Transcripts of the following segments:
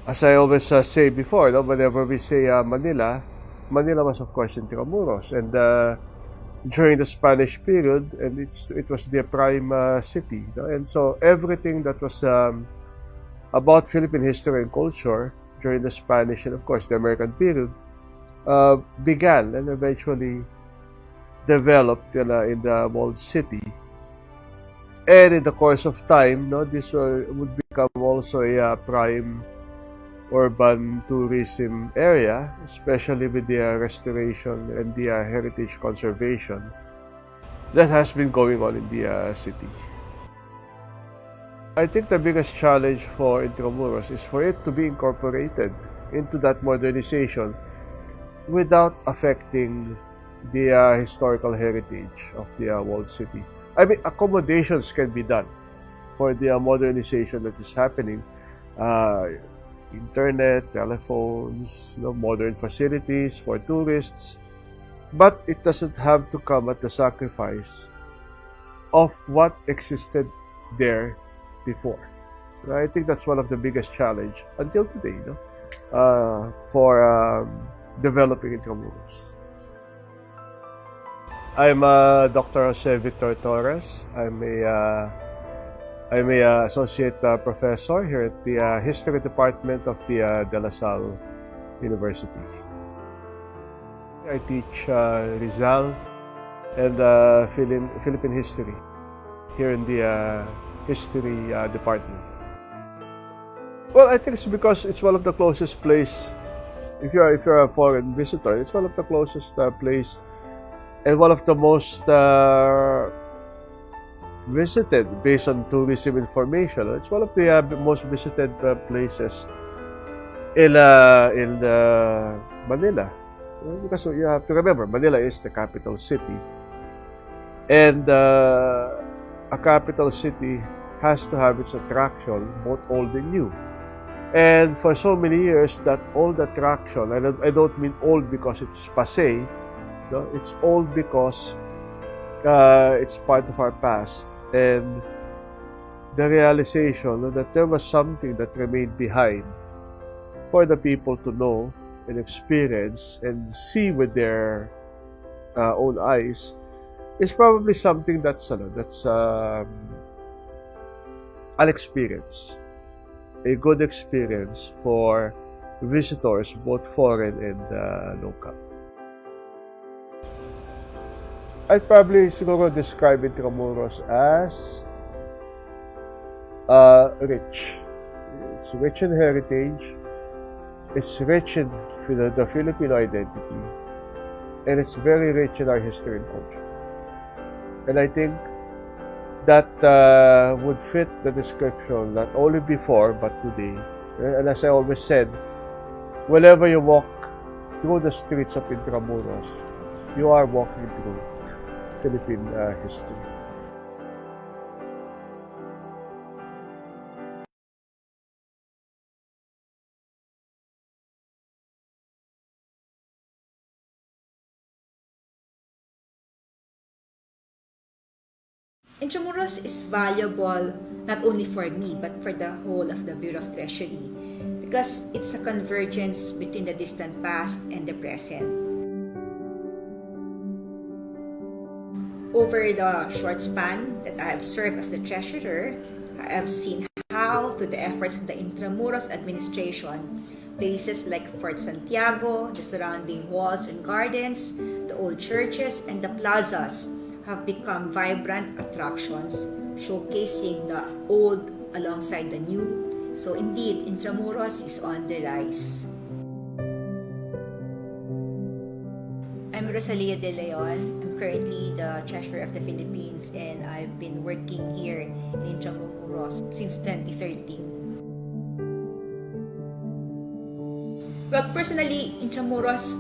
As I always say before, no, whenever we say Manila, Manila was of course Intramuros, and during the Spanish period, and it was their prime city, no? And so everything that was about Philippine history and culture during the Spanish and of course the American period began and eventually developed in the walled city. And in the course of time, no, this would become also a prime urban tourism area, especially with the restoration and the heritage conservation that has been going on in the city. I think the biggest challenge for Intramuros is for it to be incorporated into that modernization without affecting the historical heritage of the walled city. I mean, accommodations can be done for the modernization that is happening. Internet, telephones, modern facilities for tourists, but it doesn't have to come at the sacrifice of what existed there before. I think that's one of the biggest challenge until today, for developing Intramuros. I'm Dr. Jose Victor Torres. I'm a associate professor here at the History Department of the De La Salle University. I teach Rizal and Philippine history here in the History Department. Well, I think it's because it's one of the closest place. If you're a foreign visitor, it's one of the closest place and one of the most visited based on tourism information. It's one of the most visited places in Manila. Because you have to remember, Manila is the capital city. And a capital city has to have its attraction, both old and new. And for so many years, that old attraction, I don't mean old because it's passé, it's old because it's part of our past. And the realization that there was something that remained behind for the people to know and experience and see with their own eyes is probably something that's an experience, a good experience for visitors, both foreign and local. I'd probably describe Intramuros as rich. It's rich in heritage, it's rich in the Filipino identity, and it's very rich in our history and culture. And I think that would fit the description not only before but today. And as I always said, whenever you walk through the streets of Intramuros, you are walking through Philippine history. Intramuros is valuable not only for me but for the whole of the Bureau of Treasury because it's a convergence between the distant past and the present. Over the short span that I have served as the treasurer, I have seen how, through the efforts of the Intramuros administration, places like Fort Santiago, the surrounding walls and gardens, the old churches, and the plazas have become vibrant attractions, showcasing the old alongside the new. So indeed, Intramuros is on the rise. I'm Rosalia De Leon. I'm currently the Treasurer of the Philippines and I've been working here in Intramuros since 2013. Well, personally, Intramuros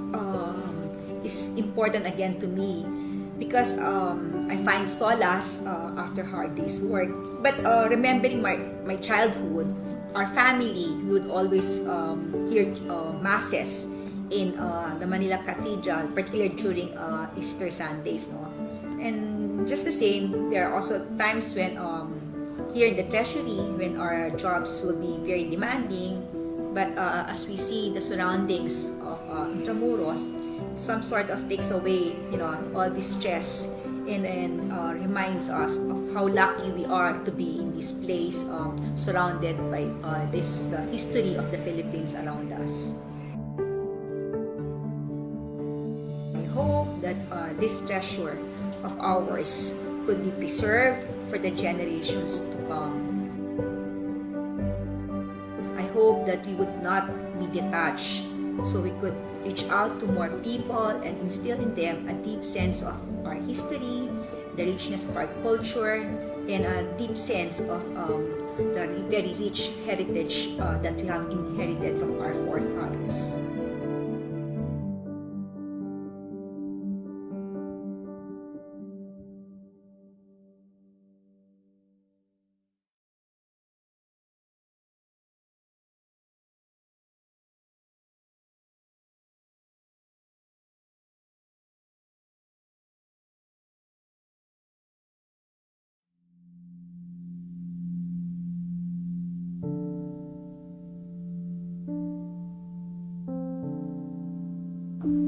is important again to me because I find solace after hard day's work. But remembering my childhood, our family would always hear masses in the Manila Cathedral, particularly during Easter Sundays. And just the same, there are also times when here in the Treasury, when our jobs will be very demanding, But as we see the surroundings of Intramuros, some sort of takes away, all this stress and reminds us of how lucky we are to be in this place, surrounded by the history of the Philippines around us. I hope that this treasure of ours could be preserved for the generations to come. I hope that we would not be detached, so we could reach out to more people and instill in them a deep sense of our history, the richness of our culture, and a deep sense of the very rich heritage that we have inherited from our forefathers.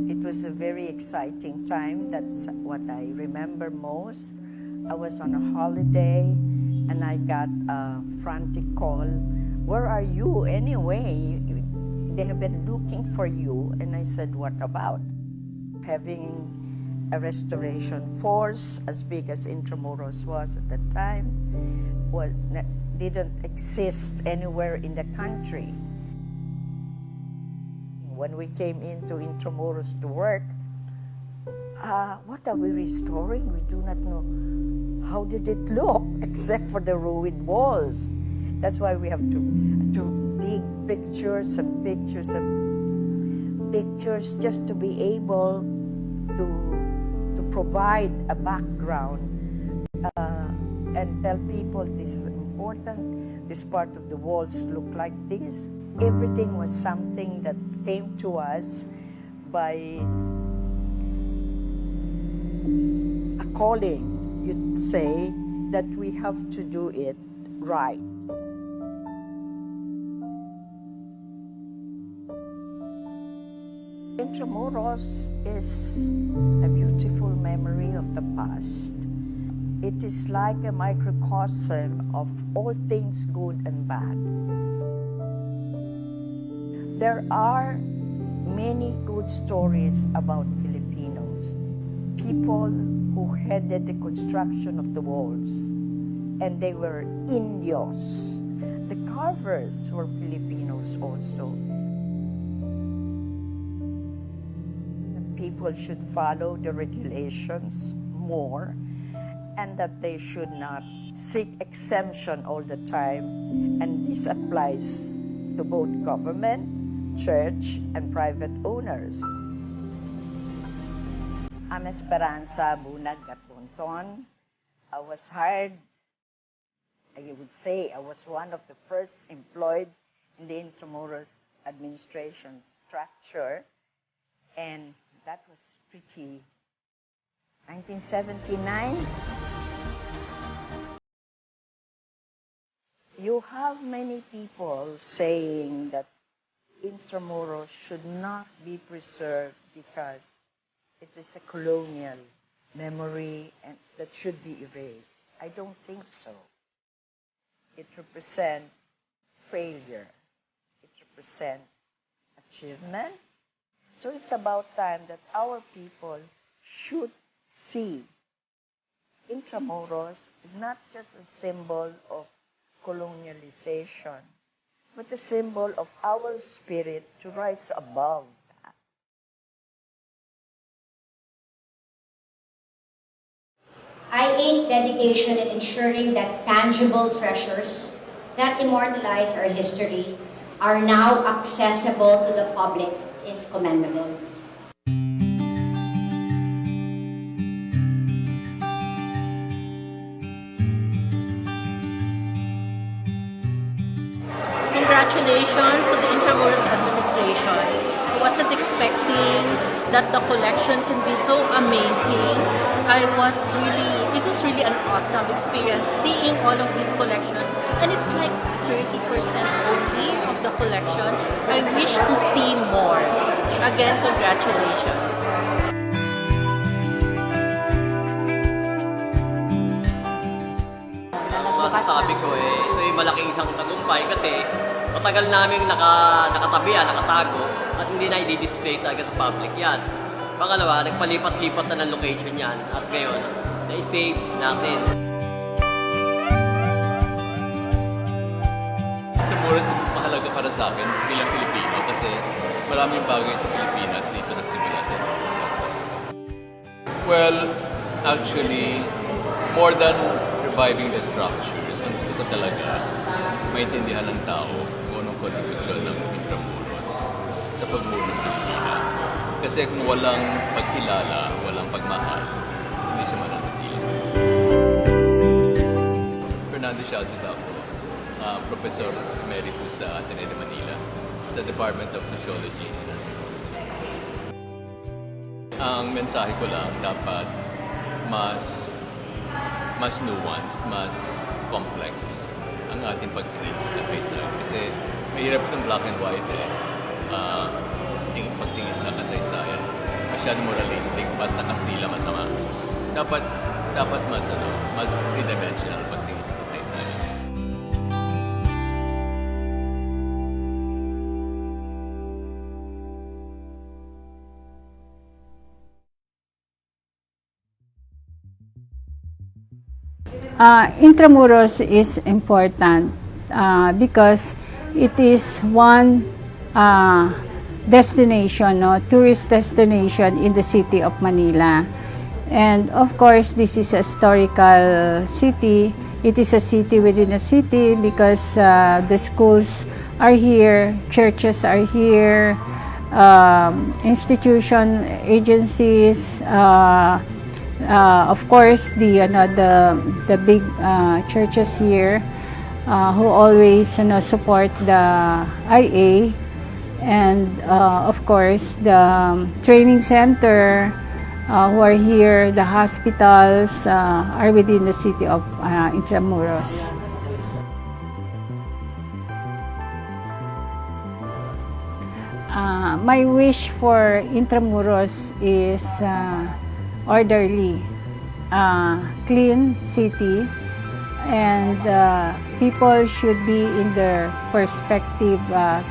It was a very exciting time. That's what I remember most. I was on a holiday and I got a frantic call. Where are you anyway? They have been looking for you. And I said, what about? Having a restoration force as big as Intramuros was at the time, didn't exist anywhere in the country. When we came into Intramuros to work, what are we restoring? We do not know. How did it look, except for the ruined walls? That's why we have to dig pictures and pictures and pictures just to be able to provide a background and tell people this is important. This part of the walls look like this. Everything was something that came to us by a calling, you'd say, that we have to do it right. Intramuros is a beautiful memory of the past. It is like a microcosm of all things good and bad. There are many good stories about Filipinos, people who headed the construction of the walls, and they were Indios. The carvers were Filipinos also. People should follow the regulations more, and that they should not seek exemption all the time, and this applies to both government, church, and private owners. I'm Esperanza Bunag Gatunton. I was hired, I would say I was one of the first employed in the Intramuros administration structure, and that was pretty 1979. You have many people saying that Intramuros should not be preserved because it is a colonial memory and that should be erased. I don't think so. It represents failure. It represents achievement. So it's about time that our people should see Intramuros is not just a symbol of colonialization, but a symbol of our spirit to rise above that. IA's dedication in ensuring that tangible treasures that immortalize our history are now accessible to the public is commendable. Congratulations to the Intramuros administration. I wasn't expecting that the collection can be so amazing. It was really an awesome experience seeing all of this collection. And it's like 30% only of the collection. I wish to see more. Again, congratulations. Masasabi ko ito ay malaking isang tagumpay kasi matagal namin nakatago at hindi na i-display talaga sa public yan. Pangalawa, nagpalipat-lipat na ng location yan at ngayon, na-save natin. Intramuros mahalaga para sa akin bilang Pilipino kasi maraming bagay sa Pilipinas dito nagsimula sa Intramuros. Well, actually, more than reviving the structures, ang gusto ko talaga maintindihan ng tao kung anong kontribusyon ng Intramuros sa pagmuno ng Pilipinas. Kasi kung walang pagkilala, walang pagmahal, hindi siya mananatili. Fernando Shalcid ako, Professor Emeritus sa Ateneo de Manila sa Department of Sociology and Anthropology. Ang mensahe ko lang, dapat mas nuanced, mas complex ang ating pagtingin sa kasaysayan. Kasi mahirap itong black and white pagtingin sa kasaysayan. Masyadong moralistic, basta Kastila masama. Dapat mas three-dimensional pagtingin sa kasaysayan. Intramuros is important because it is one destination, tourist destination in the city of Manila. And of course, this is a historical city. It is a city within a city because the schools are here, churches are here, institution, agencies, of course, the big churches here who always support the IA, and of course the training center who are here, the hospitals are within the city of Intramuros. My wish for Intramuros is orderly, clean city, and people should be in their perspective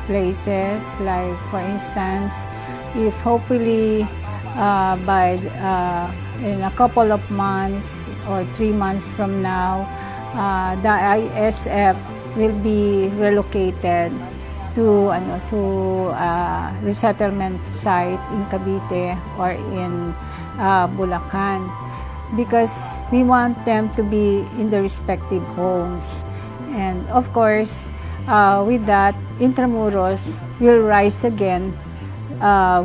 places. Like for instance, if hopefully in a couple of months or 3 months from now, the ISF will be relocated to resettlement site in Cavite or in Bulacan, because we want them to be in the respective homes. And of course, with that, Intramuros will rise again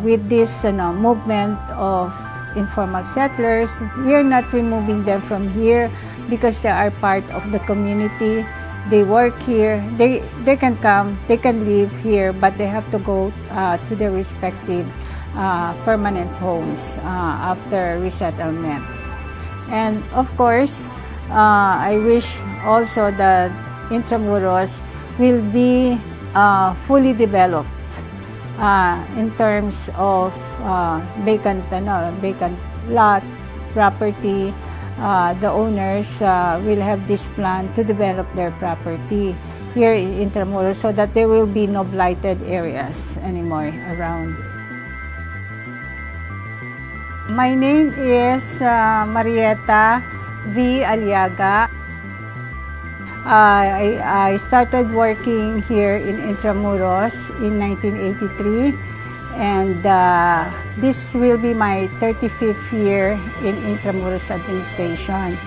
with this movement of informal settlers. We are not removing them from here because they are part of the community. They work here, they can come, they can live here, but they have to go to their respective permanent homes after resettlement. And of course, I wish also that Intramuros will be fully developed in terms of vacant lot, property. The owners will have this plan to develop their property here in Intramuros so that there will be no blighted areas anymore around. My name is Marieta V. Aliaga. I started working here in Intramuros in 1983, and this will be my 35th year in Intramuros administration.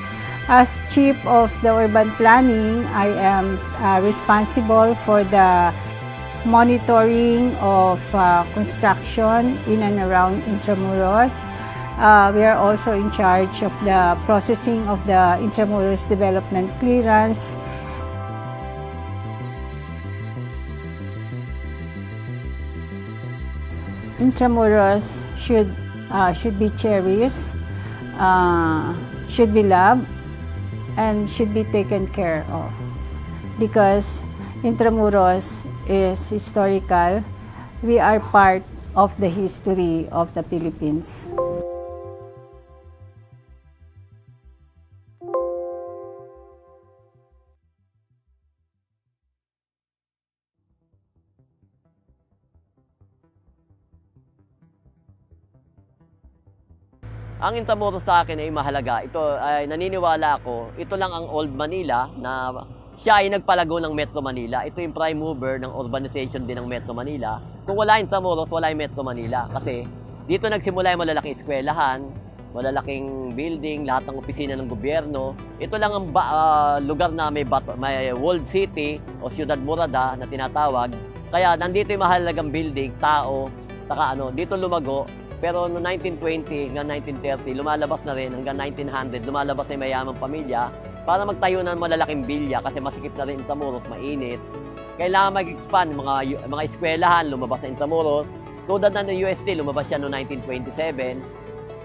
As Chief of the Urban Planning, I am responsible for the monitoring of construction in and around Intramuros. We are also in charge of the processing of the Intramuros Development Clearance. Intramuros should be cherished, should be loved, and should be taken care of, because Intramuros is historical. We are part of the history of the Philippines. Ang Intramuros sa akin ay mahalaga. Ito ay naniniwala ako, ito lang ang Old Manila na siya ay nagpalago ng Metro Manila. Ito yung prime mover ng urbanization din ng Metro Manila. Kung wala yung Intramuros, wala yung Metro Manila. Kasi dito nagsimula yung malalaking eskwelahan, malalaking building, lahat ng opisina ng gobyerno. Ito lang ang lugar na may walled city o Ciudad Morada na tinatawag. Kaya nandito yung mahalagang building, tao, dito lumago. Pero noong 1920 hanggang 1930, lumalabas na rin hanggang 1900, lumalabas na yung mayamang pamilya para magtayo ng malalaking bilya kasi masikip na rin Intramuros, mainit. Kailangan mag-expand, mga eskwelahan, lumabas na Intramuros. Tulad na ng UST, lumabas siya noong 1927.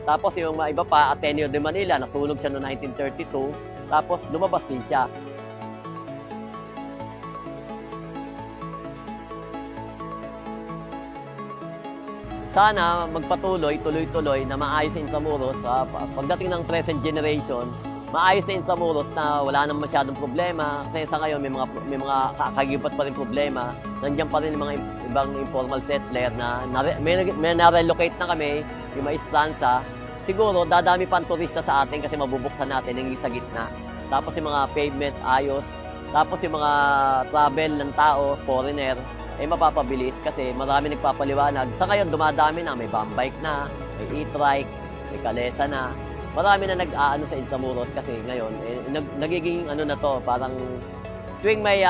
Tapos yung mga iba pa, Ateneo de Manila, nasunog siya noong 1932. Tapos lumabas din siya. Sana magpatuloy, tuloy-tuloy na maayos sa Intramuros. Pagdating ng present generation, maayos sa Intramuros na wala nang masyadong problema. Kasi sa ngayon may mga kakagibat pa rin problema. Nandiyan pa rin mga ibang informal settler na may na-relocate na kami, yung mga istansa. Siguro dadami pa ang turista sa atin kasi mabubuksan natin yung sa gitna. Tapos yung mga pavement ayos. Tapos yung mga travel ng tao, foreigner, mapapabilis kasi marami nagpapaliwanag. Sa ngayon, dumadami na. May bike na, may e-trike, may kalesa na. Marami na nag-aano sa Intramuros kasi ngayon, nagiging na to, parang tuwing may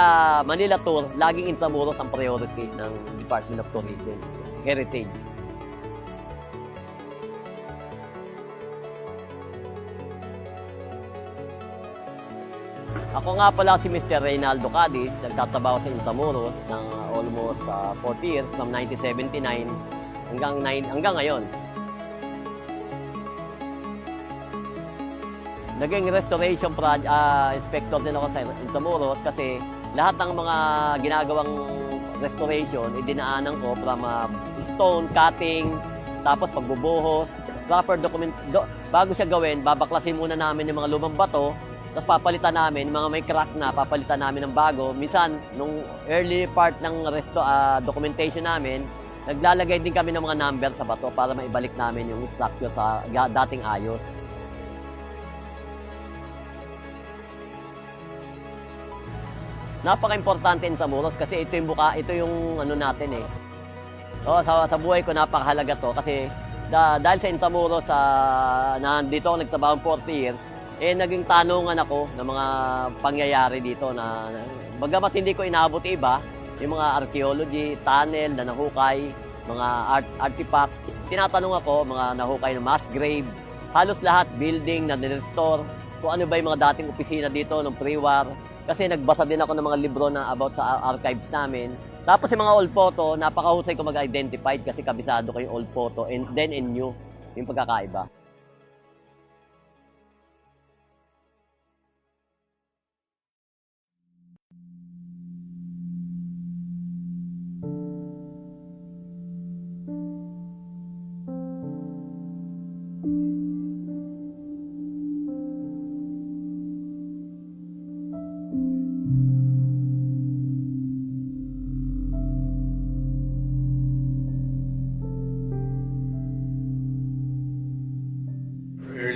Manila tour, laging Intramuros ang priority ng Department of Tourism, Heritage. Ako nga pala si Mr. Reynaldo Cadiz, nagtatrabaho sa Intramuros ng almost 40 years, from 1979 hanggang ngayon. Naging restoration inspector din ako sa Intramuros kasi lahat ng mga ginagawang restoration, idinaanan ko from stone cutting, tapos pagbubuhos, proper document. Bago siya gawin, babaklasin muna namin yung mga lumang bato, tapos papalitan namin, mga may crack na, papalitan namin ng bago. Minsan, nung early part ng documentation namin, naglalagay din kami ng mga number sa bato para maibalik namin yung structure sa dating ayos. Napaka-importante in Intramuros kasi ito yung natin eh. Sa buhay ko napakahalaga to kasi dahil sa Intramuros nandito ako nagtrabaho 40 years, naging tanungan ako ng mga pangyayari dito na bagamat hindi ko inaabot iba, yung mga archaeology, tunnel na nahukay, mga artifacts, tinatanong ako, mga nahukay ng mass grave, halos lahat building na nirestore, kung ano ba yung mga dating opisina dito ng pre-war, kasi nagbasa din ako ng mga libro na about sa archives namin. Tapos yung mga old photo, napakahusay ko mag-identify kasi kabisado ko yung old photo and then in new, yung pagkakaiba.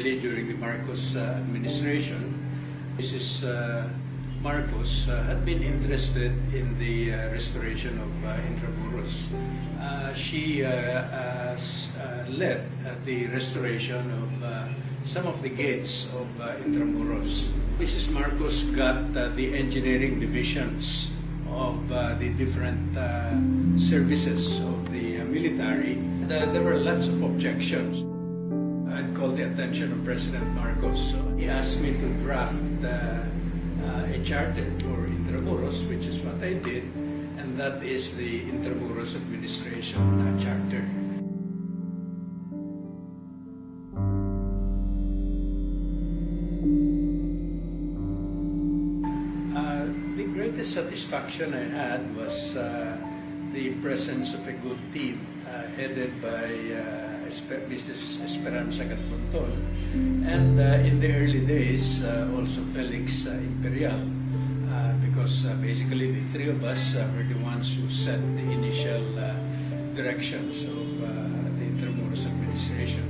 During the Marcos administration, Mrs. Marcos had been interested in the restoration of Intramuros. She led the restoration of some of the gates of Intramuros. Mrs. Marcos got the engineering divisions of the different services of the military. There were lots of objections. I'd called the attention of President Marcos. So he asked me to draft a charter for Intramuros, which is what I did, and that is the Intramuros Administration Charter. The greatest satisfaction I had was the presence of a good team headed by Mrs. Esperanza Gatmonton, and in the early days also Felix Imperial, because basically the three of us were the ones who set the initial directions of the Intramuros administration.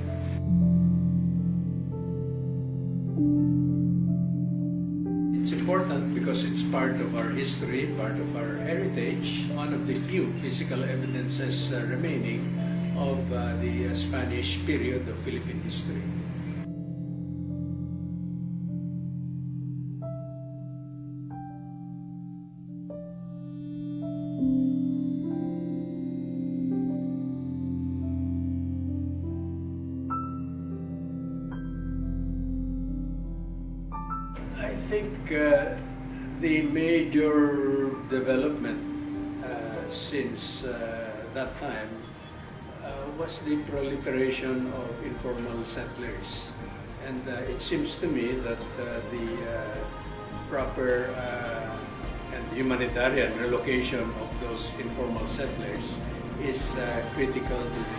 It's important because it's part of our history, part of our heritage, one of the few physical evidences remaining of the Spanish period of Philippine history. I think the major development since that time was the proliferation of informal settlers. And it seems to me that the proper and humanitarian relocation of those informal settlers is critical to the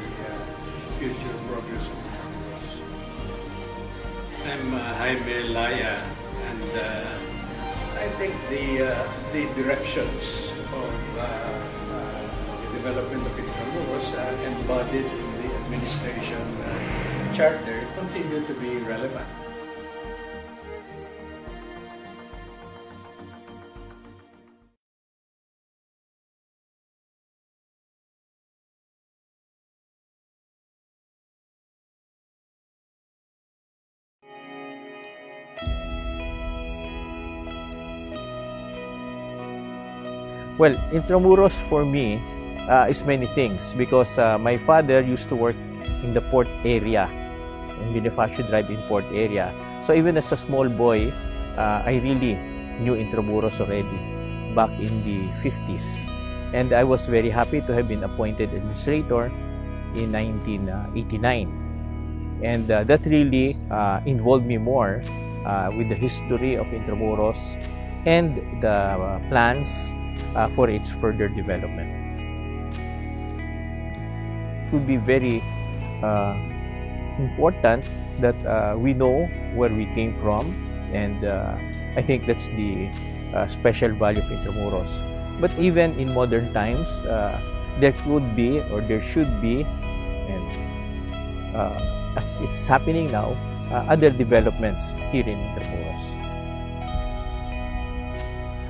future progress of Intramuros. I'm Jaime Laya, and I think the directions of the development of Intramuros embodied in the administration charter continue to be relevant. Well, Intramuros for me is many things because my father used to work in the port area, in Bonifacio Drive in port area. So even as a small boy, I really knew Intramuros already back in the 50s. And I was very happy to have been appointed administrator in 1989. And that really involved me more with the history of Intramuros and the plans for its further development. It would be very important that we know where we came from, and I think that's the special value of Intramuros. But even in modern times, there could be or there should be, and as it's happening now, other developments here in Intramuros.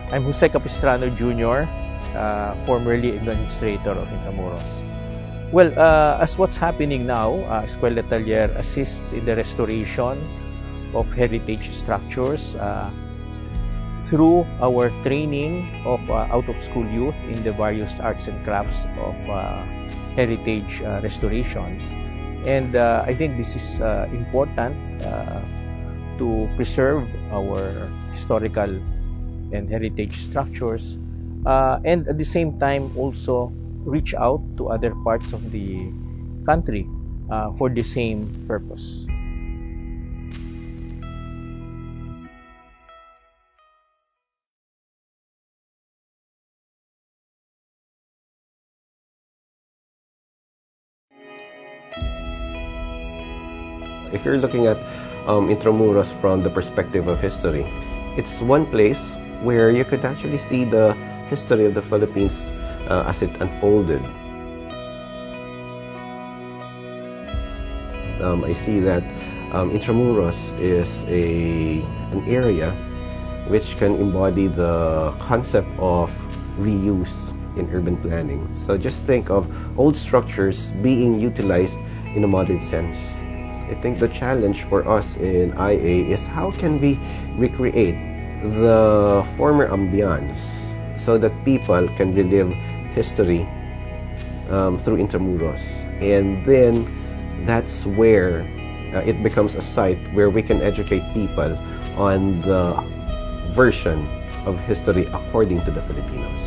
I'm Jose Capistrano Jr., formerly administrator of Intramuros. Well, as what's happening now, Escuela Taller assists in the restoration of heritage structures through our training of out-of-school youth in the various arts and crafts of heritage restoration. And I think this is important to preserve our historical and heritage structures, and at the same time also reach out to other parts of the country for the same purpose. If you're looking at Intramuros from the perspective of history, it's one place where you could actually see the history of the Philippines as it unfolded. I see that Intramuros is an area which can embody the concept of reuse in urban planning. So just think of old structures being utilized in a modern sense. I think the challenge for us in IA is how can we recreate the former ambience so that people can relive history through Intramuros. And then that's where it becomes a site where we can educate people on the version of history according to the Filipinos.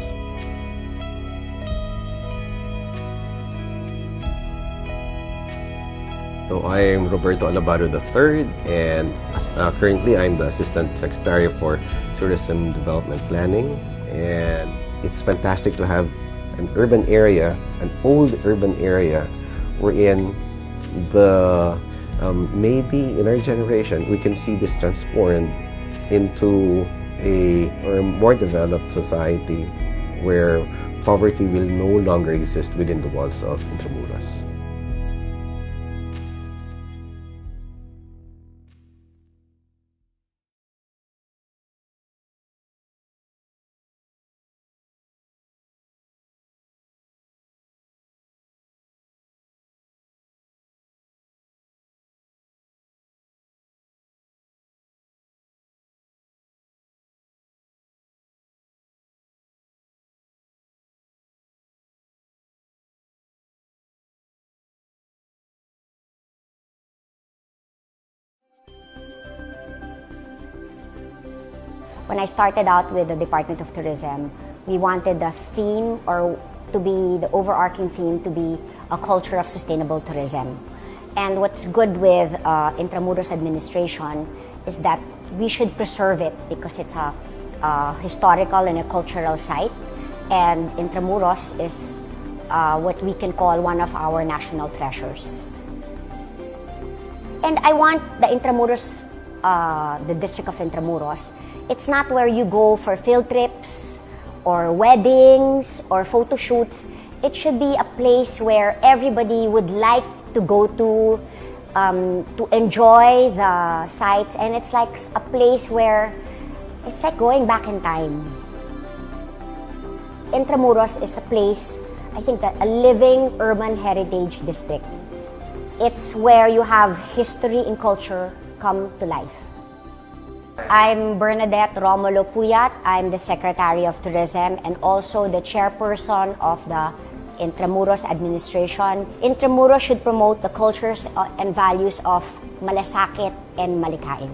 So I am Roberto Alabado III, and currently I'm the Assistant Secretary for Tourism Development Planning. And it's fantastic to have an urban area, an old urban area, wherein the maybe in our generation we can see this transformed into a more developed society where poverty will no longer exist within the walls of Intramuros. When I started out with the Department of Tourism, we wanted the theme, or to be the overarching theme, to be a culture of sustainable tourism. And what's good with Intramuros administration is that we should preserve it because it's a historical and a cultural site. And Intramuros is what we can call one of our national treasures. And I want the Intramuros, the district of Intramuros, it's not where you go for field trips or weddings or photo shoots. It should be a place where everybody would like to go to enjoy the sights, and it's like a place where it's like going back in time. Intramuros is a place, I think, that a living urban heritage district. It's where you have history and culture come to life. I'm Bernadette Romulo Puyat. I'm the Secretary of Tourism and also the Chairperson of the Intramuros administration. Intramuros should promote the cultures and values of malasakit and malikain.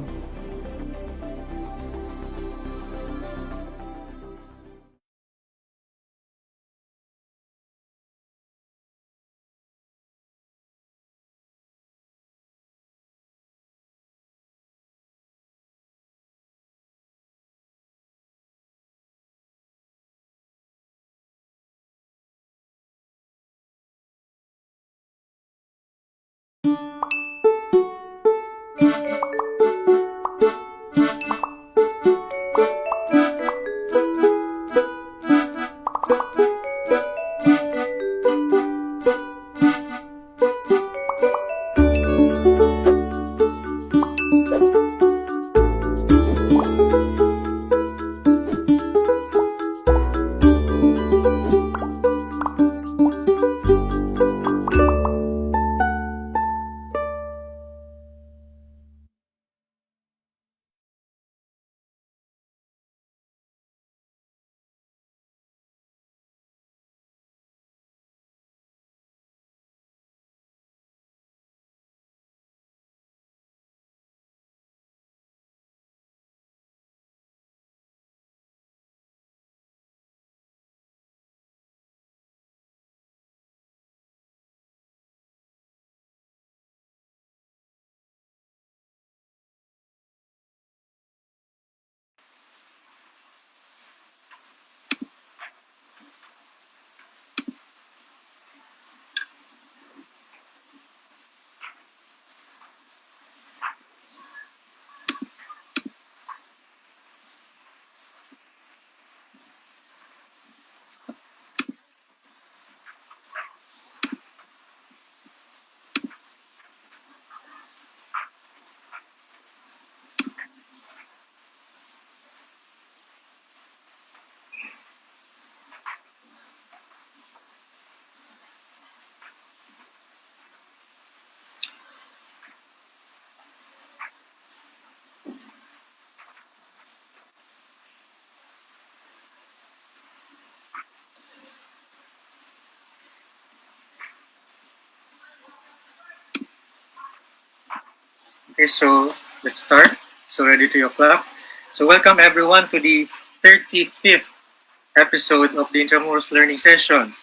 Okay, so let's start. So ready to your clap. So welcome everyone to the 35th episode of the Intramuros Learning Sessions.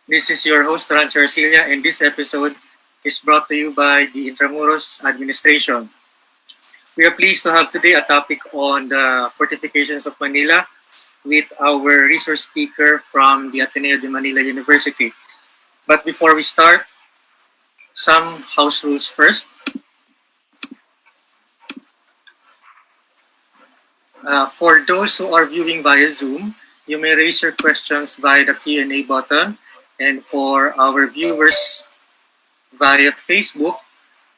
This is your host, Rancho Arcilia, and this episode is brought to you by the Intramuros administration. We are pleased to have today a topic on the fortifications of Manila, with our resource speaker from the Ateneo de Manila University. But before we start, some house rules first. For those who are viewing via Zoom, you may raise your questions via the Q&A button. And for our viewers via Facebook,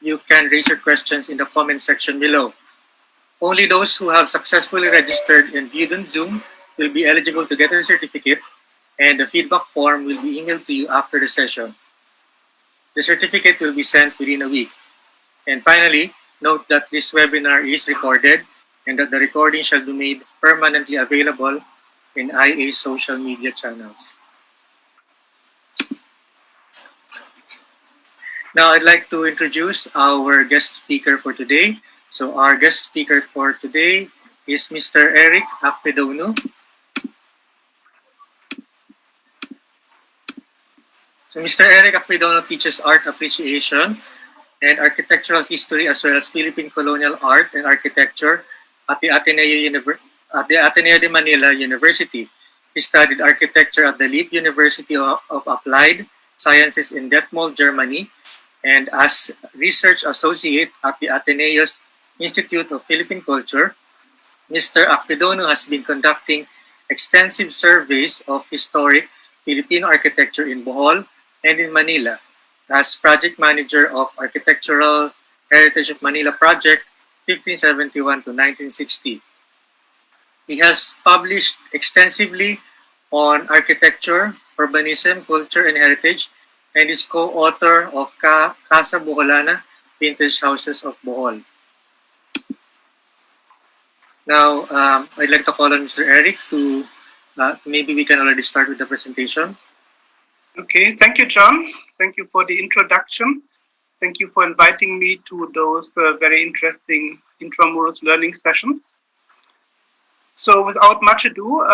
you can raise your questions in the comment section below. Only those who have successfully registered and viewed on Zoom will be eligible to get a certificate, and the feedback form will be emailed to you after the session. The certificate will be sent within a week. And finally, note that this webinar is recorded and that the recording shall be made permanently available in IA's social media channels. Now, I'd like to introduce our guest speaker for today. So our guest speaker for today is Mr. Erik Akpedonu. So Mr. Erik Akpedonu teaches art appreciation and architectural history as well as Philippine colonial art and architecture at the Ateneo de Manila University. He studied architecture at the Leap University of Applied Sciences in Detmold, Germany, and as research associate at the Ateneo's Institute of Philippine Culture. Mr. Akpedonu has been conducting extensive surveys of historic Filipino architecture in Bohol and in Manila as project manager of Architectural Heritage of Manila Project 1571 to 1960. He has published extensively on architecture, urbanism, culture, and heritage, and is co-author of Casa Boholana, Vintage Houses of Bohol. Now, I'd like to call on Mr. Erik to, maybe we can already start with the presentation. Okay, thank you, John. Thank you for the introduction. Thank you for inviting me to those very interesting Intramuros learning sessions. So without much ado,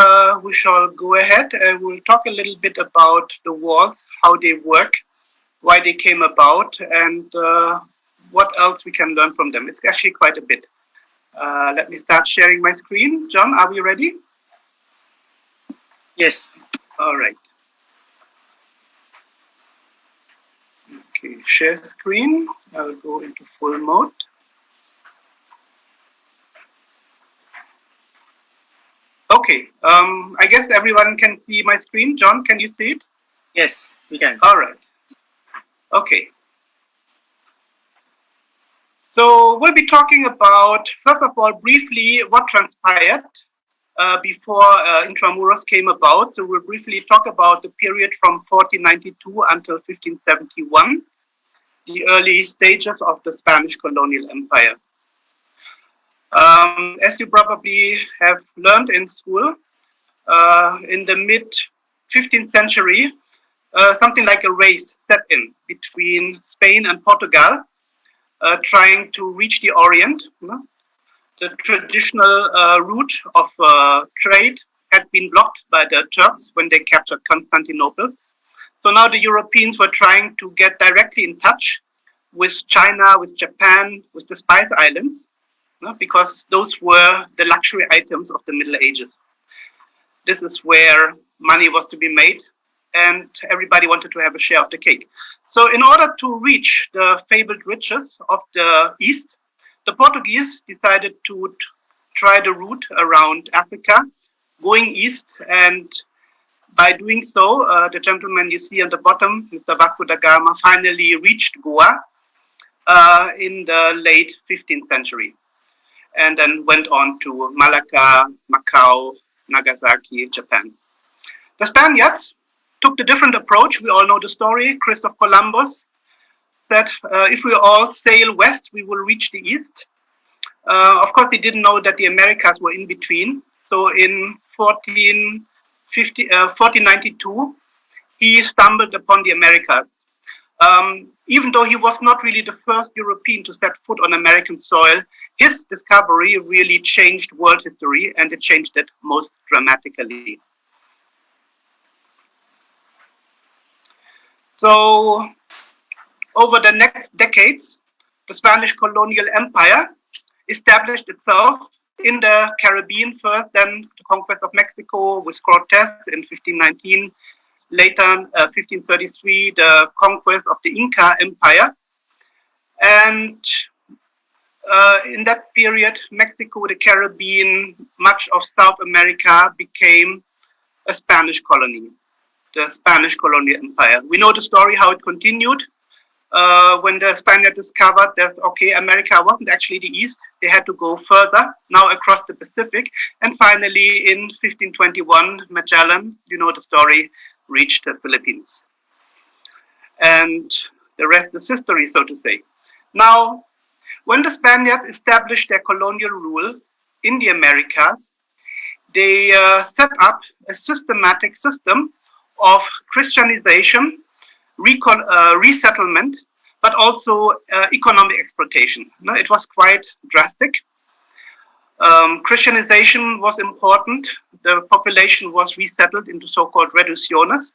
we shall go ahead and we'll talk a little bit about the walls, how they work, why they came about, and what else we can learn from them. It's actually quite a bit. Let me start sharing my screen. John, are we ready? Yes. All right. Okay, share screen. I'll go into full mode. Okay, I guess everyone can see my screen. John, can you see it? Yes, we can. All right. Okay. So we'll be talking about, first of all, briefly what transpired before Intramuros came about. So we'll briefly talk about the period from 1492 until 1571, the early stages of the Spanish colonial empire. As you probably have learned in school, in the mid-15th century, something like a race set in between Spain and Portugal, trying to reach the Orient. The traditional route of trade had been blocked by the Turks when they captured Constantinople. So now the Europeans were trying to get directly in touch with China, with Japan, with the Spice Islands, because those were the luxury items of the Middle Ages. This is where money was to be made, and everybody wanted to have a share of the cake. So in order to reach the fabled riches of the East, the Portuguese decided to try the route around Africa, going east, and by doing so, the gentleman you see on the bottom, Mr. Vasco da Gama, finally reached Goa in the late 15th century, and then went on to Malacca, Macau, Nagasaki, Japan. The Spaniards took the different approach. We all know the story. Christopher Columbus said, if we all sail west, we will reach the east. Of course, he didn't know that the Americas were in between. So in 1492, he stumbled upon the Americas. Even though he was not really the first European to set foot on American soil, his discovery really changed world history, and it changed it most dramatically. So over the next decades, the Spanish colonial empire established itself in the Caribbean first, then the conquest of Mexico with Cortez in 1519. Later, 1533, the conquest of the Inca Empire. And in that period, Mexico, the Caribbean, much of South America became a Spanish colony, the Spanish colonial empire. We know the story, how it continued. When the Spaniards discovered that, okay, America wasn't actually the East, they had to go further, now across the Pacific. And finally, in 1521, Magellan, you know the story, reached the Philippines. And the rest is history, so to say. Now, when the Spaniards established their colonial rule in the Americas, they set up a systematic system of Christianization, resettlement, but also economic exploitation. No, it was quite drastic. Christianization was important. The population was resettled into so-called reducciones.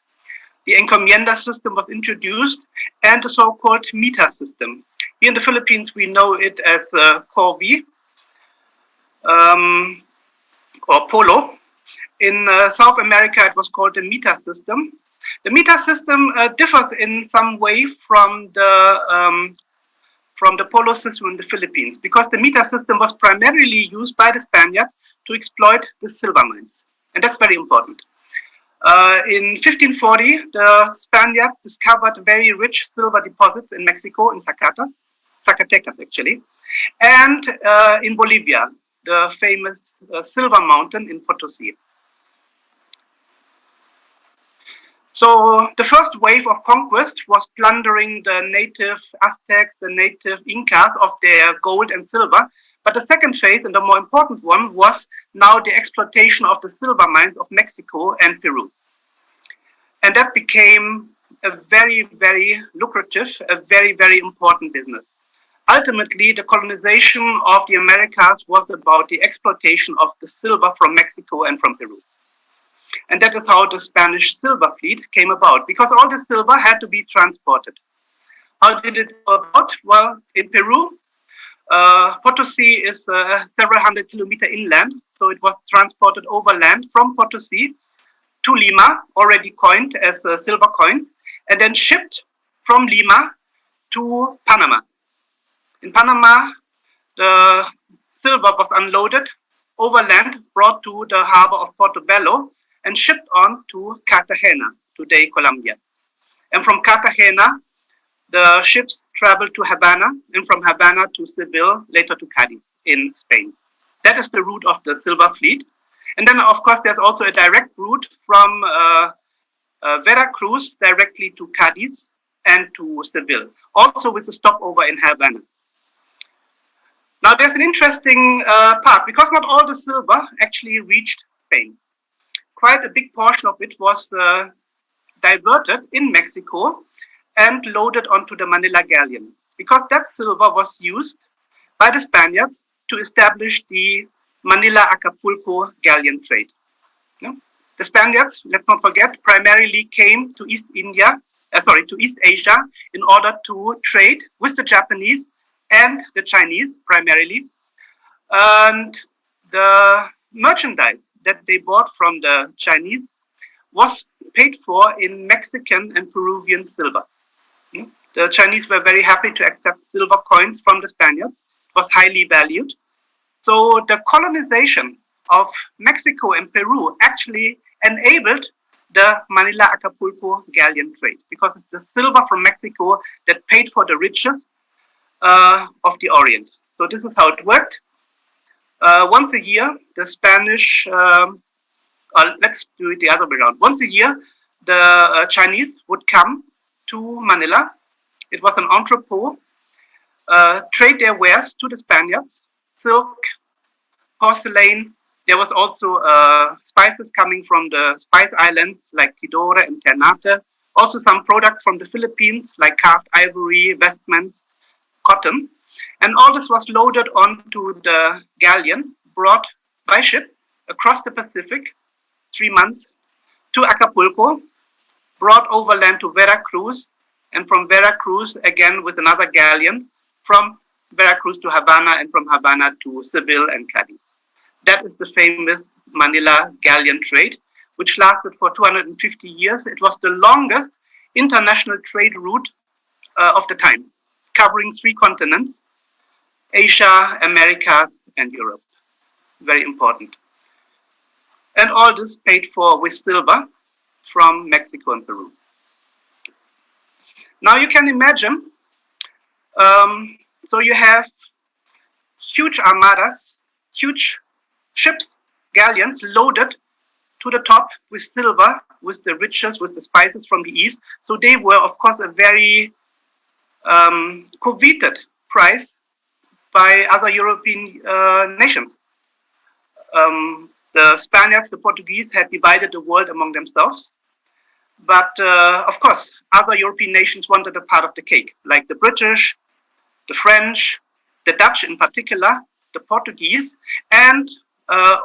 The encomienda system was introduced, and the so-called mita system. Here in the Philippines, we know it as corvi or polo. In South America, it was called the mita system. The mita system differs in some way from the polo system in the Philippines, because the mita system was primarily used by the Spaniards to exploit the silver mines, and that's very important. In 1540, the Spaniards discovered very rich silver deposits in Mexico, in Zacatecas actually, and in Bolivia, the famous Silver Mountain in Potosi. So the first wave of conquest was plundering the native Aztecs, the native Incas of their gold and silver. But the second phase, and the more important one, was now the exploitation of the silver mines of Mexico and Peru. And that became a very, very lucrative, a very, very important business. Ultimately, the colonization of the Americas was about the exploitation of the silver from Mexico and from Peru. And that is how the Spanish silver fleet came about, because all the silver had to be transported. How did it go about? Well, in Peru, Potosi is several hundred kilometers inland, so it was transported overland from Potosi to Lima, already coined as a silver coin, and then shipped from Lima to Panama. In Panama, the silver was unloaded overland, brought to the harbor of Portobello, and shipped on to Cartagena, today Colombia. And from Cartagena, the ships traveled to Havana, and from Havana to Seville, later to Cadiz in Spain. That is the route of the silver fleet. And then, of course, there's also a direct route from Veracruz directly to Cadiz and to Seville, also with a stopover in Havana. Now, there's an interesting part, because not all the silver actually reached Spain. Quite a big portion of it was diverted in Mexico and loaded onto the Manila Galleon, because that silver was used by the Spaniards to establish the Manila-Acapulco galleon trade. No? The Spaniards, let's not forget, primarily came to East Asia in order to trade with the Japanese and the Chinese primarily. And the merchandise that they bought from the Chinese was paid for in Mexican and Peruvian silver. The Chinese were very happy to accept silver coins from the Spaniards. It was highly valued. So the colonization of Mexico and Peru actually enabled the Manila-Acapulco galleon trade, because it's the silver from Mexico that paid for the riches of the Orient. So this is how it worked. Once a year, the Spanish, let's do it the other way around. Once a year, the Chinese would come to Manila. It was an entrepot, trade their wares to the Spaniards, silk, porcelain. There was also spices coming from the spice islands like Tidore and Ternate. Also some products from the Philippines like carved ivory, vestments, cotton. And all this was loaded onto the galleon, brought by ship across the Pacific, 3 months, to Acapulco, brought overland to Veracruz, and from Veracruz again with another galleon, from Veracruz to Havana, and from Havana to Seville and Cadiz. That is the famous Manila Galleon trade, which lasted for 250 years. It was the longest international trade route of the time, covering 3 continents, Asia, Americas, and Europe. Very important. And all this paid for with silver from Mexico and Peru. Now you can imagine, so you have huge armadas, huge ships, galleons loaded to the top with silver, with the riches, with the spices from the east. So they were, of course, a very coveted prize by other European nations. The Spaniards, the Portuguese had divided the world among themselves. But of course, other European nations wanted a part of the cake, like the British, the French, the Dutch in particular, the Portuguese, and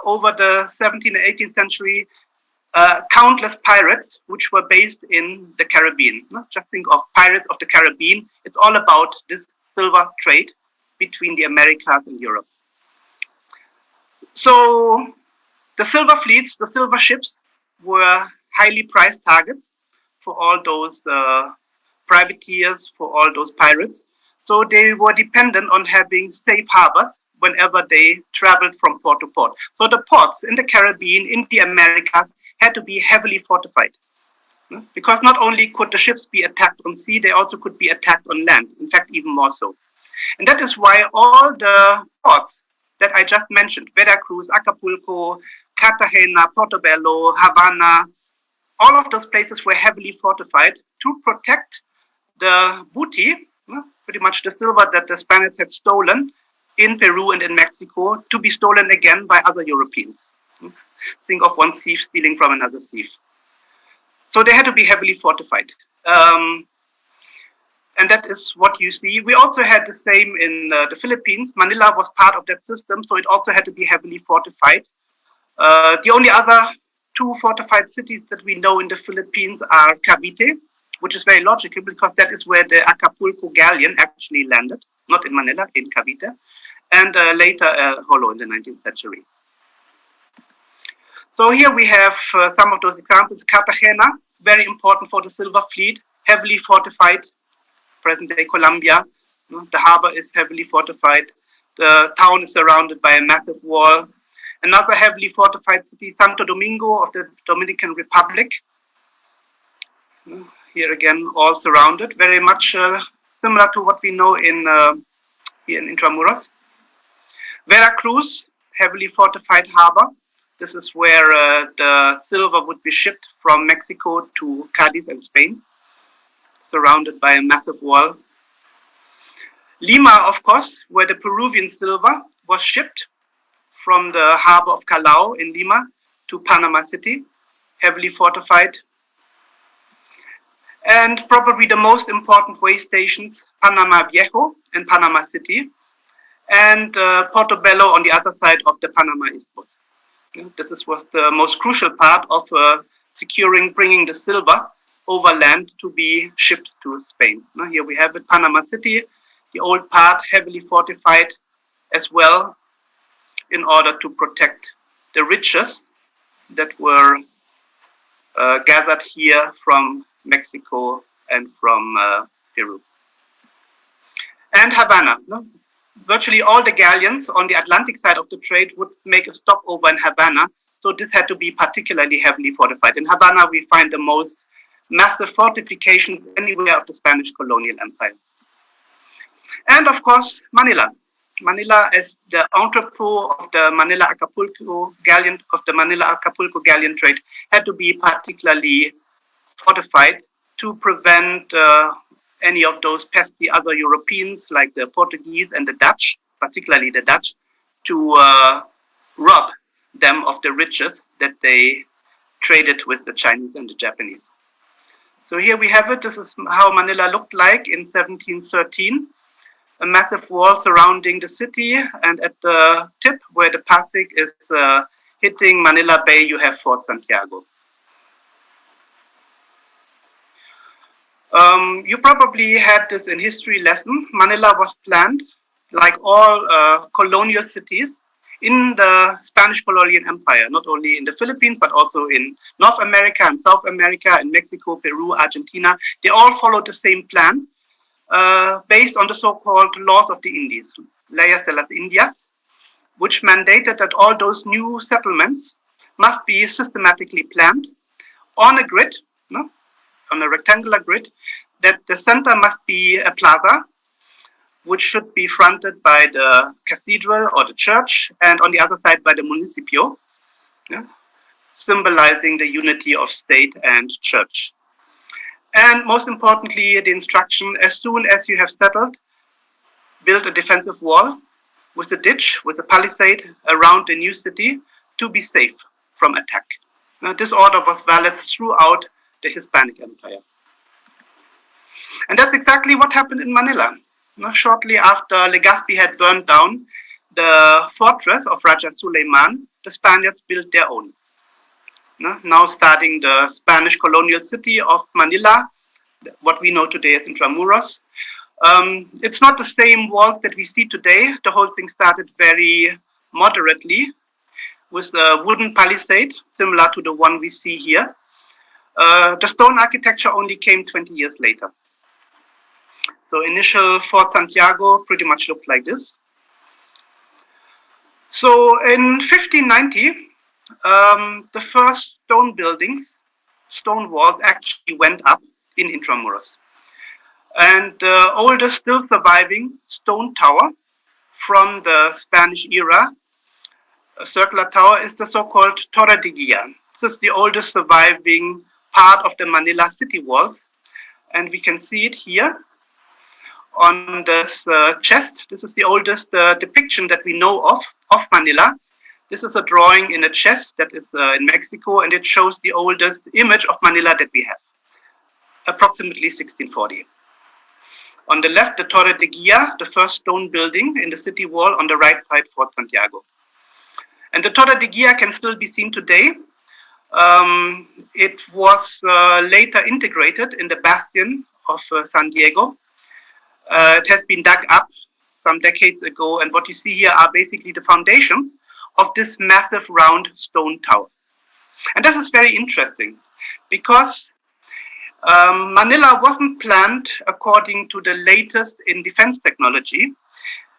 over the 17th and 18th century, countless pirates which were based in the Caribbean. Just think of Pirates of the Caribbean. It's all about this silver trade between the Americas and Europe. So the silver fleets, the silver ships, were highly prized targets for all those privateers, for all those pirates. So they were dependent on having safe harbors whenever they traveled from port to port. So the ports in the Caribbean, in the Americas, had to be heavily fortified. Because not only could the ships be attacked on sea, they also could be attacked on land, in fact, even more so. And that is why all the ports that I just mentioned, Veracruz, Acapulco, Cartagena, Portobello, Havana, all of those places were heavily fortified to protect the booty, pretty much the silver that the Spaniards had stolen in Peru and in Mexico, to be stolen again by other Europeans. Think of one thief stealing from another thief. So they had to be heavily fortified. And that is what you see. We also had the same in the Philippines. Manila was part of that system, so it also had to be heavily fortified. The only other 2 fortified cities that we know in the Philippines are Cavite, which is very logical because that is where the Acapulco galleon actually landed, not in Manila, in Cavite, and later Jolo in the 19th century. So here we have some of those examples. Cartagena, very important for the silver fleet, heavily fortified, present-day Colombia. The harbor is heavily fortified. The town is surrounded by a massive wall. Another heavily fortified city, Santo Domingo of the Dominican Republic. Here again, all surrounded, very much similar to what we know in here in Intramuros. Veracruz, heavily fortified harbor. This is where the silver would be shipped from Mexico to Cadiz and Spain, surrounded by a massive wall. Lima, of course, where the Peruvian silver was shipped from the harbor of Callao in Lima to Panama City, heavily fortified. And probably the most important way stations, Panama Viejo and Panama City, and Portobello on the other side of the Panama Isthmus. This was the most crucial part of securing, bringing the silver overland to be shipped to Spain. Here we have it, Panama City, the old part, heavily fortified as well, in order to protect the riches that were gathered here from Mexico and from Peru. And Havana. Virtually all the galleons on the Atlantic side of the trade would make a stopover in Havana, so this had to be particularly heavily fortified. In Havana, we find the most massive fortifications anywhere of the Spanish colonial empire. And of course, Manila. Manila as the entrepot of the Manila Acapulco galleon, galleon trade, had to be particularly fortified to prevent any of those pesky other Europeans like the Portuguese and the Dutch, particularly the Dutch, to rob them of the riches that they traded with the Chinese and the Japanese. So here we have it. This is how Manila looked like in 1713. A massive wall surrounding the city, and at the tip where the Pasig is hitting Manila Bay, you have Fort Santiago. You probably had this in history lesson. Manila was planned, like all colonial cities, in the Spanish colonial empire, not only in the Philippines, but also in North America and South America, in Mexico, Peru, Argentina. They all followed the same plan based on the so-called laws of the Indies, Leyes de las Indias, which mandated that all those new settlements must be systematically planned on a grid, no? On a rectangular grid, that the center must be a plaza, which should be fronted by the cathedral or the church, and on the other side by the municipio, yeah, symbolizing the unity of state and church. And most importantly, the instruction, as soon as you have settled, build a defensive wall with a ditch, with a palisade around the new city to be safe from attack. Now, this order was valid throughout the Hispanic Empire. And that's exactly what happened in Manila. Shortly after Legazpi had burned down the fortress of Raja Suleiman, the Spaniards built their own. Now starting the Spanish colonial city of Manila, what we know today as Intramuros. It's not the same walls that we see today. The whole thing started very moderately with a wooden palisade, similar to the one we see here. The stone architecture only came 20 years later. So initial Fort Santiago pretty much looked like this. So in 1590, the first stone buildings, stone walls actually went up in Intramuros. And the oldest still surviving stone tower from the Spanish era, a circular tower, is the so-called Toradigian. This is the oldest surviving part of the Manila city walls. And we can see it here on this chest. This is the oldest depiction that we know of Manila. This is a drawing in a chest that is in Mexico, and it shows the oldest image of Manila that we have, approximately 1640. On the left, the Torre de Guia, the first stone building in the city wall. On the right side, Fort Santiago. And the Torre de Guia can still be seen today. It was later integrated in the Bastion of San Diego. It has been dug up some decades ago, and what you see here are basically the foundations of this massive round stone tower. And this is very interesting because Manila wasn't planned according to the latest in defense technology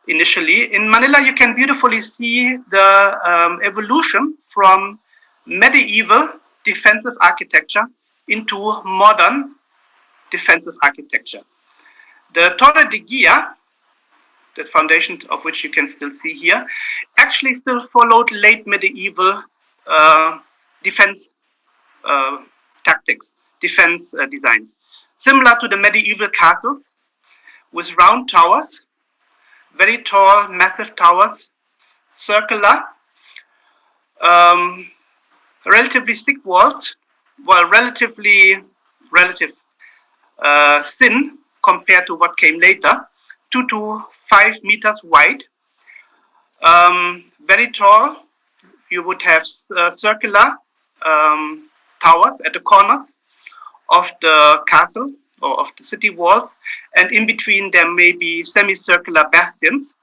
initially. In Manila, you can beautifully see the evolution from medieval defensive architecture into modern defensive architecture. The Torre de Guia, the foundation of which you can still see here, actually still followed late medieval defense tactics, defense designs, similar to the medieval castles with round towers, very tall, massive towers, circular, relatively thick walls, well, relative thin compared to what came later, 2 to 5 meters wide, very tall. You would have circular towers at the corners of the castle or of the city walls, and in between there may be semicircular bastions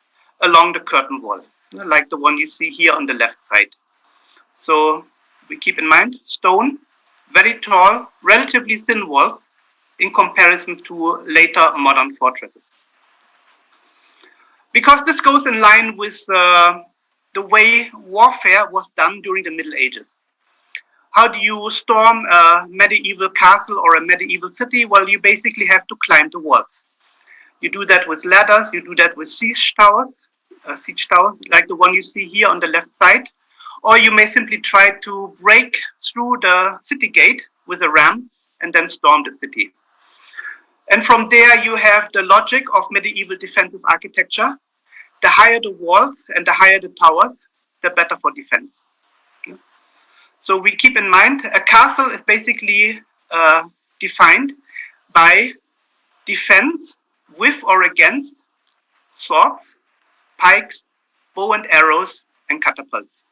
along the curtain wall, like the one you see here on the left side. So we keep in mind stone, very tall, relatively thin walls in comparison to later modern fortresses. Because this goes in line with the way warfare was done during the Middle Ages. How do you storm a medieval castle or a medieval city? Well, you basically have to climb the walls. You do that with ladders, you do that with siege towers, like the one you see here on the left side, or you may simply try to break through the city gate with a ram and then storm the city. And from there, you have the logic of medieval defensive architecture. The higher the walls and the higher the towers, the better for defense. So we keep in mind, a castle is basically defined by defense with or against swords, pikes, bow and arrows, and catapults.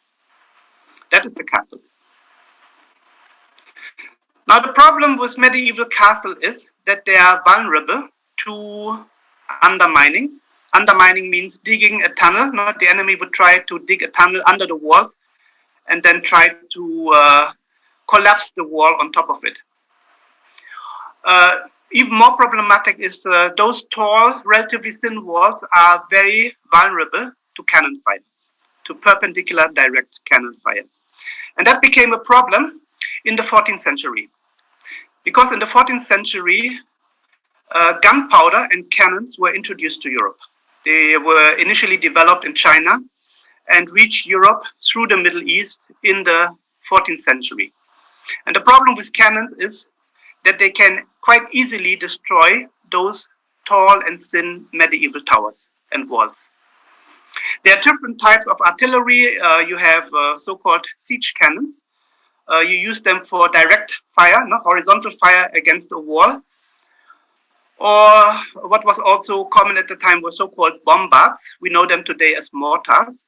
That is a castle. Now the problem with medieval castle is that they are vulnerable to undermining Undermining means digging a tunnel. No? The enemy would try to dig a tunnel under the wall and then try to collapse the wall on top of it. Even more problematic is those tall, relatively thin walls are very vulnerable to cannon fire, to perpendicular direct cannon fire. And that became a problem in the 14th century. Because in the 14th century, gunpowder and cannons were introduced to Europe. They were initially developed in China and reached Europe through the Middle East in the 14th century. And the problem with cannons is that they can quite easily destroy those tall and thin medieval towers and walls. There are different types of artillery. You have so-called siege cannons. You use them for direct fire, horizontal fire against a wall. Or what was also common at the time were so-called bombards. We know them today as mortars,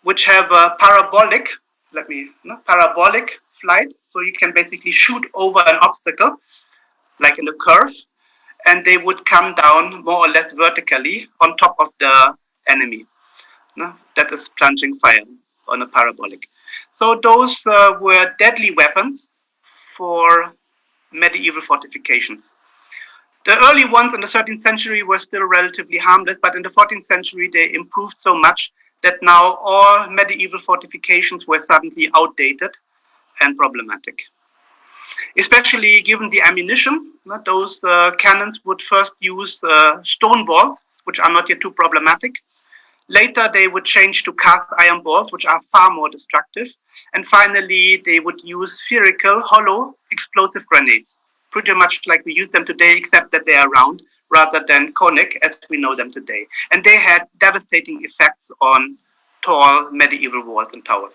which have a parabolic flight. So you can basically shoot over an obstacle, like in a curve, and they would come down more or less vertically on top of the enemy. That is plunging fire on a parabolic. So those were deadly weapons for medieval fortifications. The early ones in the 13th century were still relatively harmless, but in the 14th century they improved so much that now all medieval fortifications were suddenly outdated and problematic. Especially given the ammunition, those cannons would first use stone balls, which are not yet too problematic. Later, they would change to cast iron balls, which are far more destructive. And finally, they would use spherical, hollow, explosive grenades, pretty much like we use them today, except that they are round rather than conic as we know them today. And they had devastating effects on tall medieval walls and towers.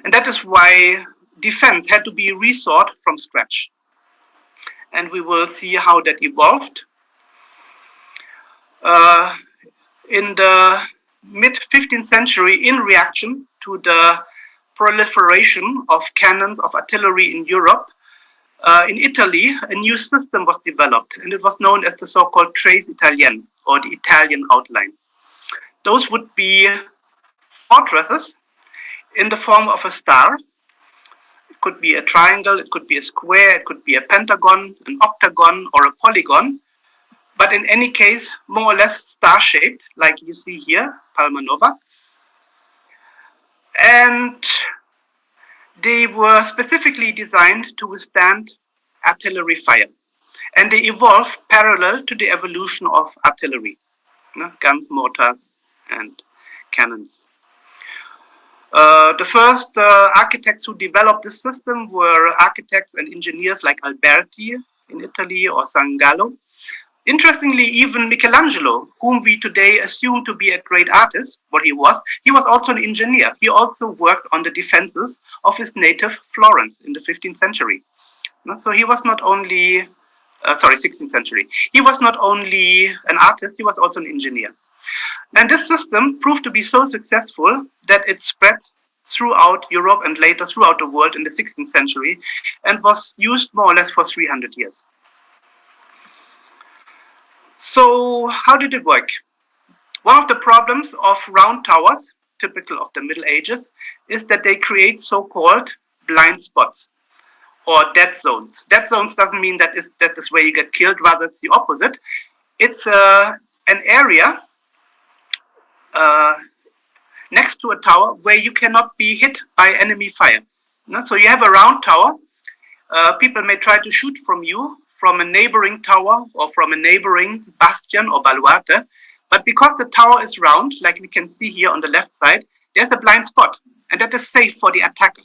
And that is why defense had to be rethought from scratch. And we will see how that evolved. In the mid-15th century, in reaction to the proliferation of cannons, of artillery in Europe, in Italy, a new system was developed, and it was known as the so-called Tres Italien, or the Italian outline. Those would be fortresses in the form of a star. It could be a triangle, it could be a square, it could be a pentagon, an octagon, or a polygon. But in any case, more or less star-shaped, like you see here, Palma Nova. And they were specifically designed to withstand artillery fire. And they evolved parallel to the evolution of artillery, guns, mortars, and cannons. The first architects who developed this system were architects and engineers like Alberti in Italy or San Gallo. Interestingly, even Michelangelo, whom we today assume to be a great artist, what he was also an engineer. He also worked on the defenses of his native Florence in the 15th century. So he was not only, 16th century. He was not only an artist, he was also an engineer. And this system proved to be so successful that it spread throughout Europe and later throughout the world in the 16th century and was used more or less for 300 years. So how did it work? One of the problems of round towers, typical of the Middle Ages, is that they create so-called blind spots or dead zones. Dead zones doesn't mean that is where you get killed, rather it's the opposite. It's an area next to a tower where you cannot be hit by enemy fire. So you have a round tower. People may try to shoot from you from a neighboring tower or from a neighboring bastion or baluarte. But because the tower is round, like we can see here on the left side, there's a blind spot, and that is safe for the attacker.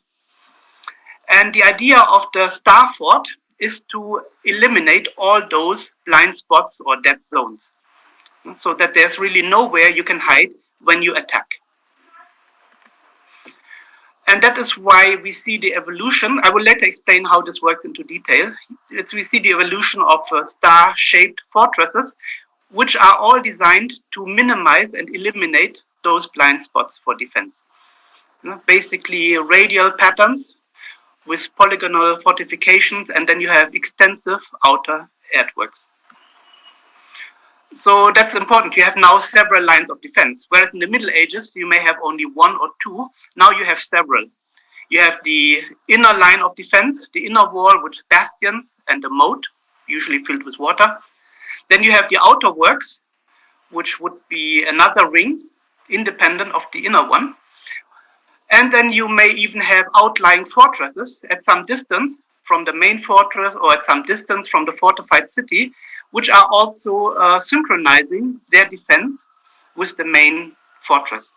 And the idea of the star fort is to eliminate all those blind spots or dead zones, so that there's really nowhere you can hide when you attack. And that is why we see the evolution. I will later explain how this works into detail. We see the evolution of star-shaped fortresses, which are all designed to minimize and eliminate those blind spots for defense. Basically radial patterns with polygonal fortifications, and then you have extensive outer earthworks. So that's important. You have now several lines of defense, whereas in the Middle Ages, you may have only one or two. Now you have several. You have the inner line of defense, the inner wall with bastions and a moat, usually filled with water. Then you have the outer works, which would be another ring, independent of the inner one. And then you may even have outlying fortresses at some distance from the main fortress or at some distance from the fortified city, which are also synchronizing their defense with the main fortress.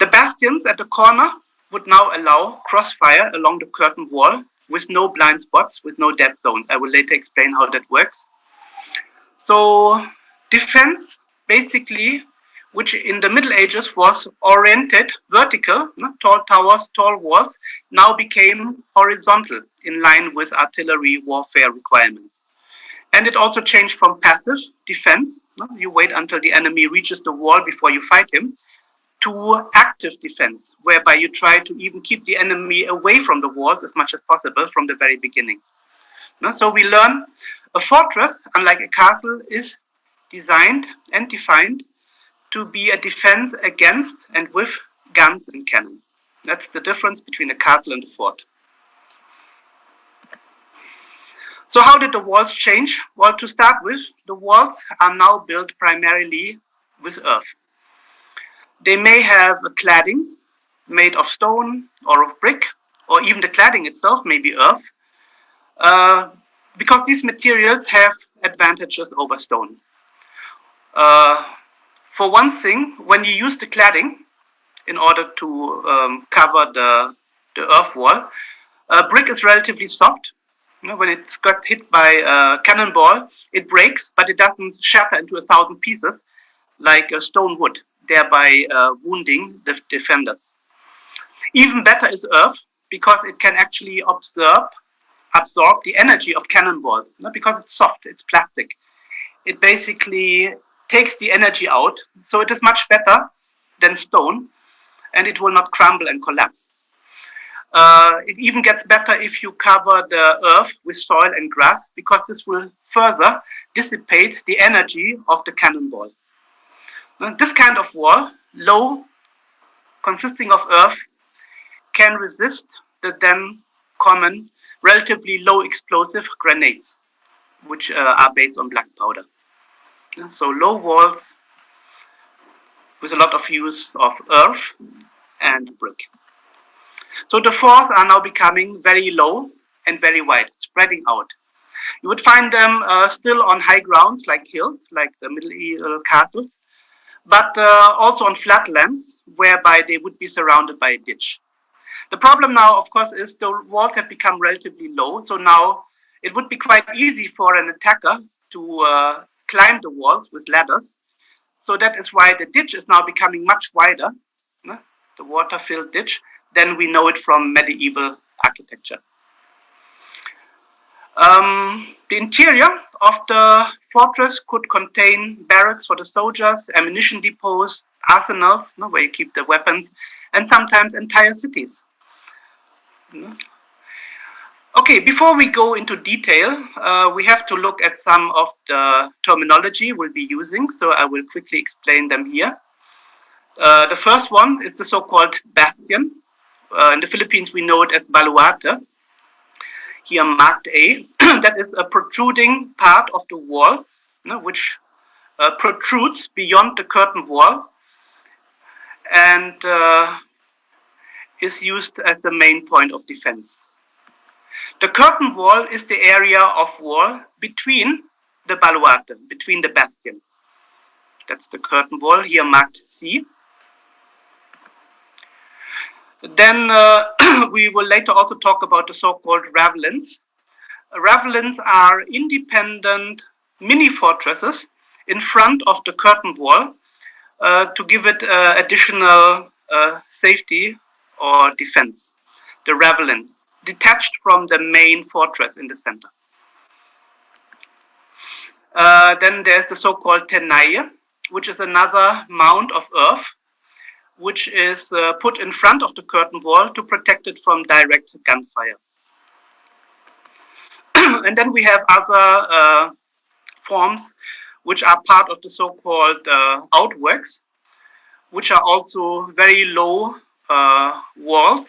The bastions at the corner would now allow crossfire along the curtain wall with no blind spots, with no dead zones. I will later explain how that works. So defense, basically, which in the Middle Ages was oriented vertical, tall towers, tall walls, now became horizontal in line with artillery warfare requirements. And it also changed from passive defense, you wait until the enemy reaches the wall before you fight him, to active defense, whereby you try to even keep the enemy away from the walls as much as possible from the very beginning. So we learn a fortress, unlike a castle, is designed and defined to be a defense against and with guns and cannon. That's the difference between a castle and a fort. So how did the walls change? Well, to start with, the walls are now built primarily with earth. They may have a cladding made of stone or of brick, or even the cladding itself may be earth, because these materials have advantages over stone. For one thing, when you use the cladding in order to cover the earth wall, brick is relatively soft. When it's got hit by a cannonball, it breaks, but it doesn't shatter into 1,000 pieces like a stone would, thereby wounding the defenders. Even better is earth, because it can actually absorb the energy of cannonballs, not because it's soft, it's plastic. It basically takes the energy out, so it is much better than stone, and it will not crumble and collapse. It even gets better if you cover the earth with soil and grass, because this will further dissipate the energy of the cannonball. This kind of wall, low, consisting of earth, can resist the then common, relatively low explosive grenades, which are based on black powder. So low walls with a lot of use of earth and brick. So the forts are now becoming very low and very wide, spreading out. You would find them still on high grounds like hills, like the medieval castles, but also on flatlands, whereby they would be surrounded by a ditch. The problem now, of course, is the walls have become relatively low, so now it would be quite easy for an attacker to climb the walls with ladders. So that is why the ditch is now becoming much wider, the water-filled ditch, than we know it from medieval architecture. The interior of the fortress could contain barracks for the soldiers, ammunition depots, arsenals, where you keep the weapons, and sometimes entire cities. Okay, before we go into detail, we have to look at some of the terminology we'll be using, so I will quickly explain them here. The first one is the so-called bastion. In the Philippines, we know it as baluarte. Here marked A. That is a protruding part of the wall, which protrudes beyond the curtain wall and is used as the main point of defense. The curtain wall is the area of wall between the baluarte, between the bastion. That's the curtain wall, here marked C. Then we will later also talk about the so-called ravelins. Ravelins are independent mini fortresses in front of the curtain wall to give it additional safety or defense. The ravelin, detached from the main fortress in the center. Then there's the so-called tenaille, which is another mound of earth, which is put in front of the curtain wall to protect it from direct gunfire. And then we have other forms which are part of the so-called outworks, which are also very low walls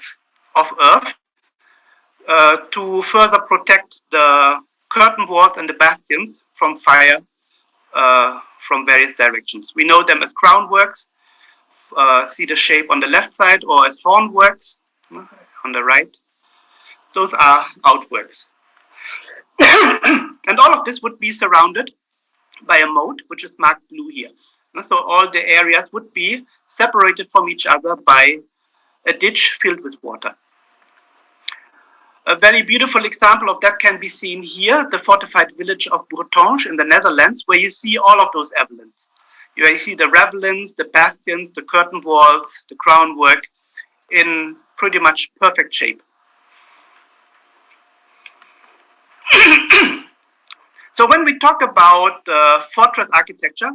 of earth to further protect the curtain walls and the bastions from fire from various directions. We know them as groundworks, see the shape on the left side, or as hornworks on the right. Those are outworks. And all of this would be surrounded by a moat, which is marked blue here. So all the areas would be separated from each other by a ditch filled with water. A very beautiful example of that can be seen here, the fortified village of Bretonge in the Netherlands, where you see all of those evidence. You see the ravelins, the bastions, the curtain walls, the groundwork in pretty much perfect shape. So when we talk about fortress architecture,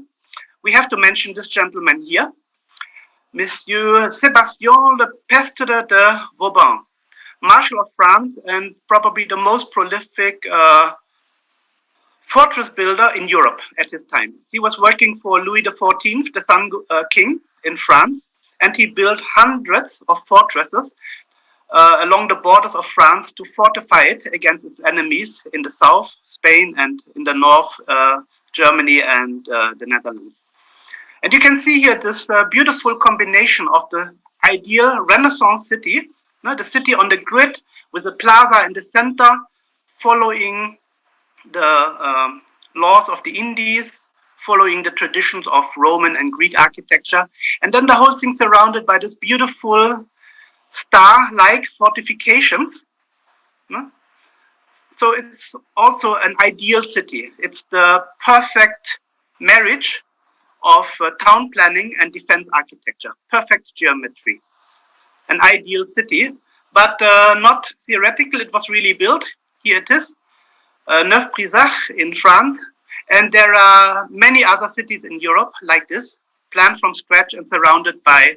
we have to mention this gentleman here, Monsieur Sébastien Le Pestre de Vauban, Marshal of France and probably the most prolific fortress builder in Europe at his time. He was working for Louis XIV, the Sun King in France, and he built hundreds of fortresses along the borders of France to fortify it against its enemies in the south, Spain, and in the north, Germany and the Netherlands. And you can see here this beautiful combination of the ideal Renaissance city, the city on the grid with a plaza in the center, following the laws of the Indies, following the traditions of Roman and Greek architecture, and then the whole thing surrounded by this beautiful star-like fortifications. So it's also an ideal city. It's the perfect marriage of town planning and defense architecture, perfect geometry. An ideal city, but not theoretical. It was really built. Here it is, Neuf-Brisach in France. And there are many other cities in Europe like this, planned from scratch and surrounded by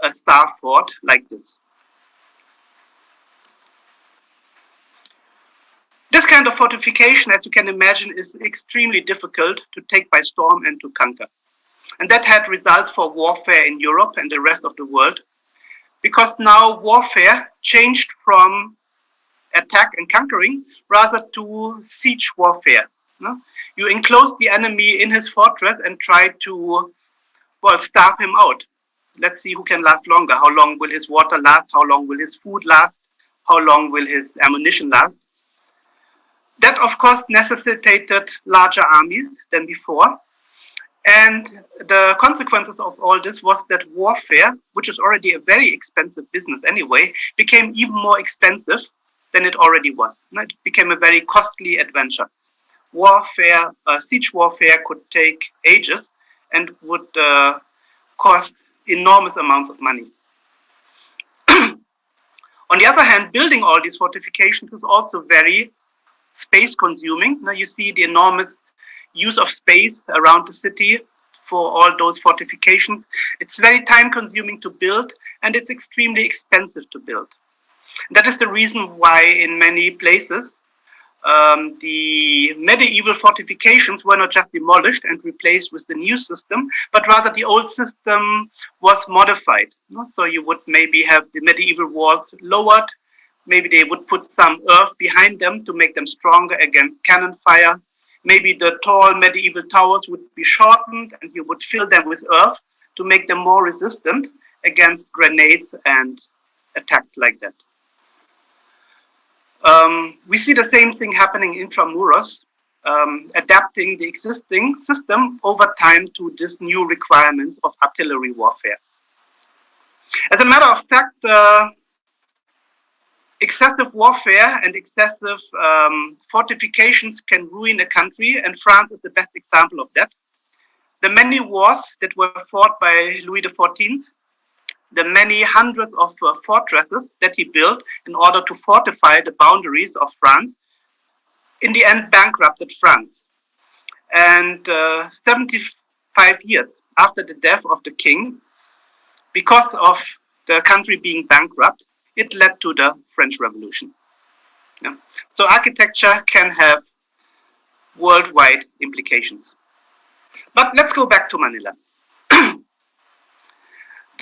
a star fort like this. This kind of fortification, as you can imagine, is extremely difficult to take by storm and to conquer. And that had results for warfare in Europe and the rest of the world, because now warfare changed from attack and conquering rather to siege warfare. You enclose the enemy in his fortress and try to, well, starve him out. Let's see who can last longer. How long will his water last? How long will his food last? How long will his ammunition last? That, of course, necessitated larger armies than before. And the consequences of all this was that warfare, which is already a very expensive business anyway, became even more expensive than it already was. It became a very costly adventure. Warfare, siege warfare could take ages and would cost enormous amounts of money. On the other hand, building all these fortifications is also very space consuming. Now you see the enormous use of space around the city for all those fortifications. It's very time consuming to build, and it's extremely expensive to build. That is the reason why in many places the medieval fortifications were not just demolished and replaced with the new system, but rather the old system was modified. So you would maybe have the medieval walls lowered, maybe they would put some earth behind them to make them stronger against cannon fire. Maybe the tall medieval towers would be shortened and you would fill them with earth to make them more resistant against grenades and attacks like that. We see the same thing happening in Intramuros, adapting the existing system over time to this new requirements of artillery warfare. As a matter of fact, excessive warfare and excessive fortifications can ruin a country, and France is the best example of that. The many wars that were fought by Louis XIV, the many hundreds of fortresses that he built in order to fortify the boundaries of France, in the end bankrupted France. And 75 years after the death of the king, because of the country being bankrupt, it led to the French Revolution. Yeah. So architecture can have worldwide implications. But let's go back to Manila.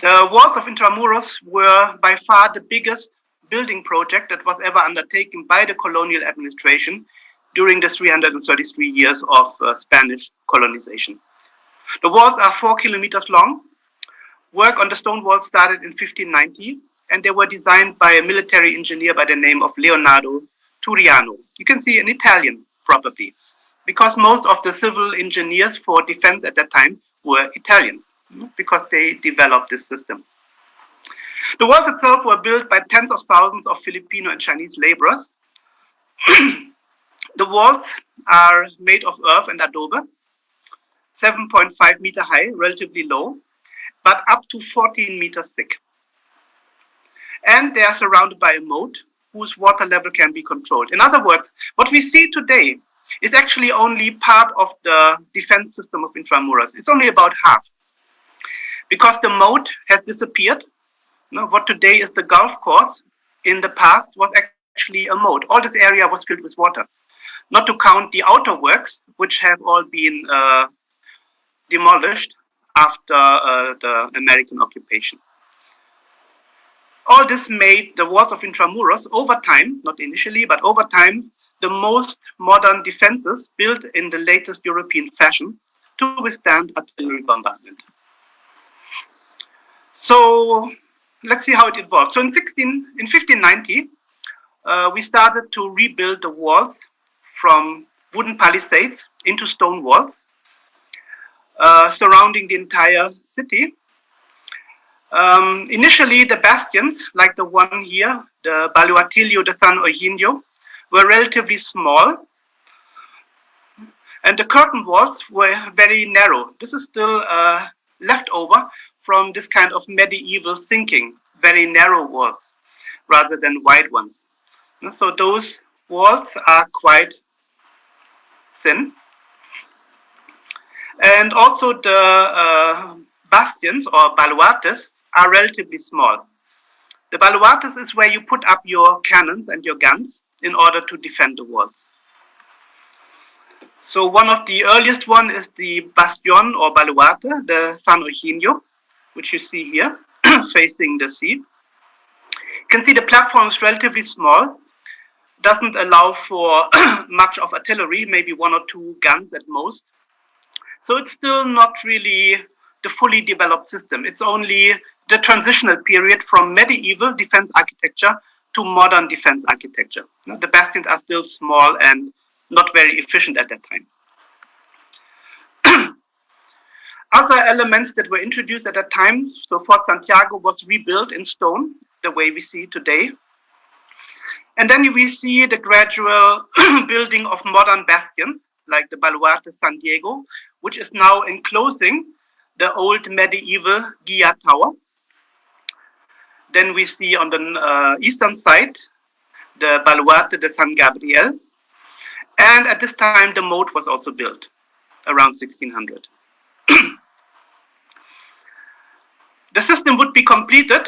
The Walls of Intramurals were by far the biggest building project that was ever undertaken by the colonial administration during the 333 years of Spanish colonization. The walls are 4 kilometers long. Work on the stone walls started in 1590, and they were designed by a military engineer by the name of Leonardo Turiano. You can see an Italian, probably, because most of the civil engineers for defense at that time were Italian, because they developed this system. The walls itself were built by tens of thousands of Filipino and Chinese laborers. The walls are made of earth and adobe, 7.5 meter high, relatively low, but up to 14 meters thick. And they are surrounded by a moat whose water level can be controlled. In other words, what we see today is actually only part of the defense system of Intramuros. It's only about half, because the moat has disappeared. What today is the golf course, in the past was actually a moat. All this area was filled with water. Not to count the outer works, which have all been demolished after the American occupation. All this made the Walls of Intramuros over time, not initially, but over time, the most modern defenses built in the latest European fashion to withstand artillery bombardment. So let's see how it evolved. So in 1590, we started to rebuild the walls from wooden palisades into stone walls, surrounding the entire city. Initially, the bastions, like the one here, the Baluatillo de San Eugenio, were relatively small, and the curtain walls were very narrow. This is still leftover from this kind of medieval thinking, very narrow walls rather than wide ones. So those walls are quite thin. And also the bastions or baluartes are relatively small. The baluartes is where you put up your cannons and your guns in order to defend the walls. So one of the earliest one is the Bastion or baluarte, the San Eugenio, which you see here, facing the sea. You can see the platform is relatively small, doesn't allow for much of artillery, maybe 1 or 2 guns at most. So it's still not really the fully developed system. It's only the transitional period from medieval defense architecture to modern defense architecture. The bastions are still small and not very efficient at that time. Other elements that were introduced at that time, so Fort Santiago was rebuilt in stone, the way we see today. And then we see the gradual building of modern bastions, like the Baluarte San Diego, which is now enclosing the old medieval Gia Tower. Then we see on the eastern side, the Baluarte de San Gabriel. And at this time, the moat was also built around 1600. The system would be completed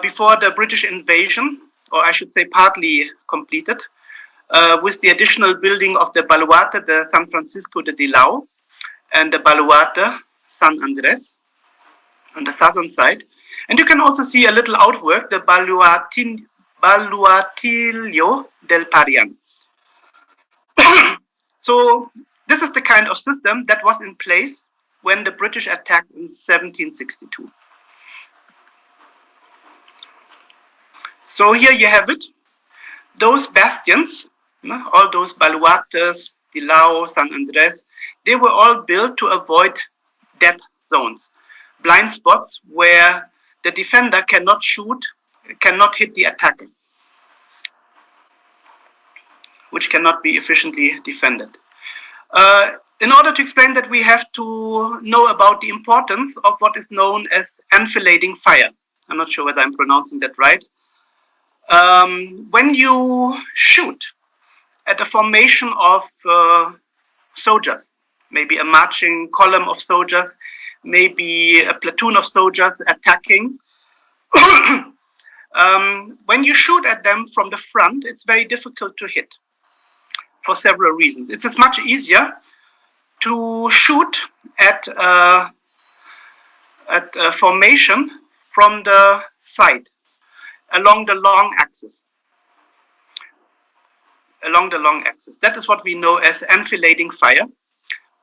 before the British invasion, or I should say partly completed, with the additional building of the Baluarte de San Francisco de Dilao and the Baluarte San Andres on the southern side. And you can also see a little outwork, the Baluatillo del Parian. So this is the kind of system that was in place when the British attacked in 1762. So here you have it. Those bastions, all those baluartes, Dilao, San Andres, they were all built to avoid dead zones, blind spots where the defender cannot shoot, cannot hit the attacker, which cannot be efficiently defended. In order to explain that, we have to know about the importance of what is known as Infillating Fire. I'm not sure whether I'm pronouncing that right. When you shoot at a formation of soldiers, maybe a marching column of soldiers, maybe a platoon of soldiers attacking, When you shoot at them from the front, it's very difficult to hit for several reasons. It's much easier to shoot at a formation from the side, along the long axis. That is what we know as enfilading fire.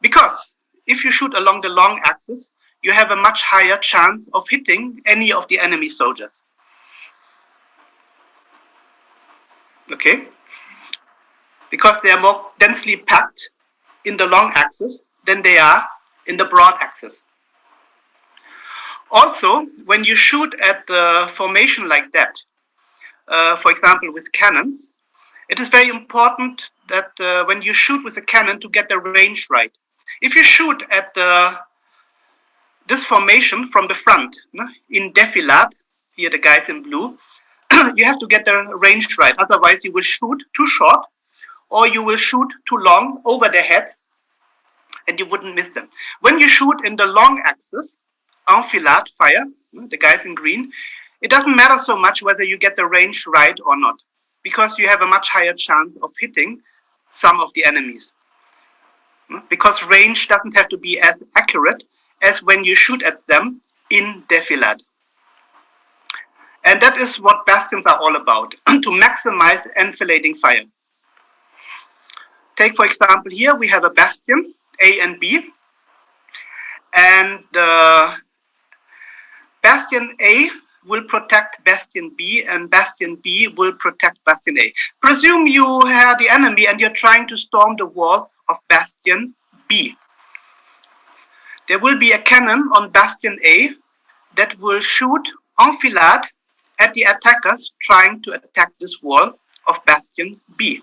Because if you shoot along the long axis, you have a much higher chance of hitting any of the enemy soldiers. Okay? Because they are more densely packed in the long axis than they are in the broad axis. Also, when you shoot at the formation like that, for example with cannons, it is very important that when you shoot with a cannon to get the range right. If you shoot at this formation from the front, in defilade, here the guys in blue, you have to get the range right. Otherwise you will shoot too short or you will shoot too long over their heads and you wouldn't miss them. When you shoot in the long axis, enfilade fire, the guys in green, it doesn't matter so much whether you get the range right or not, because you have a much higher chance of hitting some of the enemies. Because range doesn't have to be as accurate as when you shoot at them in defilade. And that is what bastions are all about, to maximize enfilading fire. Take, for example, here we have a bastion, A and B. And Bastion A will protect Bastion B, and Bastion B will protect Bastion A. Presume you are the enemy and you're trying to storm the walls of Bastion B. There will be a cannon on Bastion A that will shoot enfilade at the attackers trying to attack this wall of Bastion B.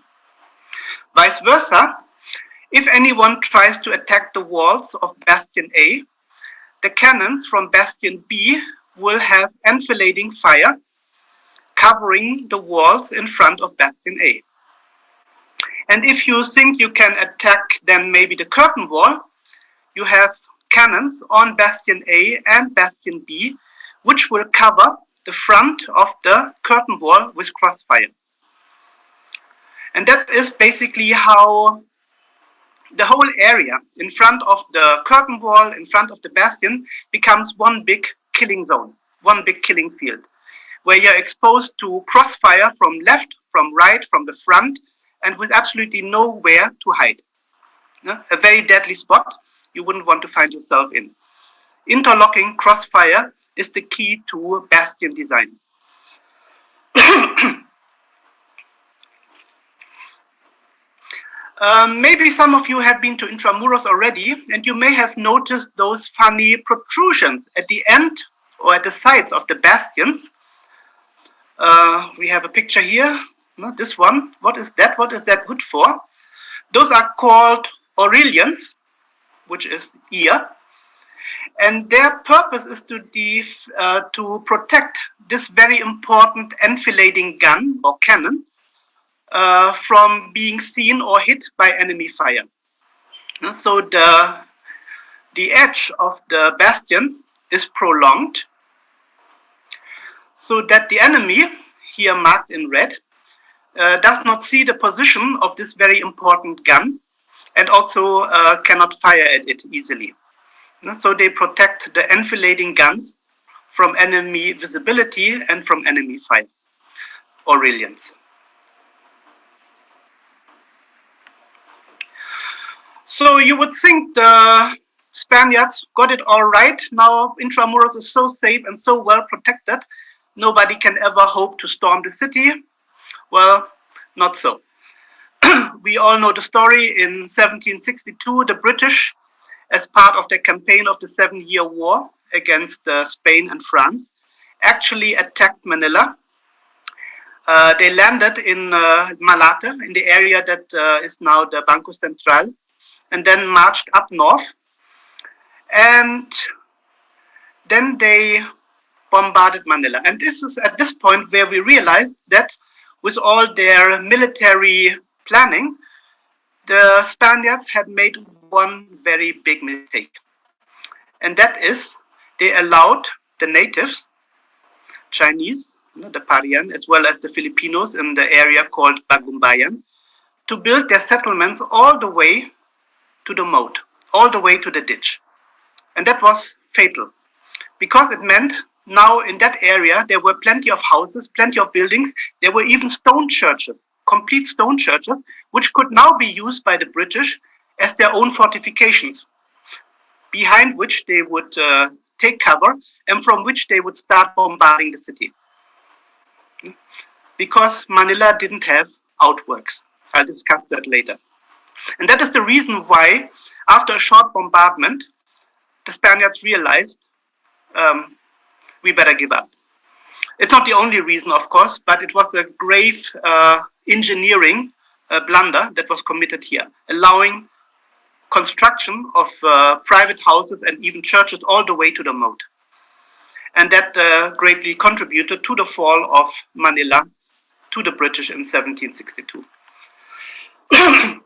Vice versa, if anyone tries to attack the walls of Bastion A, the cannons from Bastion B will have enfilading fire covering the walls in front of Bastion A. And if you think you can attack then maybe the curtain wall, you have cannons on Bastion A and Bastion B, which will cover the front of the curtain wall with crossfire. And that is basically how the whole area in front of the curtain wall, in front of the bastion, becomes one big killing zone, one big killing field, where you're exposed to crossfire from left, from right, from the front, and with absolutely nowhere to hide. A very deadly spot you wouldn't want to find yourself in. Interlocking crossfire is the key to bastion design. Maybe some of you have been to Intramuros already, and you may have noticed those funny protrusions at the end or at the sides of the bastions. We have a picture here, this one. What is that? What is that good for? Those are called Orillians, which is ear. And their purpose is to protect this very important enfilading gun or cannon from being seen or hit by enemy fire. So the edge of the bastion is prolonged so that the enemy, here marked in red, does not see the position of this very important gun and also cannot fire at it easily. So they protect the enfilading guns from enemy visibility and from enemy fire, Orillians. So you would think the Spaniards got it all right. Now Intramuros is so safe and so well protected, nobody can ever hope to storm the city. Well, not so. We all know the story. In 1762, the British, as part of their campaign of the 7-Year War against Spain and France, actually attacked Manila. They landed in Malate, in the area that is now the Banco Central, and then marched up north. And then they bombarded Manila. And this is at this point where we realized that with all their military planning, the Spaniards had made one very big mistake. And that is they allowed the natives, Chinese, the Parian, as well as the Filipinos in the area called Bagumbayan, to build their settlements all the way to the moat, all the way to the ditch. And that was fatal, because it meant now in that area there were plenty of houses, plenty of buildings. There were even stone churches, complete stone churches, which could now be used by the British as their own fortifications, behind which they would take cover and from which they would start bombarding the city. Because Manila didn't have outworks. I'll discuss that later. And that is the reason why, after a short bombardment, the Spaniards realized we better give up. It's not the only reason, of course, but it was a grave engineering blunder that was committed here, allowing construction of private houses and even churches all the way to the moat. And that greatly contributed to the fall of Manila to the British in 1762.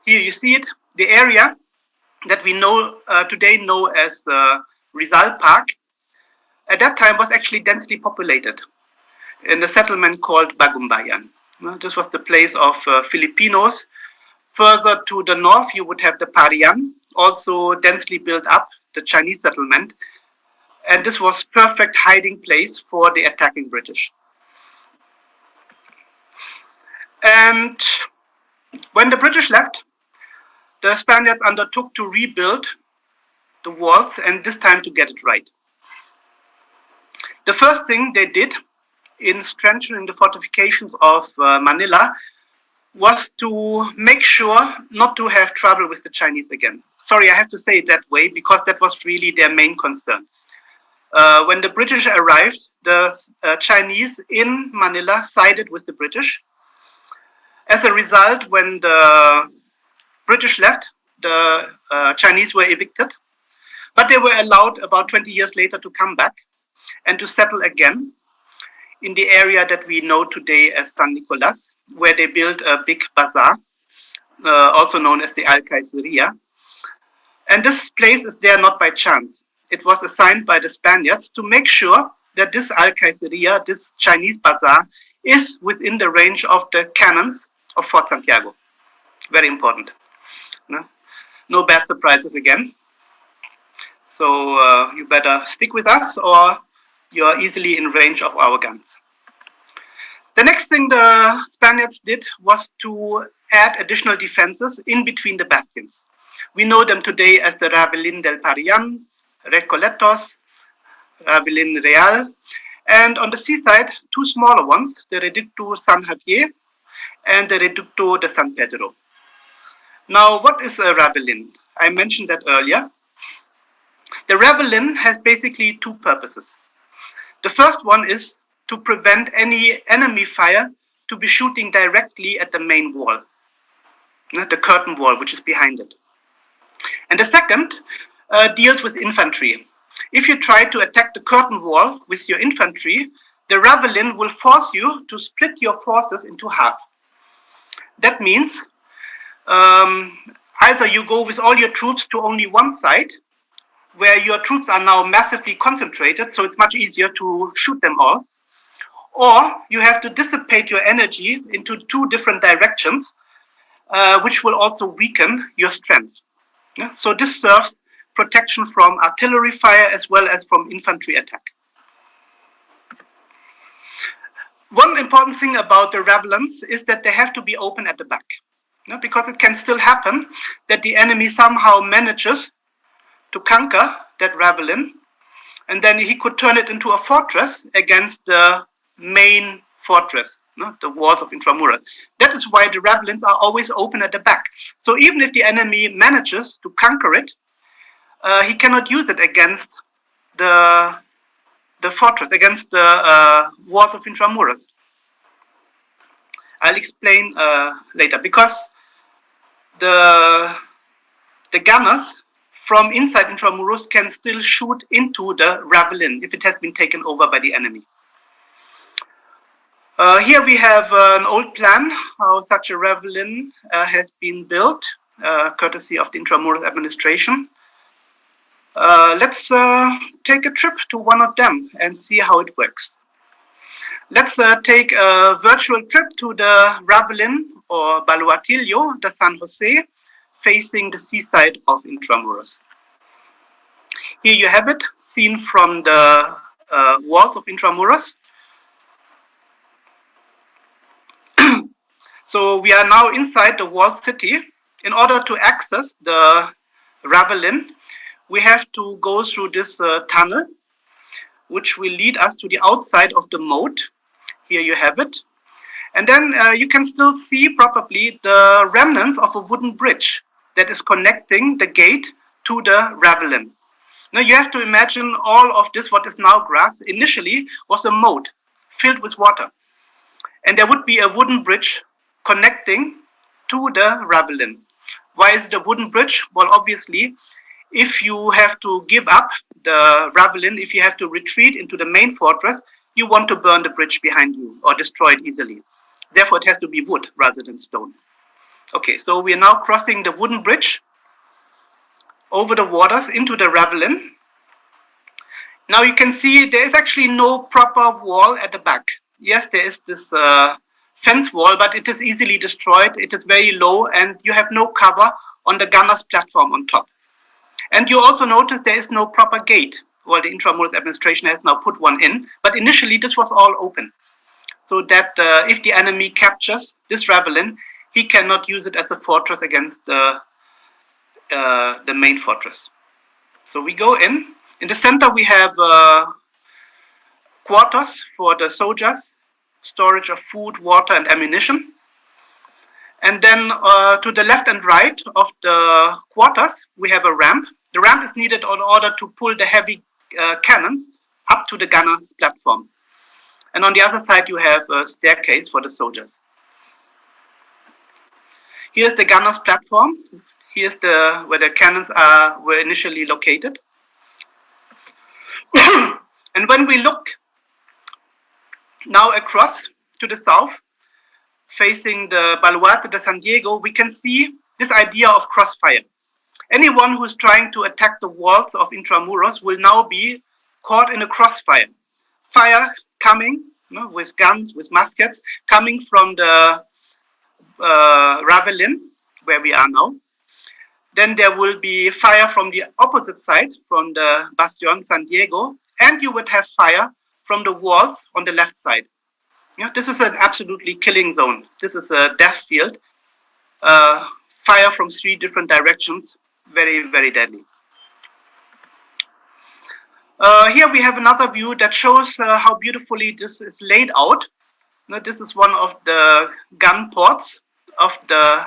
Here you see it, the area that we know today know as Rizal Park, at that time was actually densely populated in a settlement called Bagumbayan. This was the place of Filipinos. Further to the north, you would have the Parian, also densely built up, the Chinese settlement. And this was perfect hiding place for the attacking British. And when the British left, the Spaniards undertook to rebuild the walls, and this time to get it right. The first thing they did in strengthening the fortifications of Manila was to make sure not to have trouble with the Chinese again. Sorry, I have to say it that way because that was really their main concern. When the British arrived, the Chinese in Manila sided with the British. As a result, when the British left, the Chinese were evicted, but they were allowed about 20 years later to come back and to settle again in the area that we know today as San Nicolas, where they built a big bazaar, also known as the Alcaiceria. And this place is there not by chance. It was assigned by the Spaniards to make sure that this Alcaiceria, this Chinese bazaar, is within the range of the cannons of Fort Santiago. Very important. No bad surprises again. So you better stick with us or you're easily in range of our guns. The next thing the Spaniards did was to add additional defenses in between the bastions. We know them today as the Ravelin del Parian, Recoletos, Ravelin Real, and on the seaside, two smaller ones, the Reducto San Javier and the Reducto de San Pedro. Now, what is a Ravelin? I mentioned that earlier. The Ravelin has basically two purposes. The first one is to prevent any enemy fire to be shooting directly at the main wall, the curtain wall, which is behind it. And the second deals with infantry. If you try to attack the curtain wall with your infantry, the Ravelin will force you to split your forces into half. That means either you go with all your troops to only one side, where your troops are now massively concentrated, so it's much easier to shoot them all, or you have to dissipate your energy into two different directions, which will also weaken your strength. Yeah? So this serves protection from artillery fire as well as from infantry attack. One important thing about the Ravelins is that they have to be open at the back, because it can still happen that the enemy somehow manages to conquer that Ravelin, and then he could turn it into a fortress against the main fortress, the walls of Intramuros. That is why the Ravelins are always open at the back. So even if the enemy manages to conquer it, he cannot use it against the fortress, against the walls of Intramuros. I'll explain later, because the gunners from inside Intramuros can still shoot into the Ravelin if it has been taken over by the enemy. Here we have an old plan how such a Ravelin has been built, courtesy of the Intramuros administration. Let's take a trip to one of them and see how it works. Let's take a virtual trip to the Ravelin or Baluatillo de San Jose, facing the seaside of Intramuros. Here you have it, seen from the walls of Intramuros. So we are now inside the walled city. In order to access the Ravelin, we have to go through this tunnel, which will lead us to the outside of the moat. Here you have it. And then you can still see probably the remnants of a wooden bridge that is connecting the gate to the Ravelin. Now you have to imagine all of this, what is now grass, initially was a moat filled with water. And there would be a wooden bridge connecting to the Ravelin. Why is it a wooden bridge? Well, obviously, if you have to give up the Ravelin, if you have to retreat into the main fortress, you want to burn the bridge behind you or destroy it easily. Therefore, it has to be wood rather than stone. Okay, so we are now crossing the wooden bridge over the waters into the Ravelin. Now you can see there is actually no proper wall at the back. Yes, there is this fence wall, but it is easily destroyed. It is very low and you have no cover on the gunner's platform on top. And you also notice there is no proper gate. Well, the Intramuros administration has now put one in, but initially this was all open. So that if the enemy captures this Ravelin, he cannot use it as a fortress against the main fortress. So we go in. In the center we have quarters for the soldiers, storage of food, water, and ammunition. And then to the left and right of the quarters, we have a ramp. The ramp is needed in order to pull the heavy cannons up to the gunner's platform. And on the other side, you have a staircase for the soldiers. Here's the gunner's platform. Here's where the cannons were initially located. And when we look now across to the south, facing the Baluarte de Santiago, we can see this idea of crossfire. Anyone who's trying to attack the walls of Intramuros will now be caught in a crossfire. Fire coming with guns, with muskets, coming from the Ravelin, where we are now. Then there will be fire from the opposite side, from the Bastion, Santiago, and you would have fire from the walls on the left side. This is an absolutely killing zone. This is a death field. Fire from 3 different directions, very, very deadly. Here we have another view that shows how beautifully this is laid out. This is one of the gun ports of the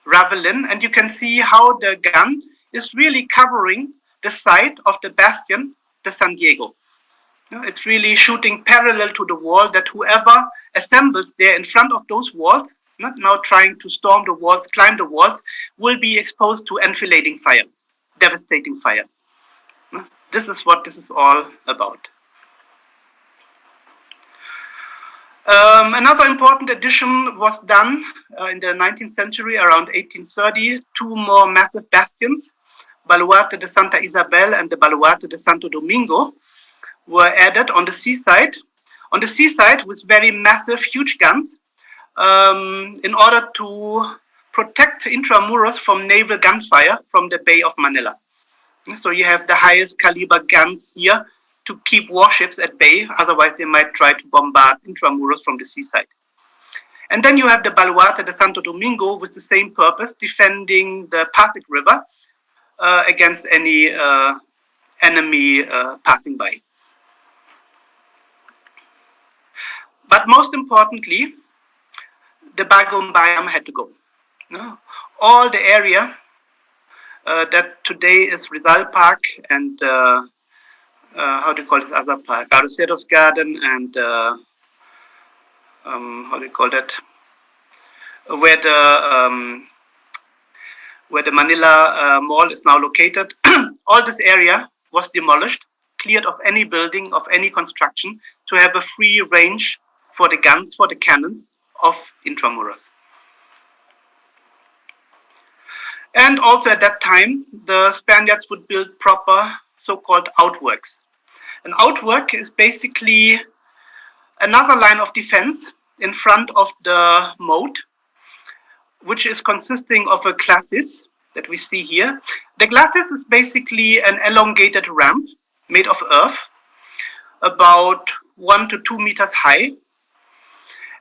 Ravelin, and you can see how the gun is really covering the side of the Bastion de Santiago. It's really shooting parallel to the wall, that whoever assembles there in front of those walls, now trying to storm the walls, climb the walls, will be exposed to enfillating fire, devastating fire. This is what this is all about. Another important addition was done in the 19th century, around 1830. 2 more massive bastions, Baluarte de Santa Isabel and the Baluarte de Santo Domingo, were added on the seaside. On the seaside with very massive, huge guns, in order to protect Intramuros from naval gunfire from the Bay of Manila. So you have the highest caliber guns here to keep warships at bay, otherwise they might try to bombard Intramuros from the seaside. And then you have the Baluarte de Santo Domingo with the same purpose, defending the Pasig River against any enemy passing by. But most importantly, the Bagong Bayam had to go. All the area that today is Rizal Park and how do you call this other park? Garceros Garden and how do you call that? Where the Manila Mall is now located. All this area was demolished, cleared of any building, of any construction, to have a free range for the guns, for the cannons of Intramuros. And also at that time, the Spaniards would build proper so-called outworks. An outwork is basically another line of defense in front of the moat, which is consisting of a glacis that we see here. The glacis is basically an elongated ramp made of earth, about 1 to 2 meters high.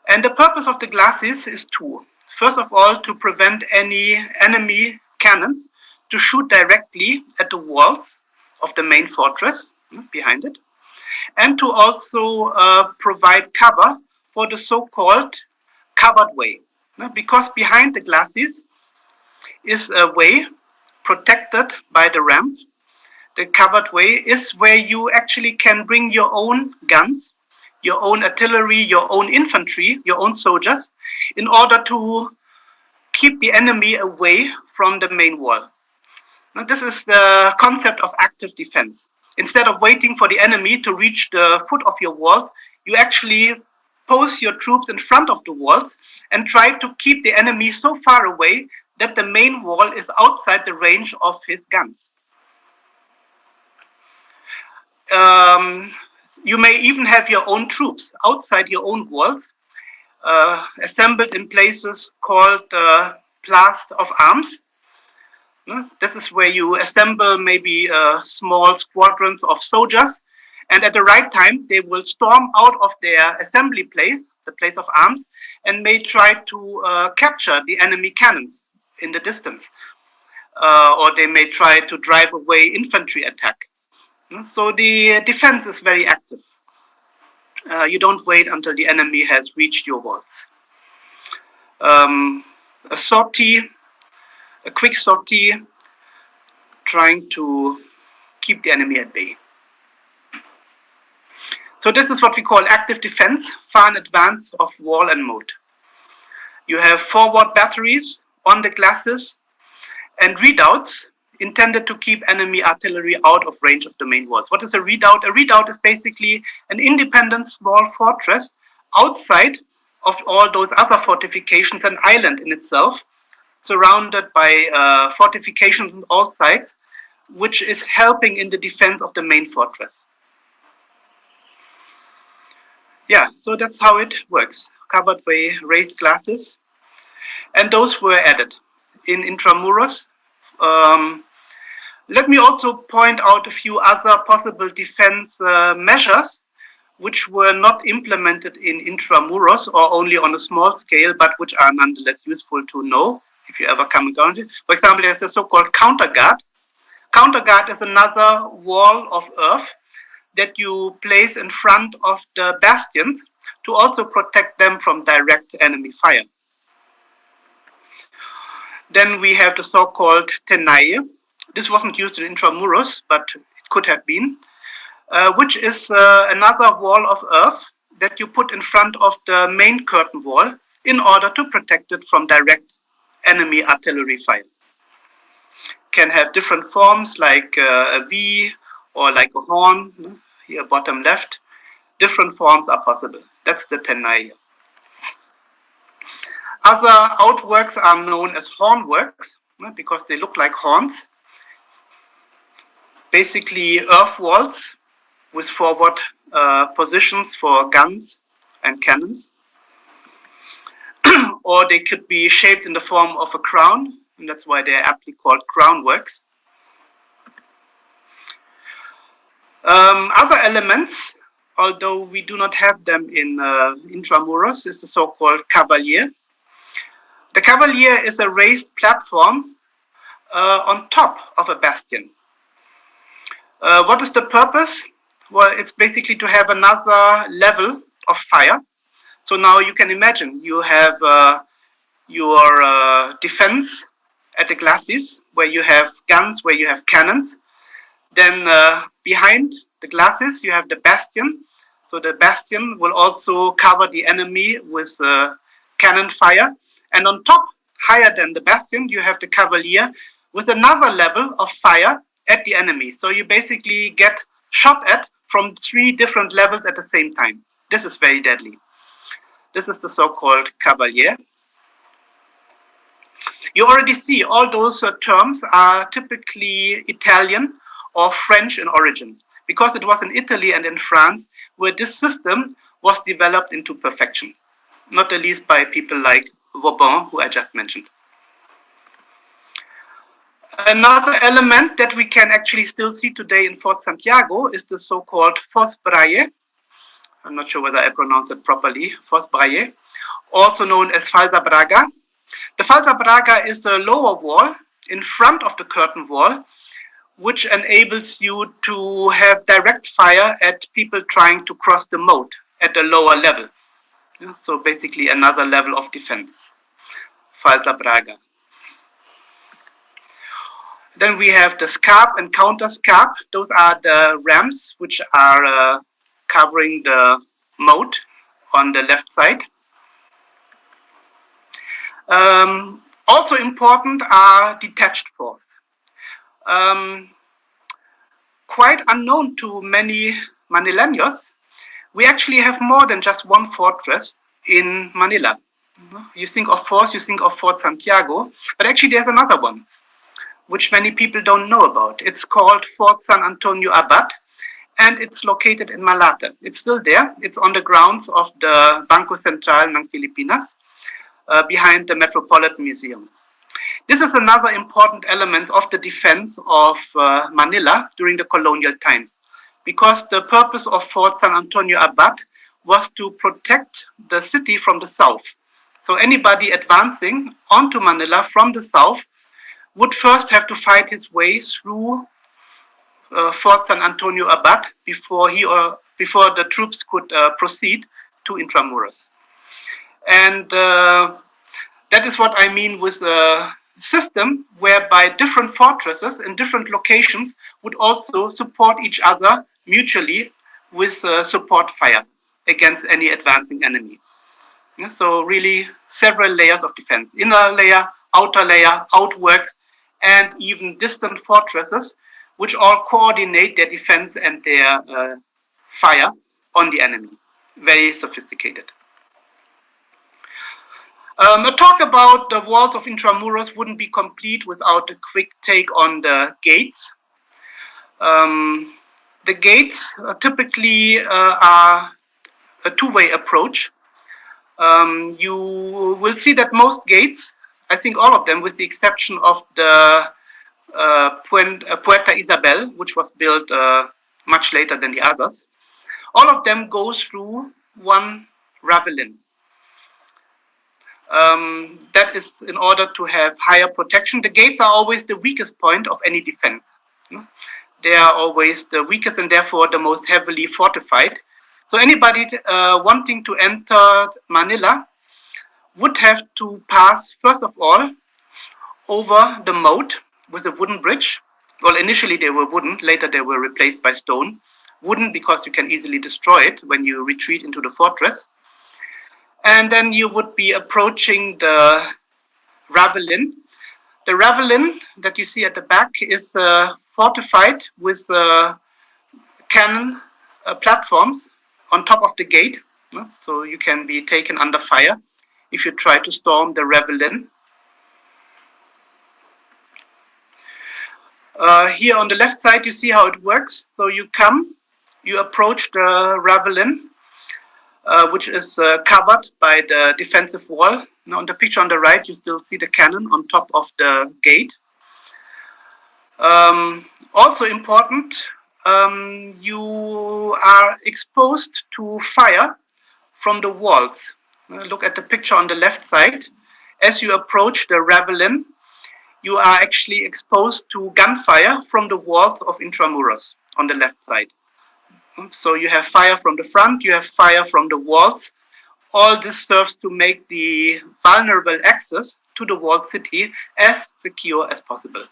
And the purpose of the glacis is two. First of all, to prevent any enemy cannons to shoot directly at the walls of the main fortress behind it, and to also provide cover for the so-called covered way. Because behind the glacis is a way protected by the ramp. The covered way is where you actually can bring your own guns, your own artillery, your own infantry, your own soldiers, in order to keep the enemy away from the main wall. Now, this is the concept of active defense. Instead of waiting for the enemy to reach the foot of your walls, you actually pose your troops in front of the walls and try to keep the enemy so far away that the main wall is outside the range of his guns. You may even have your own troops outside your own walls, assembled in places called Plast of Arms. This is where you assemble maybe small squadrons of soldiers, and at the right time they will storm out of their assembly place, the place of arms, and may try to capture the enemy cannons in the distance, or they may try to drive away infantry attack. So the defense is very active. You don't wait until the enemy has reached your walls. A sortie, a quick sortie, trying to keep the enemy at bay. So this is what we call active defense, far in advance of wall and moat. You have forward batteries on the glacis and redoubts intended to keep enemy artillery out of range of the main walls. What is a redoubt? A redoubt is basically an independent small fortress outside of all those other fortifications, an island in itself, surrounded by fortifications on all sides, which is helping in the defense of the main fortress. Yeah, so that's how it works. Covered way, raised glacis, and those were added in Intramuros. Let me also point out a few other possible defense measures which were not implemented in Intramuros or only on a small scale, but which are nonetheless useful to know if you ever come across it. For example, there's the so-called counterguard. Counterguard is another wall of earth that you place in front of the bastions to also protect them from direct enemy fire. Then we have the so-called tenaille. This wasn't used in Intramuros, but it could have been, which is another wall of earth that you put in front of the main curtain wall in order to protect it from direct enemy artillery fire. Can have different forms like a V or like a horn, here bottom left. Different forms are possible. That's the tenaille. Other outworks are known as hornworks because they look like horns. Basically earth walls with forward positions for guns and cannons. Or they could be shaped in the form of a crown, and that's why they're aptly called crownworks. Other elements, although we do not have them in Intramuros, is the so-called Cavalier. The Cavalier is a raised platform on top of a bastion. What is the purpose? Well, it's basically to have another level of fire. So now you can imagine you have your defense at the glacis, where you have guns, where you have cannons. Then behind the glacis, you have the bastion. So the bastion will also cover the enemy with cannon fire. And on top, higher than the bastion, you have the Cavalier with another level of fire at the enemy. So you basically get shot at from 3 different levels at the same time. This is very deadly. This is the so-called Cavalier. You already see all those terms are typically Italian or French in origin, because it was in Italy and in France where this system was developed into perfection, not the least by people like Vauban, who I just mentioned. Another element that we can actually still see today in Fort Santiago is the so-called Fosse Braille. I'm not sure whether I pronounce it properly, Fosse Braille, also known as Falsa Braga. The Falsa Braga is a lower wall in front of the curtain wall, which enables you to have direct fire at people trying to cross the moat at a lower level. So basically another level of defense, Falsa Braga. Then we have the scarp and counter scarp. Those are the ramps which are covering the moat on the left side. Also important are detached forts. Quite unknown to many Manileños, we actually have more than just one fortress in Manila. You think of forts, you think of Fort Santiago, but actually there's another one, which many people don't know about. It's called Fort San Antonio Abad, and it's located in Malate. It's still there. It's on the grounds of the Banco Central ng Filipinas, behind the Metropolitan Museum. This is another important element of the defense of Manila during the colonial times, because the purpose of Fort San Antonio Abad was to protect the city from the south. So anybody advancing onto Manila from the south would first have to fight his way through Fort San Antonio Abad before the troops could proceed to Intramuros. And that is what I mean with a system whereby different fortresses in different locations would also support each other mutually with support fire against any advancing enemy. So really several layers of defense, inner layer, outer layer, outworks, and even distant fortresses, which all coordinate their defense and their fire on the enemy. Very sophisticated. A talk about the walls of Intramuros wouldn't be complete without a quick take on the gates. The gates typically are a two-way approach. You will see that most gates, I think all of them, with the exception of the Puerta Isabel, which was built much later than the others, all of them go through one ravelin. That is in order to have higher protection. The gates are always the weakest point of any defense. They are always the weakest and therefore the most heavily fortified. So anybody wanting to enter Manila would have to pass, first of all, over the moat with a wooden bridge. Well, initially they were wooden, later they were replaced by stone. Wooden because you can easily destroy it when you retreat into the fortress. And then you would be approaching the ravelin. The ravelin that you see at the back is fortified with cannon platforms on top of the gate. So you can be taken under fire if you try to storm the ravelin. Here on the left side, you see how it works. So you approach the ravelin, which is covered by the defensive wall. Now on the picture on the right, you still see the cannon on top of the gate. Also important, you are exposed to fire from the walls. Look at the picture on the left side. As you approach the ravelin, you are actually exposed to gunfire from the walls of Intramuros on the left side. So you have fire from the front, you have fire from the walls. All this serves to make the vulnerable access to the walled city as secure as possible.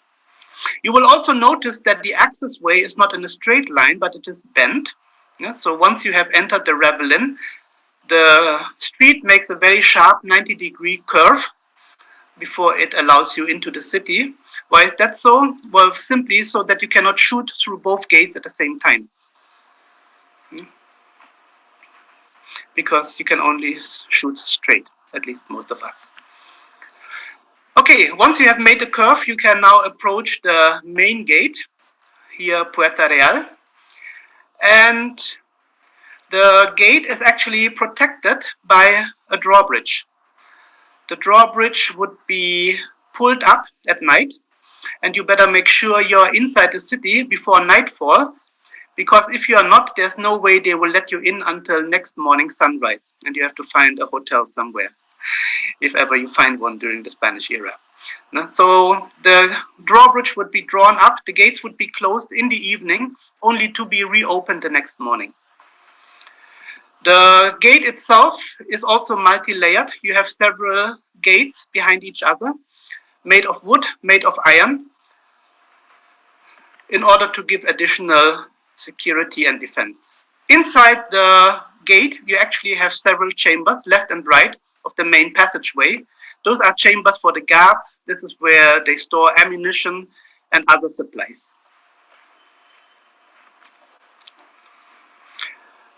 You will also notice that the access way is not in a straight line, but it is bent. So once you have entered the ravelin, the street makes a very sharp 90-degree curve before it allows you into the city. Why is that so? Well, simply so that you cannot shoot through both gates at the same time. Because you can only shoot straight, at least most of us. Okay, once you have made the curve, you can now approach the main gate, here Puerta Real. And The gate is actually protected by a drawbridge. The drawbridge would be pulled up at night, and you better make sure you're inside the city before nightfall, because if you are not, there's no way they will let you in until next morning sunrise, and you have to find a hotel somewhere, if ever you find one during the Spanish era. So the drawbridge would be drawn up, the gates would be closed in the evening, only to be reopened the next morning. The gate itself is also multi-layered. You have several gates behind each other, made of wood, made of iron, in order to give additional security and defense. Inside the gate, you actually have several chambers, left and right, of the main passageway. Those are chambers for the guards. This is where they store ammunition and other supplies.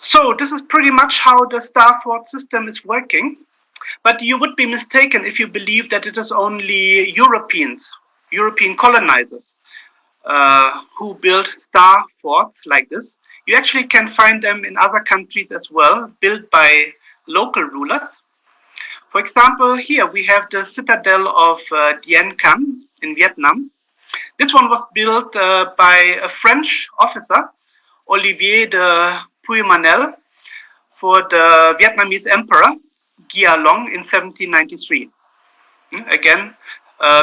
So this is pretty much how the Star Fort system is working. But you would be mistaken if you believe that it is only European colonizers who built star forts like this. You actually can find them in other countries as well, built by local rulers. For example, here we have the citadel of Dien Can in Vietnam. This one was built by a French officer, Olivier de Puymanel, for the Vietnamese emperor, Gia Long, in 1793. Again,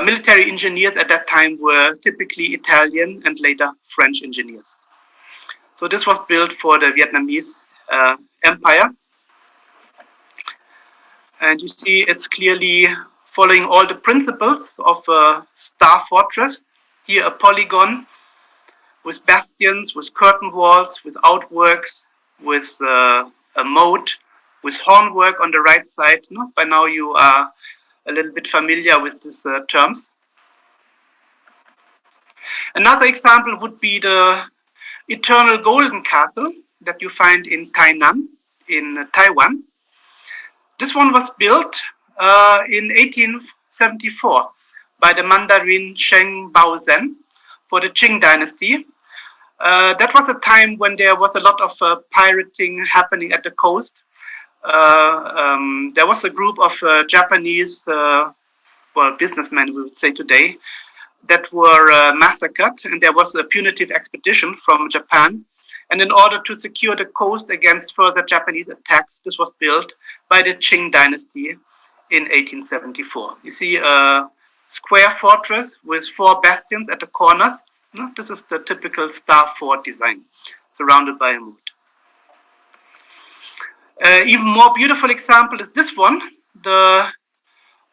military engineers at that time were typically Italian and later French engineers. So this was built for the Vietnamese empire. And you see it's clearly following all the principles of a star fortress. Here a polygon with bastions, with curtain walls, with outworks, with a moat, with hornwork on the right side. No? By now you are a little bit familiar with these terms. Another example would be the Eternal Golden Castle that you find in Tainan in Taiwan. This one was built in 1874 by the Mandarin Sheng Baozhen for the Qing dynasty. That was a time when there was a lot of pirating happening at the coast. There was a group of Japanese, businessmen, we would say today, that were massacred, and there was a punitive expedition from Japan. And in order to secure the coast against further Japanese attacks, this was built by the Qing dynasty in 1874. You see a square fortress with 4 bastions at the corners. This is the typical star fort design, surrounded by a moat. Even more beautiful example is this one, the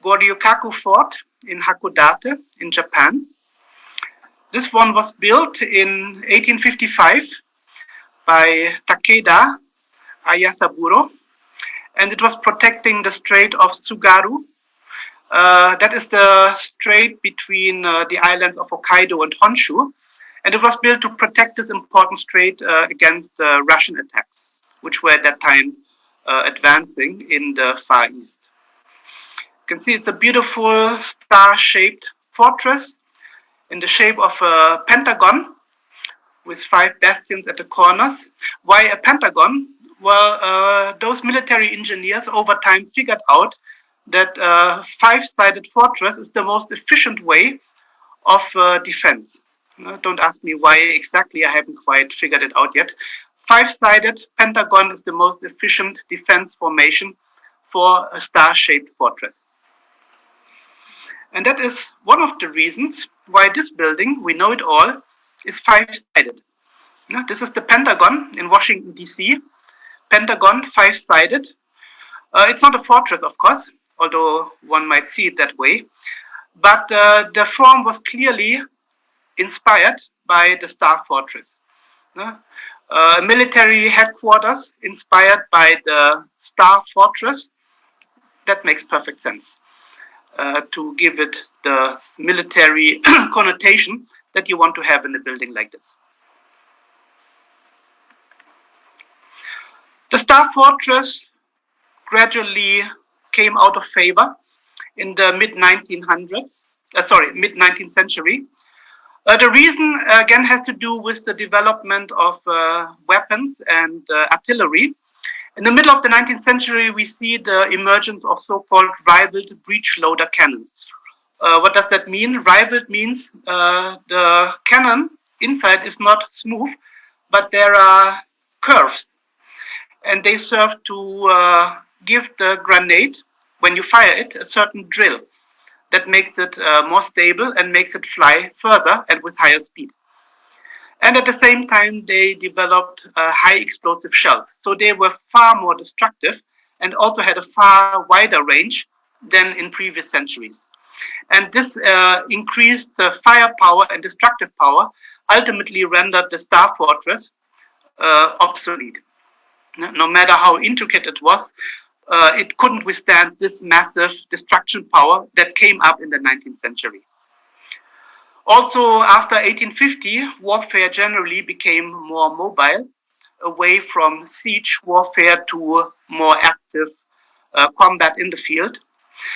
Godiokaku fort in Hakudate in Japan. This one was built in 1855 by Takeda Ayasaburo, and it was protecting the Strait of Tsugaru. That is the strait between the islands of Hokkaido and Honshu, and it was built to protect this important strait against Russian attacks, which were at that time advancing in the Far East. You can see it's a beautiful star-shaped fortress in the shape of a pentagon with 5 bastions at the corners. Why a pentagon? Well, those military engineers over time figured out that a 5-sided fortress is the most efficient way of defense. Don't ask me why exactly, I haven't quite figured it out yet. 5-sided pentagon is the most efficient defense formation for a star-shaped fortress. And that is one of the reasons why this building, we know it all, is 5-sided. This is the Pentagon in Washington, D.C. Pentagon, 5-sided. It's not a fortress, of course, although one might see it that way. But the form was clearly inspired by the Star Fortress. Military headquarters inspired by the Star Fortress. That makes perfect sense to give it the military connotation that you want to have in a building like this. The Star Fortress gradually came out of favor in the mid-19th century. The reason, again, has to do with the development of weapons and artillery. In the middle of the 19th century, we see the emergence of so-called riveled breech loader cannons. What does that mean? Riveled means the cannon inside is not smooth, but there are curves, and they serve to give the grenade, when you fire it, a certain drill that makes it more stable and makes it fly further and with higher speed. And at the same time, they developed high explosive shells. So they were far more destructive and also had a far wider range than in previous centuries. And this increased the firepower and destructive power, ultimately rendered the Star Fortress obsolete. No matter how intricate it was, it couldn't withstand this massive destruction power that came up in the 19th century. Also, after 1850, warfare generally became more mobile, away from siege warfare to more active combat in the field.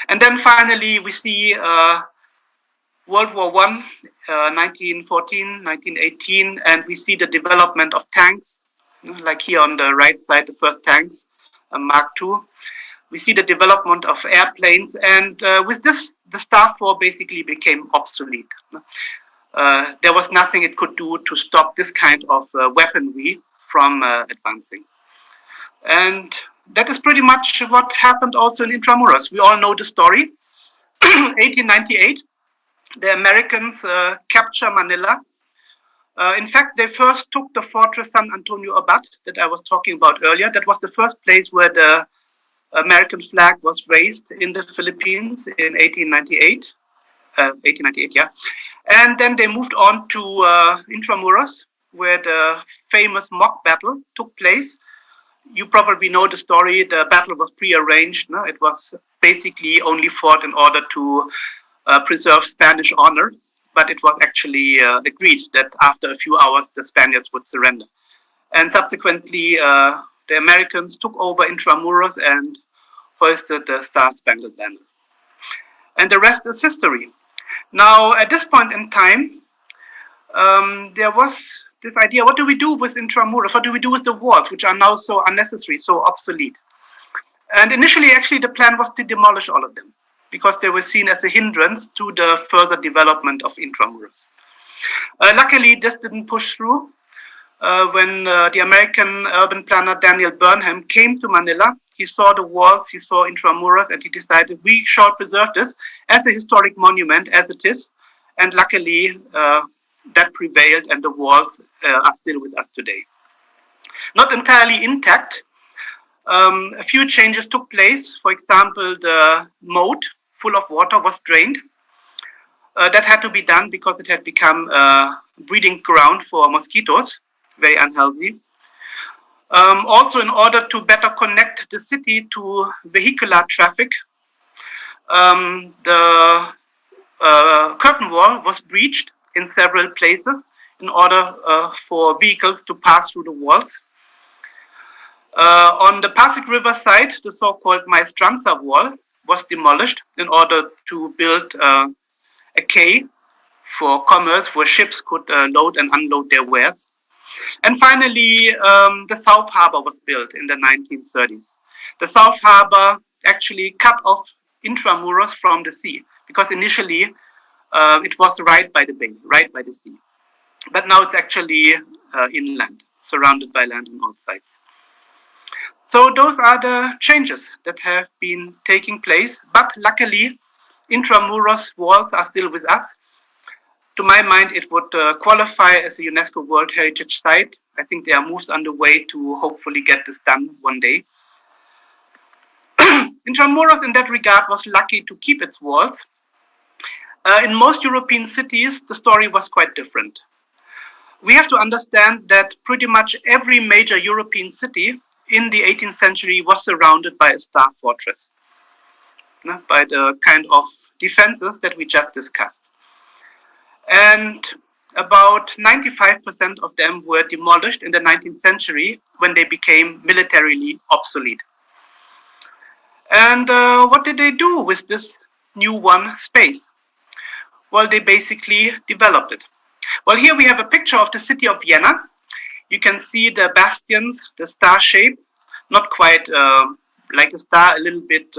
And then finally, we see World War I, 1914, 1918, and we see the development of tanks, like here on the right side, the first tanks, Mark II. We see the development of airplanes, and with this, the Star Force basically became obsolete. There was nothing it could do to stop this kind of weaponry from advancing. And that is pretty much what happened also in Intramuros. We all know the story. 1898, the Americans capture Manila. In fact, they first took the fortress San Antonio Abad that I was talking about earlier. That was the first place where the American flag was raised in the Philippines in 1898. 1898, yeah. And then they moved on to Intramuros, where the famous mock battle took place. You probably know the story. The battle was prearranged. No? It was basically only fought in order to preserve Spanish honor, but it was actually agreed that after a few hours, the Spaniards would surrender. And subsequently, the Americans took over Intramuros and hoisted the Star-Spangled Banner. And the rest is history. Now, at this point in time, there was this idea, what do we do with Intramuros? What do we do with the walls, which are now so unnecessary, so obsolete? And initially, actually, the plan was to demolish all of them because they were seen as a hindrance to the further development of Intramuros. Luckily, this didn't push through. When the American urban planner Daniel Burnham came to Manila, he saw the walls, he saw Intramuros, and he decided we shall preserve this as a historic monument as it is. And luckily, that prevailed, and the walls are still with us today. Not entirely intact. A few changes took place. For example, the moat full of water was drained. That had to be done because it had become a breeding ground for mosquitoes, very unhealthy. Also, in order to better connect the city to vehicular traffic, the curtain wall was breached in several places in order for vehicles to pass through the walls. On the Pasig River side, the so-called Maestranza wall was demolished in order to build a quay for commerce where ships could load and unload their wares. And finally, the South Harbor was built in the 1930s. The South Harbor actually cut off Intramuros from the sea because initially it was right by the bay, right by the sea. But now it's actually inland, surrounded by land on all sides. So those are the changes that have been taking place. But luckily, Intramuros walls are still with us. To my mind, it would qualify as a UNESCO World Heritage Site. I think there are moves underway to hopefully get this done one day. Intramuros, in that regard, was lucky to keep its walls. In most European cities, the story was quite different. We have to understand that pretty much every major European city in the 18th century was surrounded by a star fortress, by the kind of defenses that we just discussed. And about 95% of them were demolished in the 19th century when they became militarily obsolete. And what did they do with this new one space? Well, they basically developed it. Well, here we have a picture of the city of Vienna. You can see the bastions, the star shape. not quite like a star, a little bit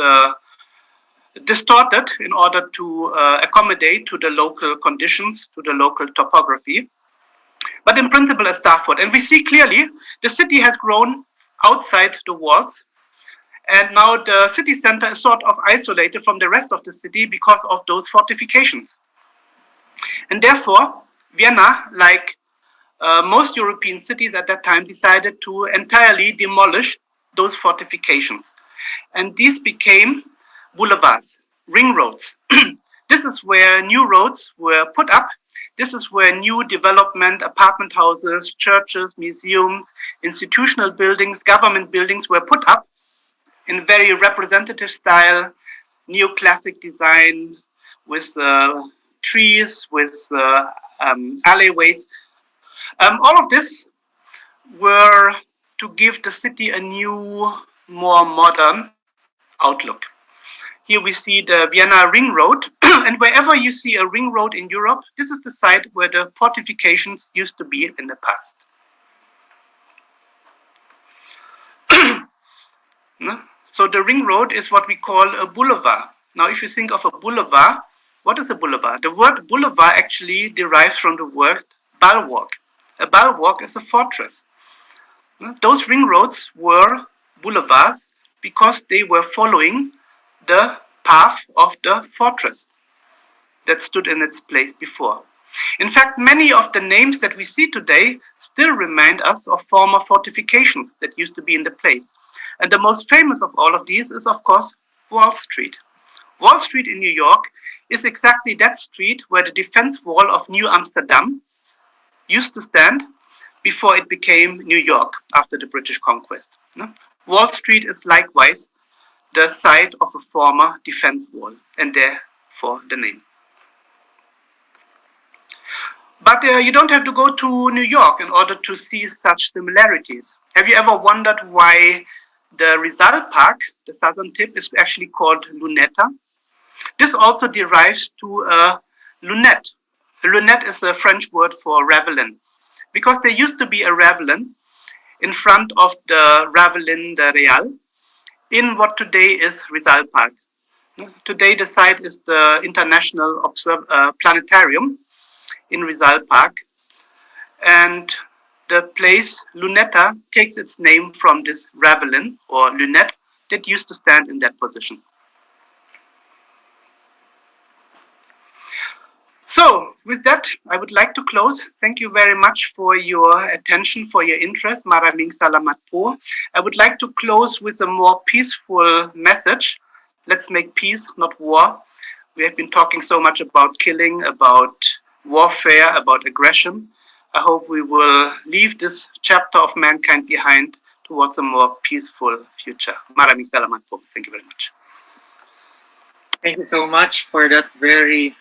distorted in order to accommodate to the local conditions, to the local topography. But in principle, a star fort. And we see clearly the city has grown outside the walls. And now the city center is sort of isolated from the rest of the city because of those fortifications. And therefore, Vienna, like most European cities at that time, decided to entirely demolish those fortifications. And these became boulevards, ring roads. This is where new roads were put up. This is where new development, apartment houses, churches, museums, institutional buildings, government buildings were put up in very representative style, neoclassic design, with trees, with alleyways. All of this were to give the city a new, more modern outlook. Here we see the Vienna Ring Road, and wherever you see a ring road in Europe, this is the site where the fortifications used to be in the past. So the ring road is what we call a boulevard. Now, if you think of a boulevard, what is a boulevard? The word boulevard actually derives from the word bulwark. A bulwark is a fortress. Those ring roads were boulevards because they were following the path of the fortress that stood in its place before. In fact, many of the names that we see today still remind us of former fortifications that used to be in the place. And the most famous of all of these is, of course, Wall Street. Wall Street in New York is exactly that street where the defense wall of New Amsterdam used to stand before it became New York after the British conquest. Wall Street is likewise the site of a former defense wall, and therefore the name. But you don't have to go to New York in order to see such similarities. Have you ever wondered why the Rizal Park, the southern tip, is actually called Luneta? This also derives to a lunette. A lunette is a French word for ravelin, because there used to be a ravelin in front of the Ravelin de Real in what today is Rizal Park. Today the site is the International Planetarium in Rizal Park, and the place Luneta takes its name from this ravelin or lunette that used to stand in that position. So, with that, I would like to close. Thank you very much for your attention, for your interest. Maraming salamat po. I would like to close with a more peaceful message. Let's make peace, not war. We have been talking so much about killing, about warfare, about aggression. I hope we will leave this chapter of mankind behind towards a more peaceful future. Maraming salamat po. Thank you very much. Thank you so much for that very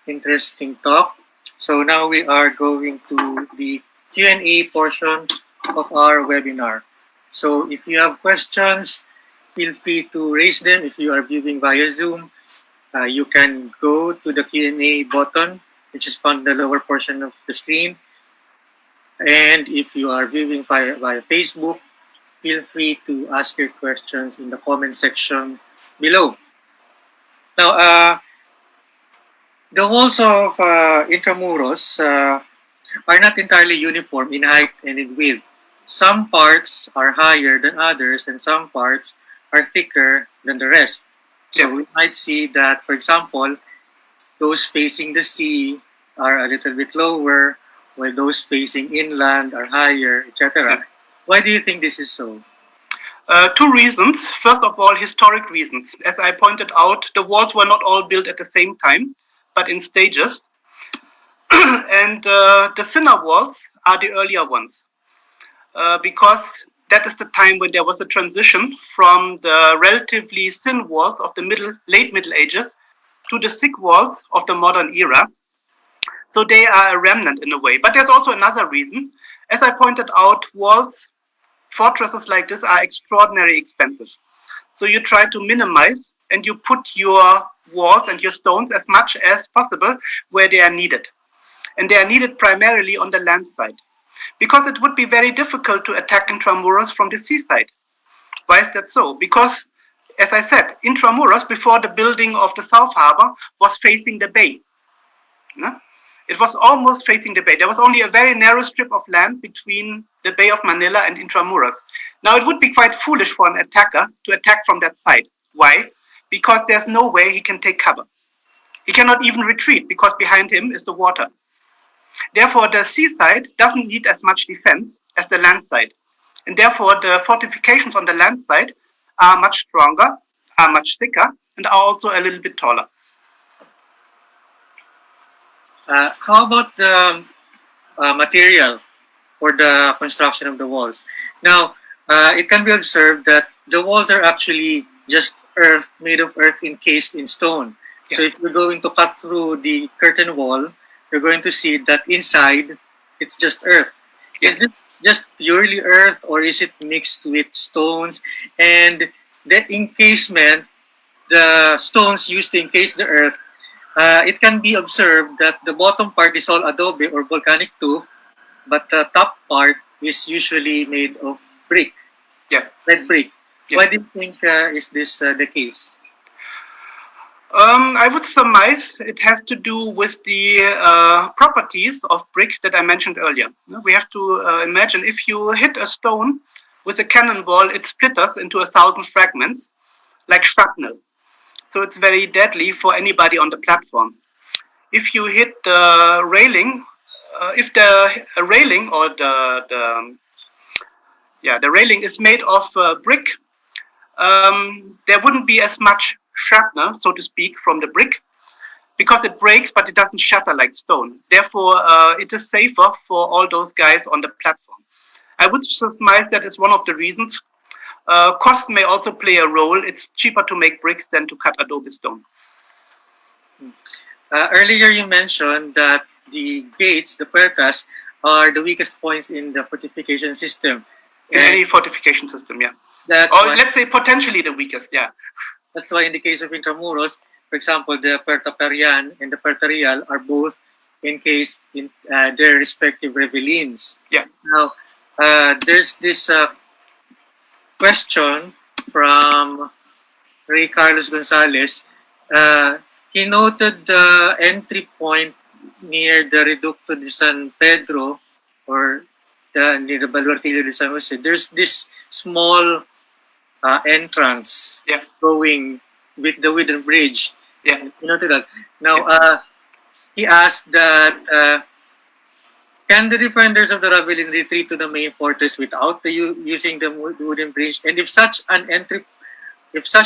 interesting talk. So now we are going to the Q&A portion of our webinar. So if you have questions, feel free to raise them. If you are viewing via Zoom, you can go to the Q&A button, which is found in the lower portion of the screen. And if you are viewing via Facebook, feel free to ask your questions in the comment section below. Now, the walls of Intramuros are not entirely uniform in height and in width. Some parts are higher than others, and some parts are thicker than the rest. So we might see that, for example, those facing the sea are a little bit lower, while those facing inland are higher, etc. Why do you think this is so? Two reasons. First of all, historic reasons. As I pointed out, the walls were not all built at the same time, but in stages. And the thinner walls are the earlier ones, because that is the time when there was a transition from the relatively thin walls of the late Middle Ages to the thick walls of the modern era. So they are a remnant in a way. But there's also another reason. As I pointed out, fortresses like this are extraordinarily expensive. So you try to minimize, and you put your walls and your stones as much as possible where they are needed. And they are needed primarily on the land side, because it would be very difficult to attack Intramuros from the seaside. Why is that so? Because, as I said, Intramuros, before the building of the South Harbor, was facing the bay. No? It was almost facing the bay. There was only a very narrow strip of land between the Bay of Manila and Intramuros. Now, it would be quite foolish for an attacker to attack from that side. Why? Because there's no way he can take cover. He cannot even retreat because behind him is the water. Therefore, the seaside doesn't need as much defense as the land side. And therefore, the fortifications on the land side are much stronger, are much thicker, and are also a little bit taller. How about the material for the construction of the walls? Now, it can be observed that the walls are actually just earth, made of earth encased in stone. So if you're going to cut through the curtain wall, you're going to see that inside, it's just earth. Is this just purely earth, or is it mixed with stones? And the encasement, the stones used to encase the earth, it can be observed that the bottom part is all adobe or volcanic tuff, but the top part is usually made of brick, red brick. Why do you think is this the case? I would surmise it has to do with the properties of brick that I mentioned earlier. We have to imagine if you hit a stone with a cannonball, it splitters into 1,000 fragments, like shrapnel. So it's very deadly for anybody on the platform. If you hit the railing, if the railing or the railing is made of brick, there wouldn't be as much shrapnel, so to speak, from the brick, because it breaks, but it doesn't shatter like stone. Therefore, it is safer for all those guys on the platform. I would surmise that is one of the reasons. Cost may also play a role. It's cheaper to make bricks than to cut adobe stone. Earlier you mentioned that the gates, the puertas, are the weakest points in the fortification system. In any fortification system, yeah. Let's say potentially the weakest, yeah. That's why in the case of Intramuros, for example, the Puerta Perian and the Puerta Real are both encased in their respective revelines. Yeah. Now, there's this question from Ray Carlos Gonzalez. He noted the entry point near the Reducto de San Pedro, or near the Baluartillo de San Jose. There's this small entrance going with the wooden bridge. Yeah. You noted that. Now, he asked that can the defenders of the Ravali retreat to the main fortress without using the wooden bridge? And if such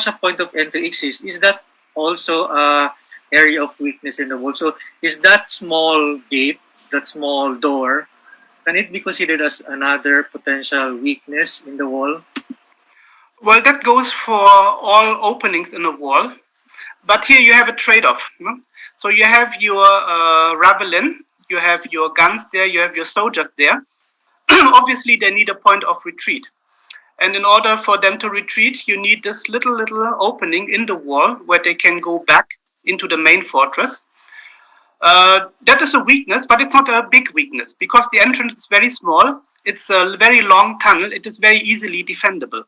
a point of entry exists, is that also a area of weakness in the wall? So is that small gate, that small door, can it be considered as another potential weakness in the wall? Well, that goes for all openings in a wall. But here you have a trade-off. So you have your ravelin, you have your guns there, you have your soldiers there. Obviously, they need a point of retreat. And in order for them to retreat, you need this little opening in the wall where they can go back into the main fortress. That is a weakness, but it's not a big weakness because the entrance is very small. It's a very long tunnel. It is very easily defendable.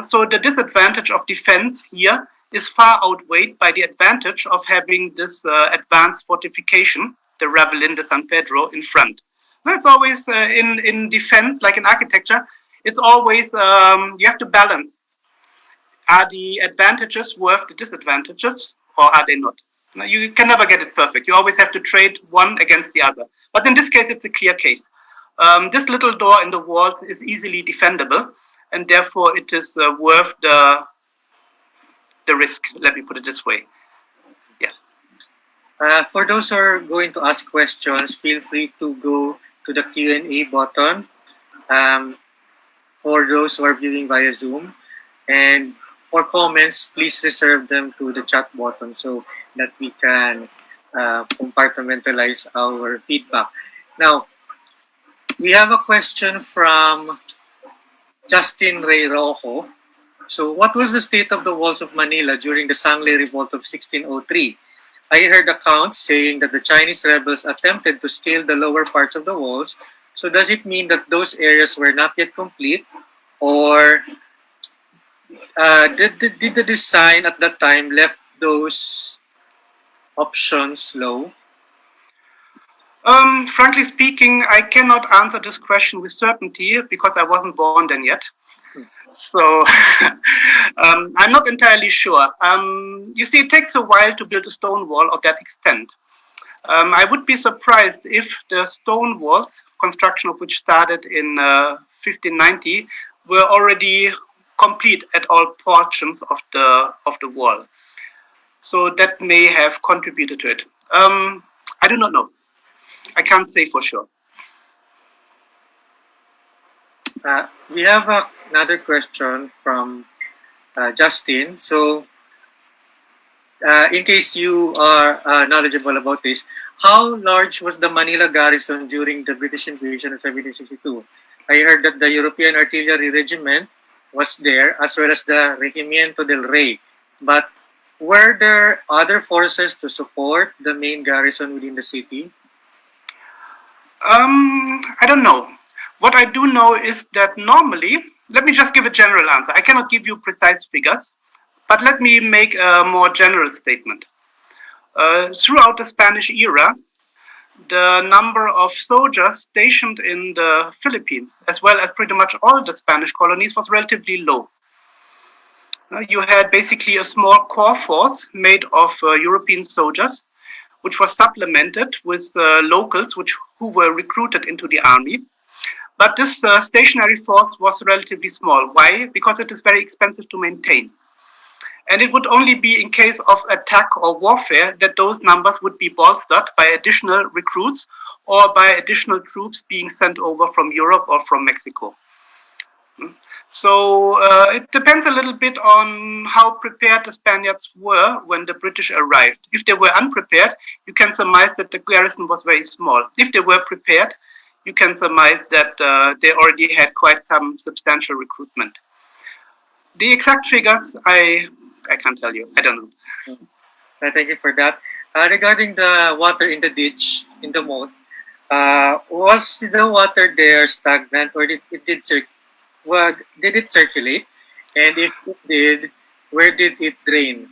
So the disadvantage of defense here is far outweighed by the advantage of having this advanced fortification, the Ravelin de San Pedro, in front. It's always in defense, like in architecture, it's always, you have to balance. Are the advantages worth the disadvantages, or are they not? You can never get it perfect. You always have to trade one against the other. But in this case, it's a clear case. This little door in the walls is easily defendable, and therefore it is worth the risk. Let me put it this way. Yes. For those who are going to ask questions, feel free to go to the Q&A button. For those who are viewing via Zoom, and for comments, please reserve them to the chat button so that we can compartmentalize our feedback. Now, we have a question from Justin Ray Rojo. So, what was the state of the walls of Manila during the Sangley Revolt of 1603? I heard accounts saying that the Chinese rebels attempted to scale the lower parts of the walls. So, does it mean that those areas were not yet complete, or Did the design at that time left those options low? Frankly speaking, I cannot answer this question with certainty because I wasn't born then yet. So I'm not entirely sure. You see, it takes a while to build a stone wall of that extent. I would be surprised if the stone walls, construction of which started in 1590, were already complete at all portions of the wall. So that may have contributed to it. I do not know. I can't say for sure. We have another question from Justin. So, in case you are knowledgeable about this, how large was the Manila garrison during the British invasion of 1762? I heard that the European Artillery Regiment was there, as well as the Regimiento del Rey. But were there other forces to support the main garrison within the city? I don't know. What I do know is that normally, let me just give a general answer. I cannot give you precise figures, but let me make a more general statement. Throughout the Spanish era, the number of soldiers stationed in the Philippines, as well as pretty much all the Spanish colonies, was relatively low. You had basically a small core force made of European soldiers, which was supplemented with locals who were recruited into the army. But this stationary force was relatively small. Why? Because it is very expensive to maintain. And it would only be in case of attack or warfare that those numbers would be bolstered by additional recruits or by additional troops being sent over from Europe or from Mexico. So it depends a little bit on how prepared the Spaniards were when the British arrived. If they were unprepared, you can surmise that the garrison was very small. If they were prepared, you can surmise that they already had quite some substantial recruitment. The exact figures, I can't tell you. I don't know. Thank you for that. Regarding the water in the ditch, in the moat, was the water there stagnant, or did it circulate? And if it did, where did it drain?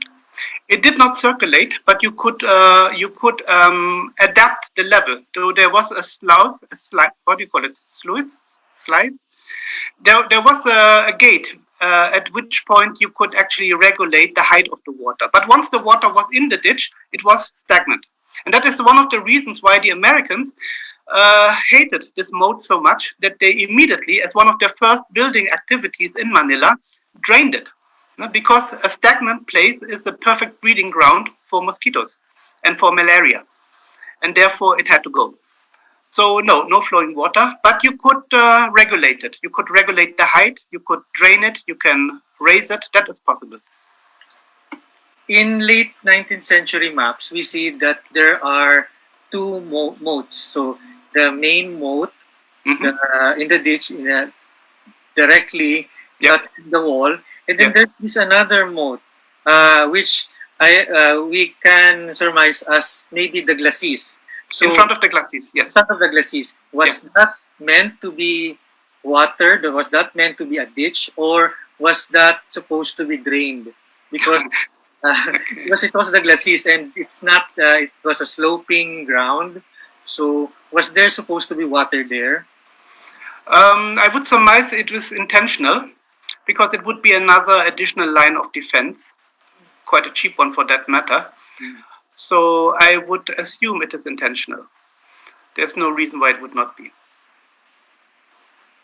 It did not circulate, but you could adapt the level. So there was a sluice. What do you call it? Slide. There was a gate at which point you could actually regulate the height of the water. But once the water was in the ditch, it was stagnant, and that is one of the reasons why the Americans hated this moat so much that they immediately, as one of their first building activities in Manila, drained it. Because a stagnant place is the perfect breeding ground for mosquitoes and for malaria, and therefore it had to go. So no flowing water, but you could regulate it. You could regulate the height, you could drain it, you can raise it. That is possible. In late 19th century maps, we see that there are two moats. So the main moat in the ditch, directly cut in the wall. And then there is another moat, which we can surmise as maybe the glacis. So in front of the glacis, yes. In front of the glacis. Was that meant to be watered? Was that meant to be a ditch? Or was that supposed to be drained? Because it was the glacis and it's not, it was a sloping ground. So was there supposed to be water there? I would surmise it was intentional, because it would be another additional line of defense, quite a cheap one for that matter. So I would assume it is intentional. There's no reason why it would not be.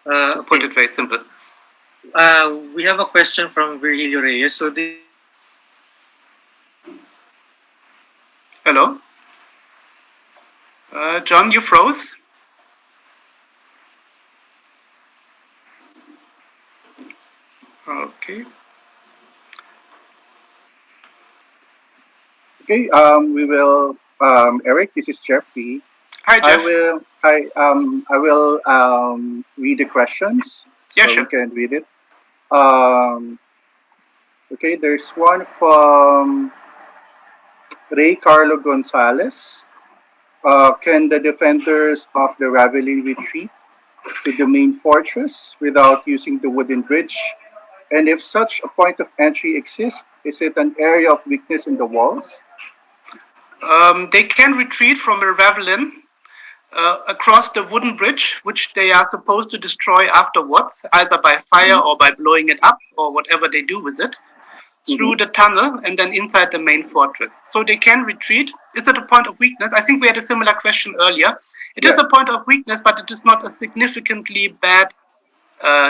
To put it very simple. We have a question from Virgilio Reyes. So Hello? John, you froze? Okay. Okay, we will, Eric, this is Jeffrey. Hi, Jeff. I will read the questions. Yeah, so sure. You can read it. Okay, there's one from Ray Carlo Gonzalez. Can the defenders of the Ravali retreat to the main fortress without using the wooden bridge And if such a point of entry exists, is it an area of weakness in the walls? They can retreat from a Ravali across the wooden bridge, which they are supposed to destroy afterwards, either by fire or by blowing it up or whatever they do with it, through the tunnel and then inside the main fortress. So they can retreat. Is it a point of weakness? I think we had a similar question earlier. It is a point of weakness, but it is not a significantly bad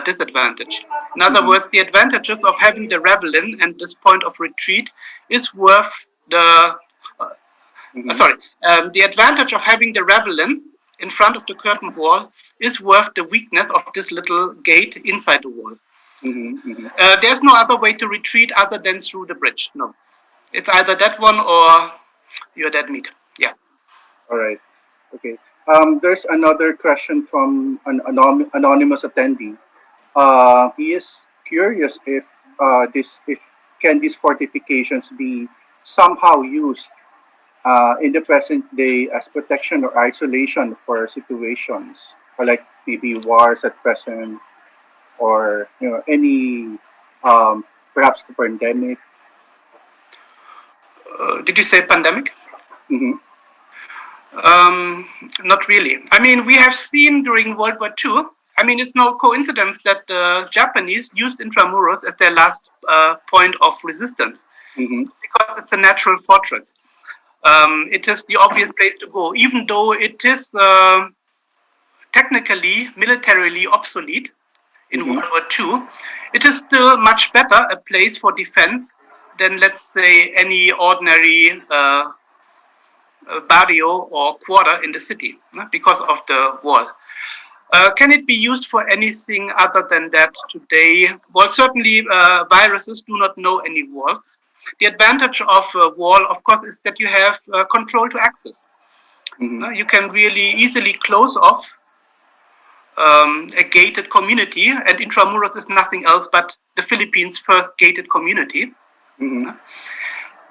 disadvantage. In other words, the advantages of having the Ravali and this point of retreat is worth the the advantage of having the Ravali in front of the curtain wall is worth the weakness of this little gate inside the wall. There's no other way to retreat other than through the bridge. No, it's either that one or you're dead meat. Yeah. All right. Okay. There's another question from an anonymous attendee. He is curious if these fortifications be somehow used in the present day as protection or isolation for situations, or like maybe wars at present, or any perhaps the pandemic. Did you say pandemic? Not really. I mean, we have seen during World War II. I mean, it's no coincidence that the Japanese used Intramuros as their last point of resistance because it's a natural fortress. It is the obvious place to go, even though it is technically, militarily obsolete in World War II. It is still much better a place for defense than, let's say, any ordinary barrio or quarter in the city because of the wall. Can it be used for anything other than that today? Well, certainly viruses do not know any walls. The advantage of a wall, of course, is that you have control to access. You can really easily close off a gated community, and Intramuros is nothing else but the Philippines' first gated community.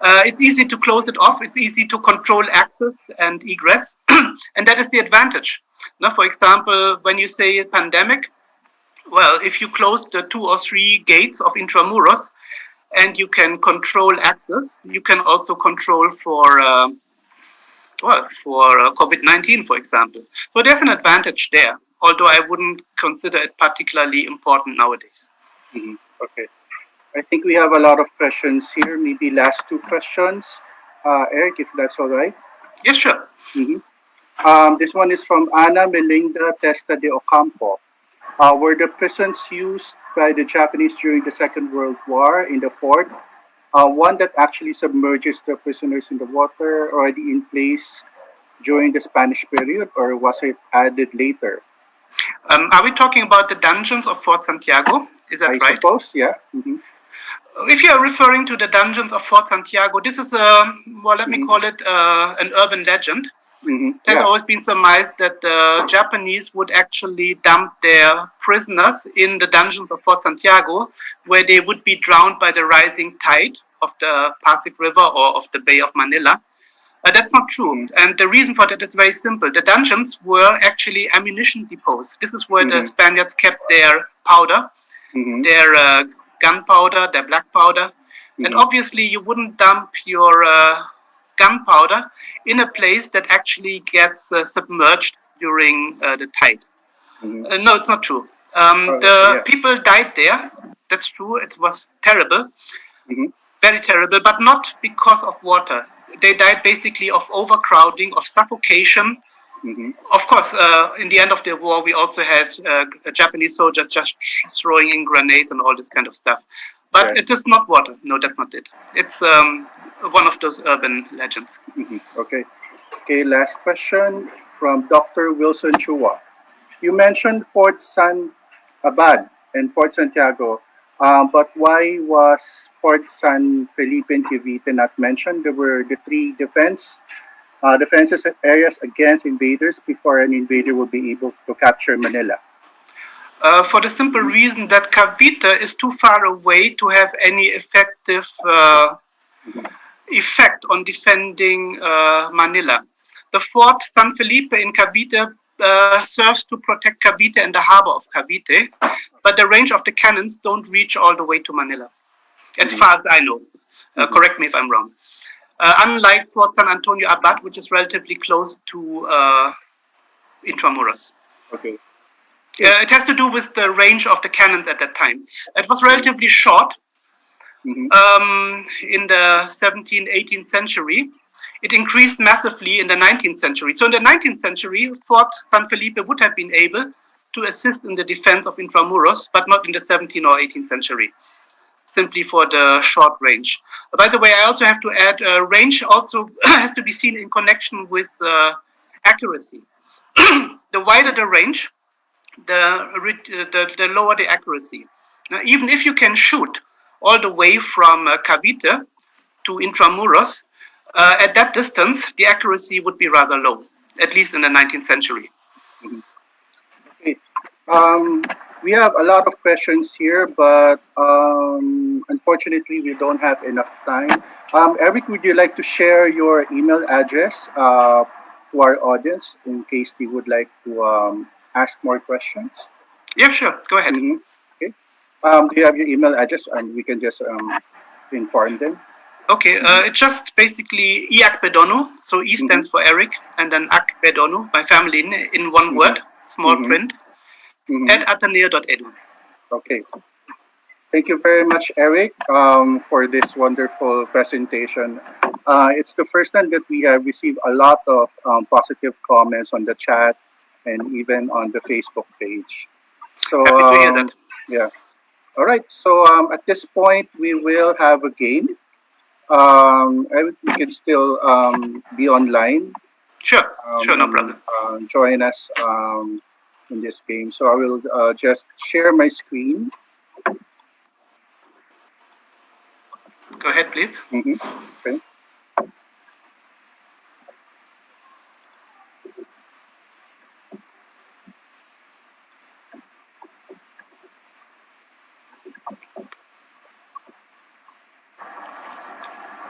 It's easy to close it off. It's easy to control access and egress, and that is the advantage. Now, for example, when you say pandemic, well, if you close the 2 or 3 gates of Intramuros and you can control access, you can also control for COVID-19, for example. So there's an advantage there, although I wouldn't consider it particularly important nowadays. Okay. I think we have a lot of questions here. Maybe last 2 questions. Eric, if that's all right. Yes, sure. This one is from Ana Melinda Testa de Ocampo. Were the prisons used by the Japanese during the Second World War in the fort one that actually submerges the prisoners in the water, already in place during the Spanish period, or was it added later? Are we talking about the dungeons of Fort Santiago? Is that right? I suppose, yeah. If you are referring to the dungeons of Fort Santiago, this is let me call it an urban legend. It has always been surmised that the Japanese would actually dump their prisoners in the dungeons of Fort Santiago, where they would be drowned by the rising tide of the Pasig River or of the Bay of Manila. That's not true. And the reason for that is very simple. The dungeons were actually ammunition depots. This is where the Spaniards kept their powder, their gunpowder, their black powder. And obviously you wouldn't dump your gunpowder in a place that actually gets submerged during the tide. No, it's not true. People died there. That's true. It was terrible, very terrible, but not because of water. They died basically of overcrowding, of suffocation. Of course, in the end of the war, we also had Japanese soldiers just throwing in grenades and all this kind of stuff. But it is not water. No, that's not it. It's one of those urban legends. Okay. Last question from Dr. Wilson Chua. You mentioned Fort San Abad and Fort Santiago, but why was Fort San Felipe in Cavite not mentioned? There were the 3 defenses areas against invaders before an invader will be able to capture Manila. For the simple reason that Cavite is too far away to have any effective effect on defending Manila. The Fort San Felipe in Cavite serves to protect Cavite and the harbor of Cavite, but the range of the cannons don't reach all the way to Manila, as far as I know. Correct me if I'm wrong. Unlike Fort San Antonio Abad, which is relatively close to Intramuros. Okay. It has to do with the range of the cannons at that time. It was relatively short in the 17th, 18th century. It increased massively in the 19th century. So in the 19th century, Fort San Felipe would have been able to assist in the defense of Intramuros, but not in the 17th or 18th century, simply for the short range. By the way, I also have to add, range also has to be seen in connection with accuracy. The wider the range, the lower the accuracy. Now, even if you can shoot all the way from Cavite to Intramuros, at that distance, the accuracy would be rather low, at least in the 19th century. Okay. We have a lot of questions here, but unfortunately, we don't have enough time. Erik, would you like to share your email address to our audience in case they would like to ask more questions? Yeah, sure. Go ahead. Okay. Do you have your email address, and we can just inform them? Okay, it's just basically E Akpedonu. So E stands for Erik, and then Akpedonu, my family in one word, small print, at Ateneo.edu. Okay. Thank you very much, Erik, for this wonderful presentation. It's the first time that we have received a lot of positive comments on the chat and even on the Facebook page. So, happy to hear that. Yeah. All right. So at this point, we will have a game. Erik, you can still be online. Sure. Sure, no problem. Join us in this game. So I will just share my screen. Go ahead, please. Okay.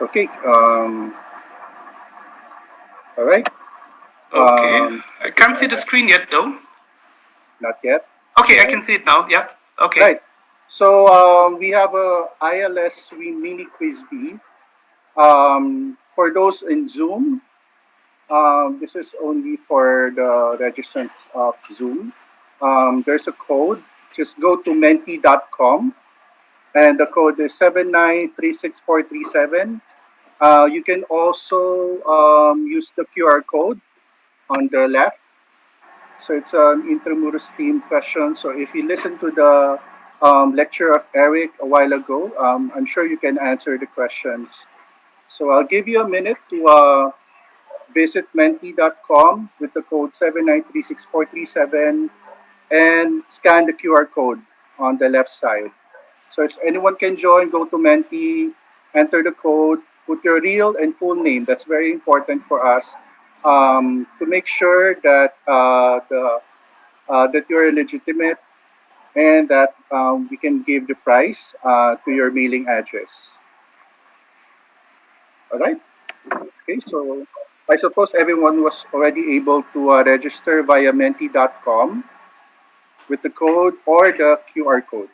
Okay. All right. Okay. I can't see the screen yet, though. Not yet. Okay, I can see it now. Yeah. Okay. Right. So we have a ILS mini quiz B. For those in Zoom, this is only for the registrants of Zoom. There's a code. Just go to menti.com, and the code is 7936437. You can also use the QR code on the left. So it's an Intramuros themed question. So if you listen to the lecture of Erik a while ago, I'm sure you can answer the questions. So I'll give you a minute to visit menti.com with the code 7936437 and scan the QR code on the left side. So if anyone can join, go to Menti, enter the code, put your real and full name. That's very important for us to make sure that that you're legitimate and that we can give the prize to your mailing address. All right. Okay. So I suppose everyone was already able to register via menti.com with the code or the QR code.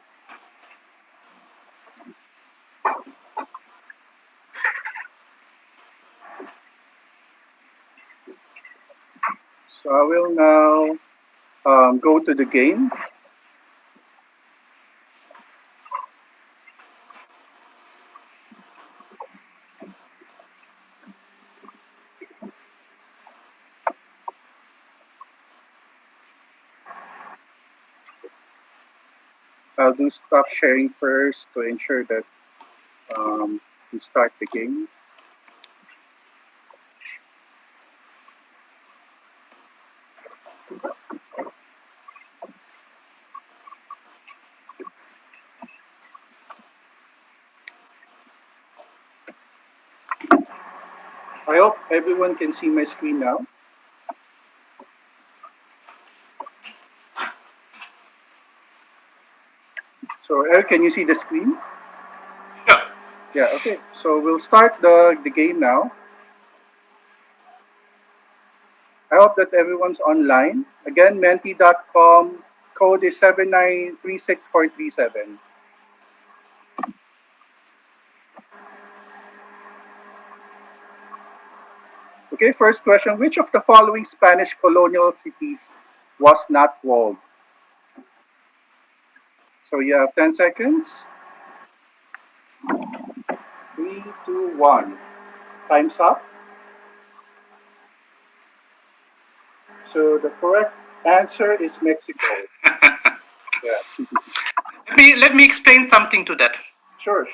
So I will now go to the game. I'll do stop sharing first to ensure that we start the game. I hope everyone can see my screen now. So Erik, can you see the screen? Yeah. Yeah, okay. So we'll start the game now. I hope that everyone's online. Again, menti.com, code is 7936437. Okay, first question. Which of the following Spanish colonial cities was not walled? So you have 10 seconds. 3, 2, 1. Time's up. So the correct answer is Mexico. Yeah. Let me explain something to that. Sure.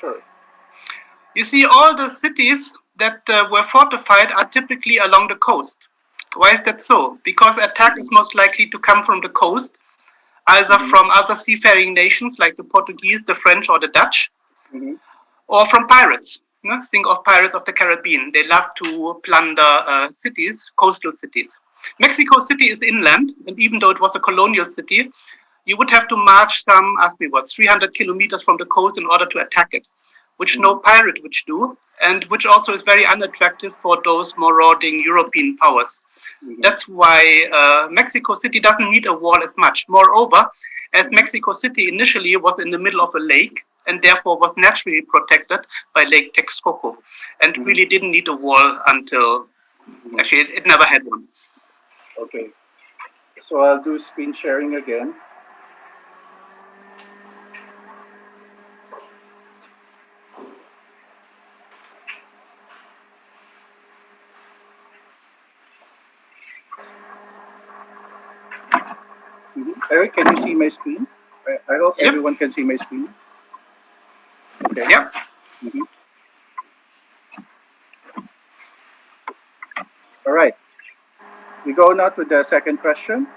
You see, all the cities that were fortified are typically along the coast. Why is that so? Because attack is most likely to come from the coast, either from other seafaring nations like the Portuguese, the French, or the Dutch, or from pirates. Think of Pirates of the Caribbean. They love to plunder cities, coastal cities. Mexico City is inland, and even though it was a colonial city, you would have to march some, 300 kilometers from the coast in order to attack it, which no pirate would do, and which also is very unattractive for those marauding European powers. That's why Mexico City doesn't need a wall as much. Moreover, as Mexico City initially was in the middle of a lake, and therefore was naturally protected by Lake Texcoco, and really didn't need a wall until, actually, it never had one. Okay. So I'll do screen sharing again. Eric, can you see my screen? I hope everyone can see my screen. Okay. Yep. All right. We go now to the second question.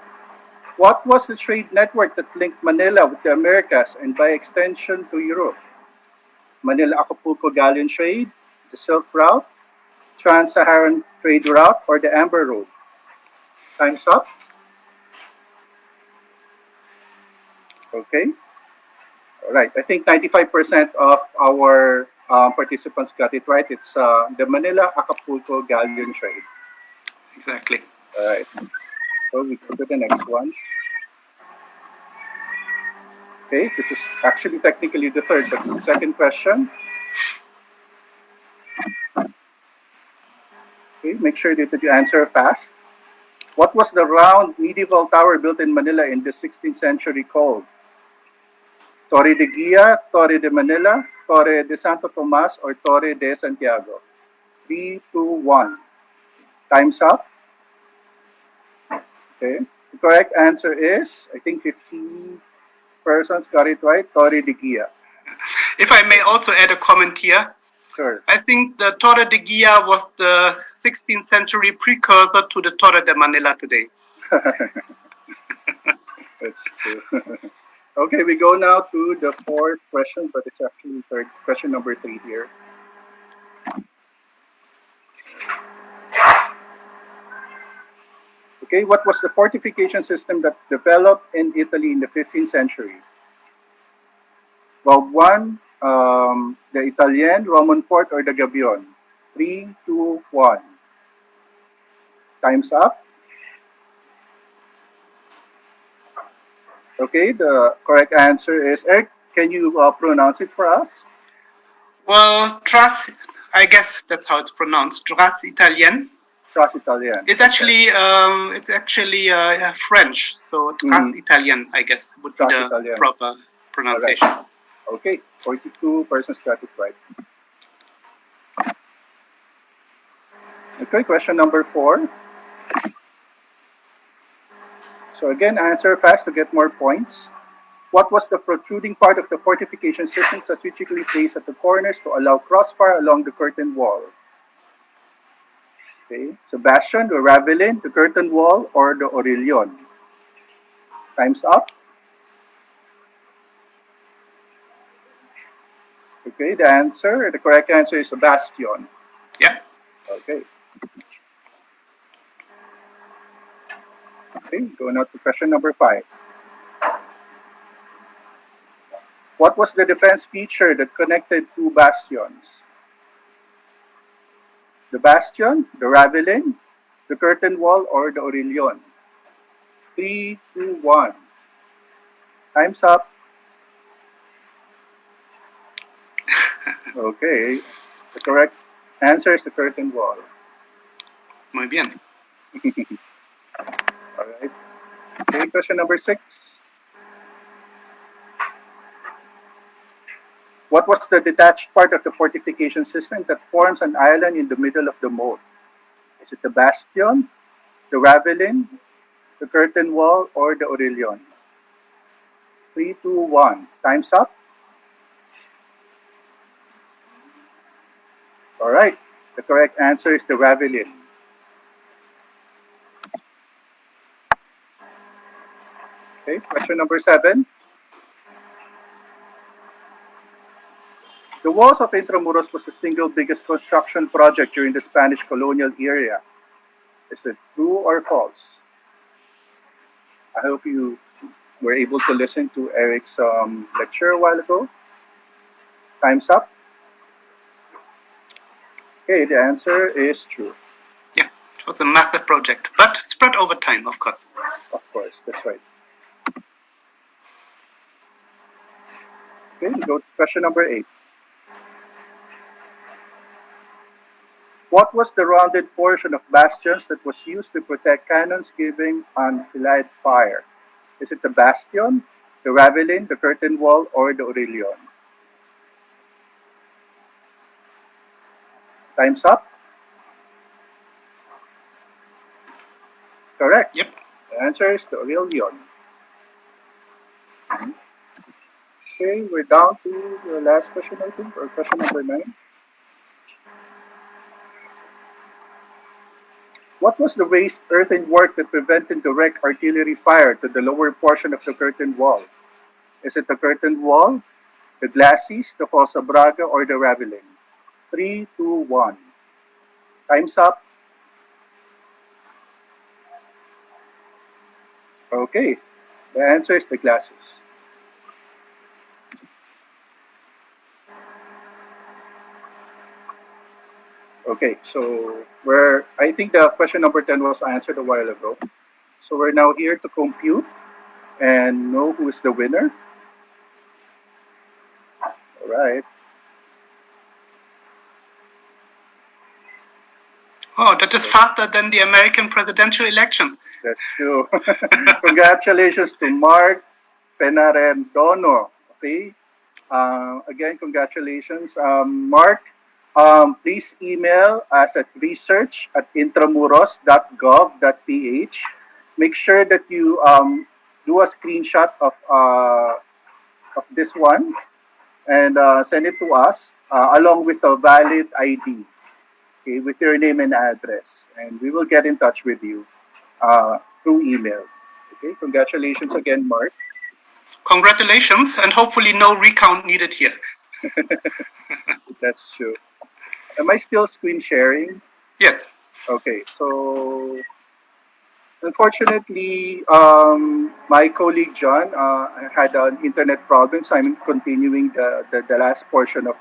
What was the trade network that linked Manila with the Americas and by extension to Europe? Manila-Acapulco Galleon trade, the Silk Route, Trans-Saharan Trade Route, or the Amber Road? Time's up. Okay. All right. I think 95% of our participants got it right. It's the Manila-Acapulco Galleon trade. Exactly. All right. So we go to the next one. Okay, this is actually technically the third, but the second question. Okay, make sure that you answer fast. What was the round medieval tower built in Manila in the 16th century called? Torre de Guia, Torre de Manila, Torre de Santo Tomas, or Torre de Santiago? 3, 2, 1. Time's up. Okay. The correct answer is, I think 50 persons got it right, Torre de Guia. If I may also add a comment here. Sure. I think the Torre de Guia was the 16th century precursor to the Torre de Manila today. That's true. Okay, we go now to the fourth question, but it's actually question number 3 here. Okay, what was the fortification system that developed in Italy in the 15th century? Well, 1, the Italian, Roman fort, or the Galleon? 3, 2, 1. Time's up. Okay, the correct answer is, Eric, can you pronounce it for us? Well, I guess that's how it's pronounced. Tras Italien. Tras Italien. It's actually French, so Tras Italien, I guess, would be the Italian. proper pronunciation. Right. Okay, 42 persons got it right. Okay, question number 4. So again, answer fast to get more points. What was the protruding part of the fortification system strategically placed at the corners to allow crossfire along the curtain wall? Okay, so Bastion, the Ravali, the curtain wall, or the Orillian? Time's up. Okay, the correct answer is a Bastion. Yeah. Okay. Okay, going on to question number 5. What was the defense feature that connected 2 bastions? The Bastion, the Ravali, the curtain wall, or the Orillion? 3, 2, 1. Time's up. Okay. The correct answer is the curtain wall. Muy bien. All right. Okay, question number 6. What was the detached part of the fortification system that forms an island in the middle of the moat? Is it the Bastion, the Ravali, the curtain wall, or the Orillion? 3, 2, 1. Time's up. All right. The correct answer is the Ravali. Okay, question number 7. The Walls of Intramurals was the single biggest construction project during the Spanish colonial era. Is it true or false? I hope you were able to listen to Erik's lecture a while ago. Time's up. Okay, the answer is true. Yeah, it was a massive project, but spread over time, of course. Of course, that's right. Okay, we go to question number 8. What was the rounded portion of bastions that was used to protect cannons giving Untitled Fire? Is it the Bastion, the Ravali, the curtain wall, or the Orillion? Time's up. Correct. Yep. The answer is the Orillion. Okay, we're down to the last question, I think, or question number 9. What was the raised earthenwork that prevented direct artillery fire to the lower portion of the curtain wall? Is it the curtain wall, the glacis, the fossa braga, or the Ravali? 3, 2, 1. Time's up. Okay, the answer is the glacis. Okay, so I think the question number 10 was answered a while ago. So we're now here to compute and know who is the winner. All right. Oh, that is faster than the American presidential election. That's true. Congratulations to Mark Penarendonno. Okay. Again, congratulations, Mark. Please email us at research@intramuros.gov.ph. Make sure that you do a screenshot of this one and send it to us along with a valid ID, okay, with your name and address, and we will get in touch with you through email. Okay, congratulations again, Mark. Congratulations, and hopefully no recount needed here. That's true. Am I still screen sharing? Yes. Okay, so unfortunately, my colleague John had an internet problem, so I'm continuing the last portion of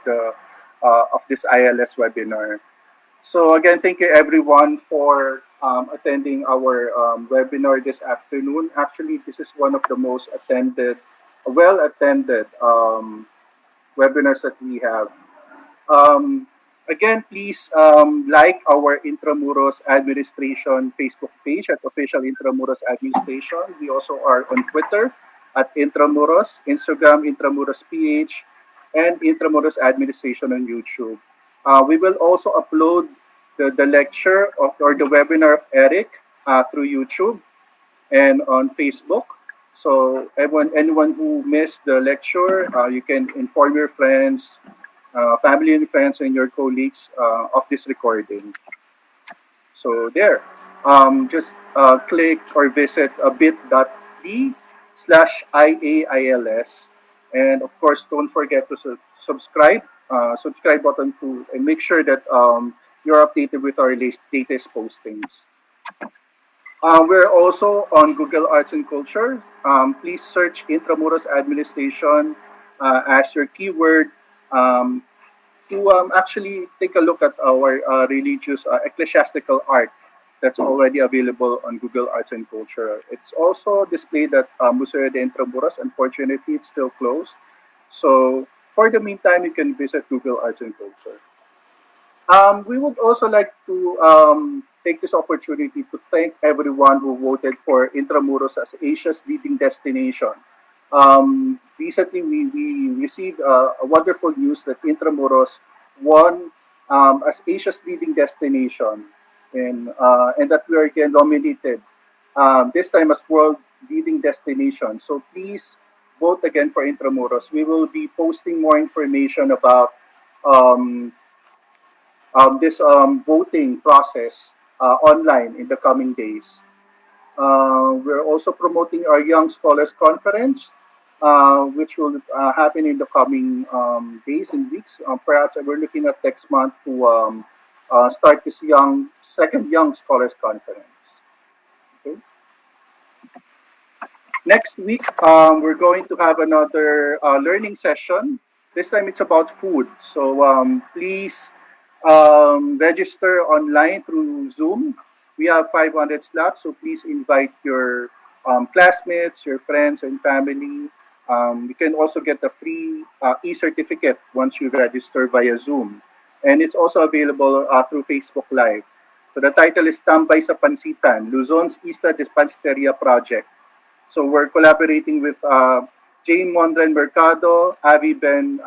this ILS webinar. So again, thank you everyone for attending our webinar this afternoon. Actually, this is one of the most well-attended webinars that we have. Again, please like our Intramuros Administration Facebook page at Official Intramuros Administration. We also are on Twitter at Intramuros, Instagram Intramuros PH, and Intramuros Administration on YouTube. We will also upload the lecture or the webinar of Erik through YouTube and on Facebook. So anyone who missed the lecture, you can inform your friends, family and friends, and your colleagues of this recording. So there, just click or visit bit.ly/IAILS, and of course, don't forget to subscribe button to, and make sure that you're updated with our latest postings. We're also on Google Arts and Culture. Please search Intramuros Administration as your keyword to actually take a look at our religious ecclesiastical art that's already available on Google Arts and Culture. It's also displayed at Museo de Intramuros. Unfortunately, it's still closed. So for the meantime, you can visit Google Arts and Culture. We would also like to take this opportunity to thank everyone who voted for Intramuros as Asia's leading destination. Recently, we received a wonderful news that Intramuros won as Asia's leading destination, and that we are again nominated this time as world leading destination. So please vote again for Intramuros. We will be posting more information about this voting process online in the coming days. We're also promoting our Young Scholars Conference, which will happen in the coming days and weeks. Perhaps we're looking at next month to start this second Young Scholars Conference. Okay. Next week, we're going to have another learning session. This time it's about food. So please register online through Zoom. We have 500 slots, so please invite your classmates, your friends, and family. You can also get a free e-certificate once you register via Zoom. And it's also available through Facebook Live. So the title is Tambay sa Pansitan, Luzon's Isla de Pansiteria Project. So we're collaborating with Jane Mondran Mercado, Avi Ben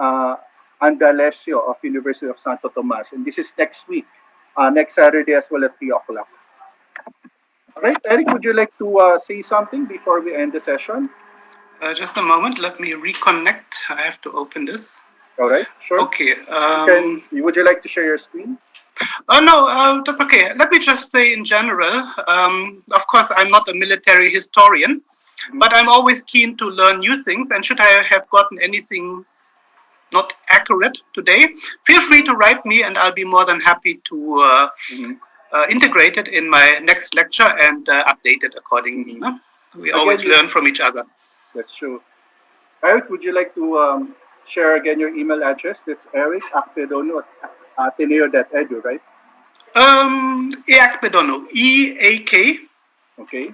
Andalesio of University of Santo Tomas. And this is next week, next Saturday as well at 3 o'clock. All right, Eric, would you like to say something before we end the session? Just a moment, let me reconnect. I have to open this. All right, sure. Okay. Would you like to share your screen? No, that's okay. Let me just say in general, of course, I'm not a military historian, but I'm always keen to learn new things. And should I have gotten anything not accurate today, feel free to write me and I'll be more than happy to integrate it in my next lecture and update it accordingly. We always learn from each other. That's true. Eric, would you like to share again your email address? That's Erik Akpedonu at Ateneo.edu, right? Akpedonu, E-A-K. Okay.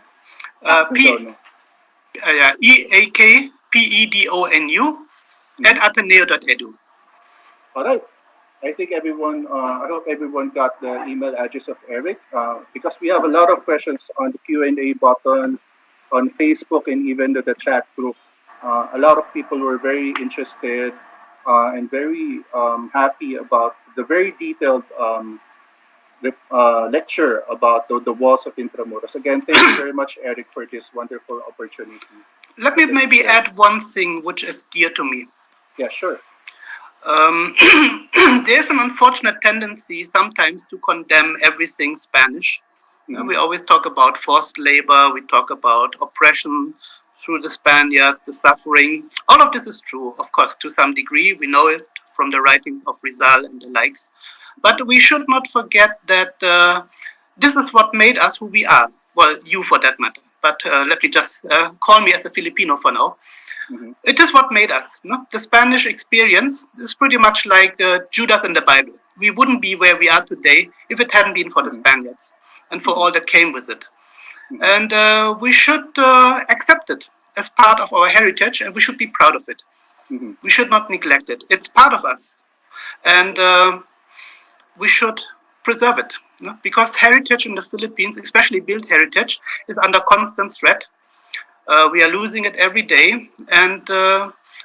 E-A-K-P-E-D-O-N-U at Ateneo.edu. All right. I think everyone, I hope everyone got the email address of Eric because we have a lot of questions on the Q&A button, on Facebook, and even the chat group. A lot of people were very interested and very happy about the very detailed lecture about the walls of Intramuros. Again, thank you very much, Eric, for this wonderful opportunity. Let me maybe add one thing which is dear to me. Yeah, sure. There's an unfortunate tendency sometimes to condemn everything Spanish. We always talk about forced labor, we talk about oppression through the Spaniards, the suffering. All of this is true, of course, to some degree. We know it from the writings of Rizal and the likes. But we should not forget that this is what made us who we are. Well, you for that matter. But let me just call me as a Filipino for now. It is what made us. No? The Spanish experience is pretty much like Judas in the Bible. We wouldn't be where we are today if it hadn't been for the Spaniards and for all that came with it. And we should accept it as part of our heritage, and we should be proud of it. We should not neglect it. It's part of us. And we should preserve it. No? Because heritage in the Philippines, especially built heritage, is under constant threat. We are losing it every day, and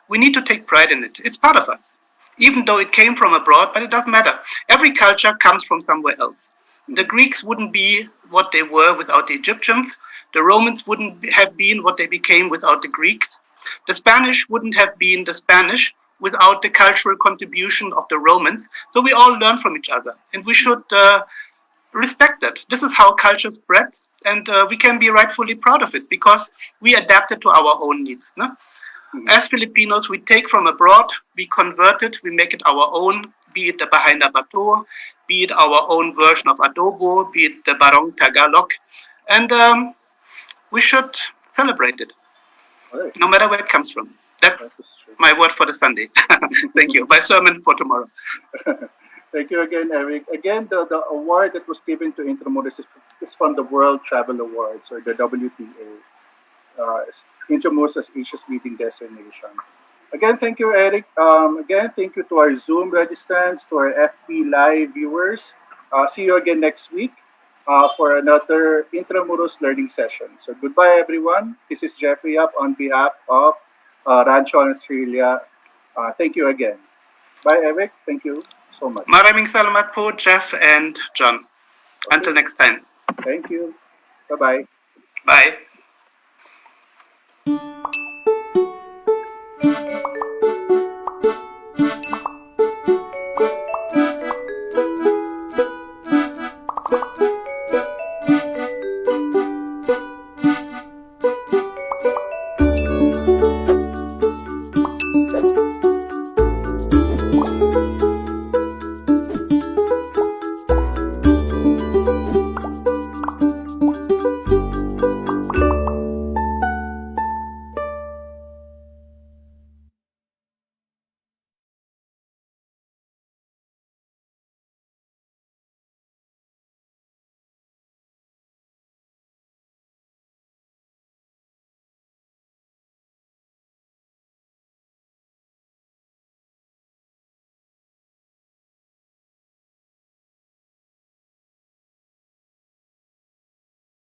we need to take pride in it. It's part of us, even though it came from abroad, but it doesn't matter. Every culture comes from somewhere else. The Greeks wouldn't be what they were without the Egyptians. The Romans wouldn't have been what they became without the Greeks. The Spanish wouldn't have been the Spanish without the cultural contribution of the Romans. So we all learn from each other, and we should respect that. This is how culture spreads. And we can be rightfully proud of it because we adapted to our own needs. No? As Filipinos, we take from abroad, we convert it, we make it our own, be it the Bahay na Bato, be it our own version of adobo, be it the Barong Tagalog. And we should celebrate it, no matter where it comes from. That's my word for the Sunday. Thank you. My sermon for tomorrow. Thank you again, Eric. Again, the award that was given to Intramuros is from the World Travel Awards, or the WTA. Intramuros as Asia's leading destination. Again, thank you, Eric. Again, thank you to our Zoom registrants, to our FB Live viewers. See you again next week for another Intramuros Learning Session. So goodbye, everyone. This is Jeffrey Yap on behalf of Rancho and Australia. Thank you again. Bye, Eric. Thank you so much. Maraming salamat po, Jeff and John. Okay. Until next time. Thank you. Bye-bye. Bye.